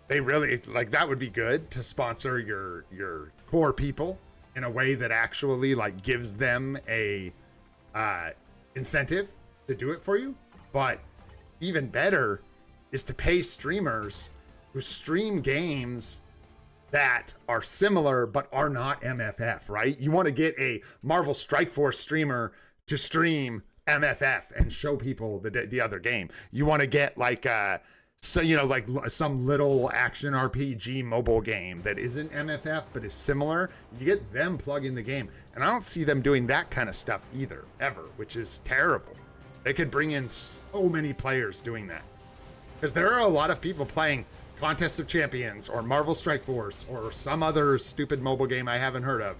They really, like, that would be good to sponsor your core people in a way that actually like gives them a incentive to do it for you. But even better is to pay streamers who stream games that are similar but are not MFF, right? You want to get a Marvel Strike Force streamer to stream MFF and show people the other game. You want to get like so you know, like some little action RPG mobile game that isn't MFF but is similar. You get them plug in the game, and I don't see them doing that kind of stuff either, ever, which is terrible. They could bring in so many players doing that, because there are a lot of people playing Contest of Champions or Marvel Strike Force or some other stupid mobile game I haven't heard of,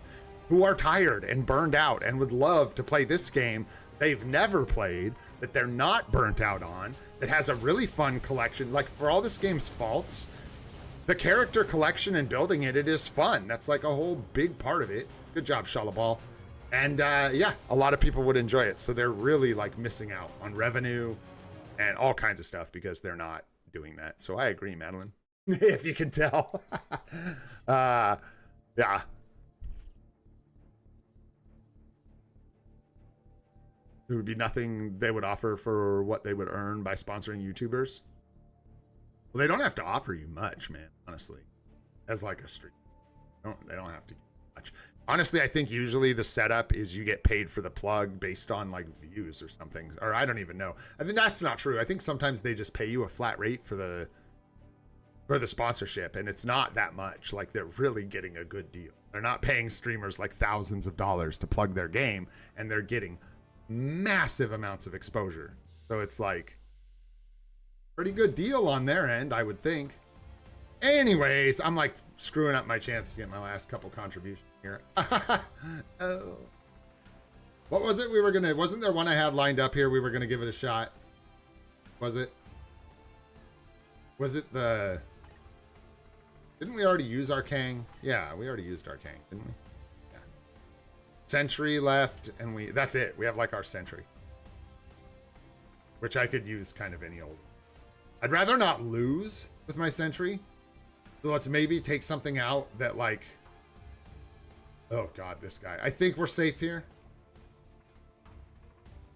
who are tired and burned out and would love to play this game they've never played, that they're not burnt out on, that has a really fun collection. Like, for all this game's faults, the character collection and building it is fun. That's like a whole big part of it. Good job, Shalabal. And yeah, a lot of people would enjoy it. So they're really like missing out on revenue and all kinds of stuff because they're not doing that. So I agree, Madeline, if you can tell. Yeah. There would be nothing they would offer for what they would earn by sponsoring YouTubers. Well, they don't have to offer you much, man, honestly, as like a stream. They don't have to get much. Honestly, I think usually the setup is you get paid for the plug based on like views or something, or I don't even know. I think that's not true. I think sometimes they just pay you a flat rate for the sponsorship, and it's not that much. Like, they're really getting a good deal. They're not paying streamers like thousands of dollars to plug their game, and they're getting massive amounts of exposure. So it's like pretty good deal on their end, I would think. Anyways, I'm like screwing up my chance to get my last couple contributions here. Oh. What was it we were gonna, wasn't there one I had lined up here we were gonna give it a shot? Was it the, didn't we already use our Kang? Yeah, we already used our Kang, didn't we? Yeah. Sentry left, and that's it. We have like our Sentry, which I could use kind of any old. I'd rather not lose with my Sentry. So let's maybe take something out that like, oh God, this guy. I think we're safe here.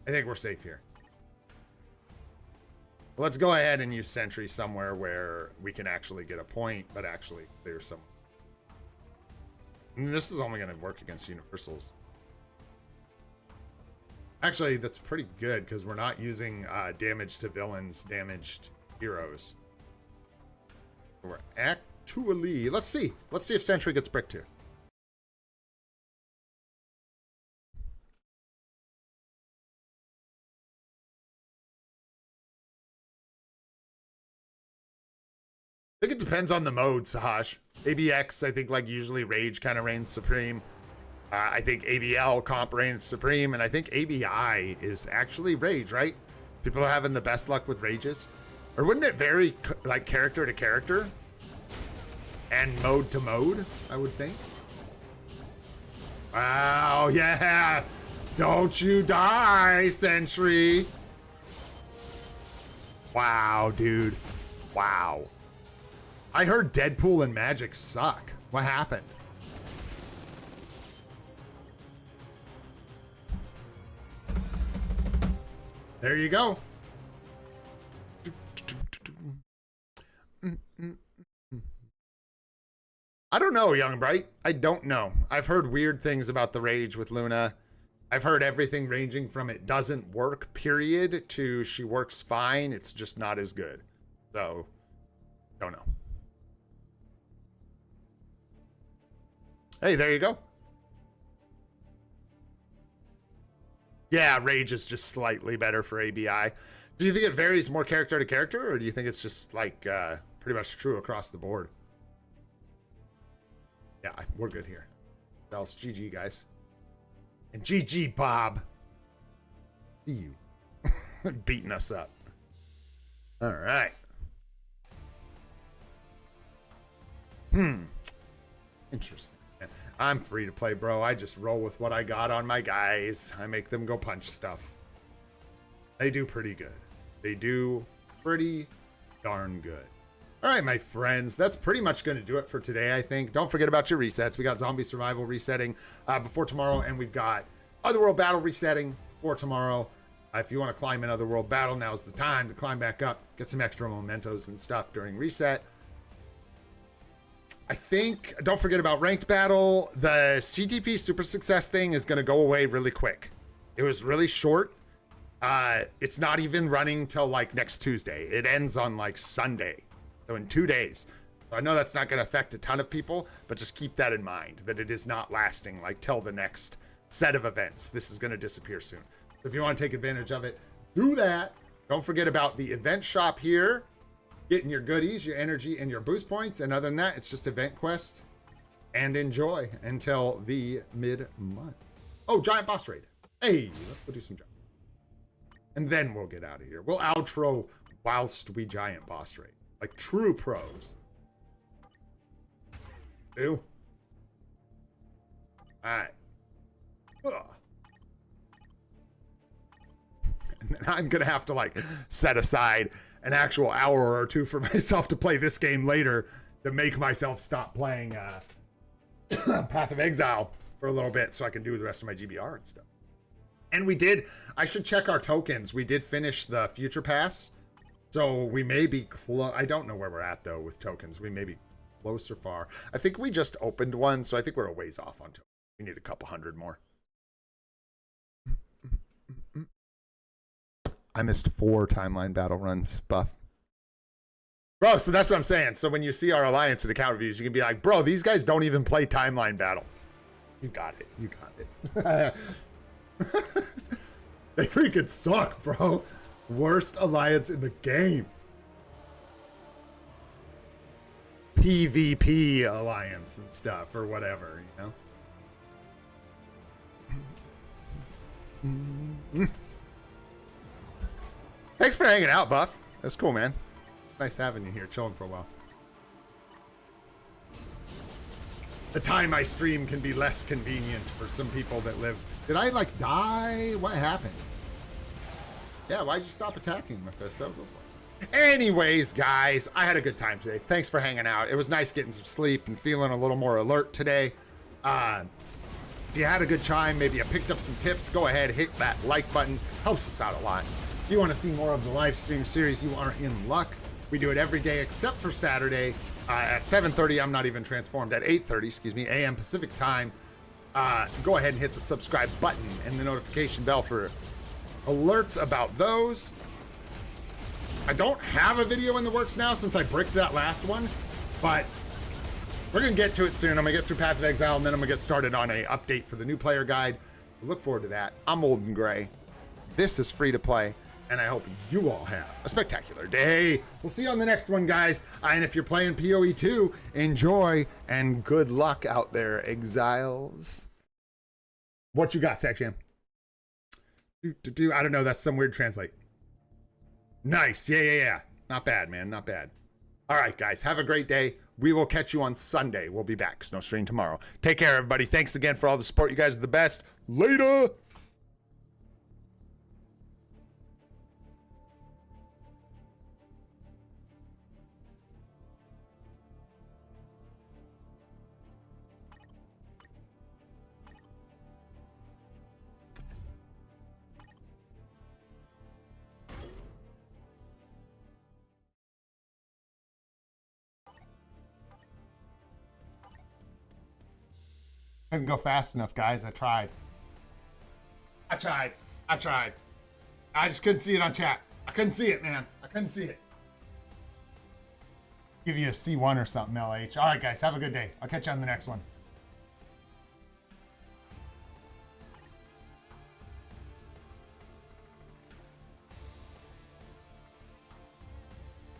I think we're safe here. Let's go ahead and use Sentry somewhere where we can actually get a point, but actually clear some. And this is only going to work against universals. Actually, that's pretty good because we're not using damage to villains, damaged heroes. We're actually, let's see if Sentry gets bricked here. I think it depends on the mode, Sahash. ABX, I think, like, usually Rage kind of reigns supreme. I think ABL comp reigns supreme, and I think ABI is actually Rage, right? People are having the best luck with Rages. Or wouldn't it vary, like, character to character? And mode to mode, I would think. Wow, yeah! Don't you die, Sentry! Wow, dude. Wow. I heard Deadpool and Magic suck. What happened? There you go. I don't know, Young Bright. I don't know. I've heard weird things about the Rage with Luna. I've heard everything ranging from it doesn't work, period, to she works fine. It's just not as good. So, don't know. Hey, there you go. Yeah, Rage is just slightly better for ABI. Do you think it varies more character to character, or do you think it's just like pretty much true across the board? Yeah, we're good here. Else, GG, guys. And GG, Bob. See you. Beating us up. All right. Interesting. I'm free to play, bro. I just roll with what I got on my guys. I make them go punch stuff. They do pretty good. They do pretty darn good. All right, my friends, that's pretty much going to do it for today, I think. Don't forget about your resets. We got Zombie Survival resetting before tomorrow, and we've got Otherworld Battle resetting for tomorrow. If you want to climb in Otherworld Battle, now's the time to climb back up, get some extra mementos and stuff during reset. I think, don't forget about Ranked Battle. The CTP Super Success thing is going to go away really quick. It was really short. It's not even running till like next Tuesday. It ends on like Sunday. So in 2 days. So I know that's not going to affect a ton of people, but just keep that in mind, that it is not lasting like till the next set of events. This is going to disappear soon. So if you want to take advantage of it, do that. Don't forget about the event shop here, getting your goodies, your energy, and your boost points. And other than that, it's just event quest and enjoy until the mid-month. Oh, giant boss raid. Hey, let's go do some giant. And then we'll get out of here. We'll outro whilst we giant boss raid. Like true pros. Do. Alright. And then I'm gonna have to like set aside an actual hour or two for myself to play this game later to make myself stop playing Path of Exile for a little bit so I can do the rest of my GBR and stuff. And we did, I should check our tokens. We did finish the Future Pass. So we may be close. I don't know where we're at, though, with tokens. We may be close or far. I think we just opened one, so I think we're a ways off on tokens. We need a couple hundred more. I missed 4 timeline battle runs, Buff. Bro, so that's what I'm saying. So when you see our Alliance and account reviews, you can be like, bro, these guys don't even play timeline battle. You got it. You got it. They freaking suck, bro. Worst alliance in the game. PvP alliance and stuff or whatever, you know? Thanks for hanging out, Buff. That's cool, man. Nice having you here, chilling for a while. The time I stream can be less convenient for some people that live. Did I like die? What happened? Yeah, why'd you stop attacking, Mephisto? Go for it. Anyways, guys, I had a good time today. Thanks for hanging out. It was nice getting some sleep and feeling a little more alert today. If you had a good time, maybe you picked up some tips, go ahead, hit that like button. Helps us out a lot. If you want to see more of the live stream series, you are in luck. We do it every day except for Saturday at 7:30. I'm not even transformed. At 8:30, excuse me, a.m. Pacific time. Go ahead and hit the subscribe button and the notification bell for alerts about those. I don't have a video in the works now since I bricked that last one, but we're gonna get to it soon. I'm gonna get through Path of Exile, and then I'm gonna get started on a update for the new player guide. Look forward to that. I'm Old and Gray. This is Free to Play, and I hope you all have a spectacular day. We'll see you on the next one, guys. And if you're playing PoE 2, enjoy and good luck out there, exiles. What you got, Section? I don't know. That's some weird translate. Nice. Yeah. Not bad, man. Not bad. All right, guys. Have a great day. We will catch you on Sunday. We'll be back. Snow stream tomorrow. Take care, everybody. Thanks again for all the support. You guys are the best. Later. Couldn't go fast enough, guys. I tried. I tried. I tried. I just couldn't see it on chat. I couldn't see it, man. I couldn't see it. Give you a C1 or something, LH. All right, guys. Have a good day. I'll catch you on the next one.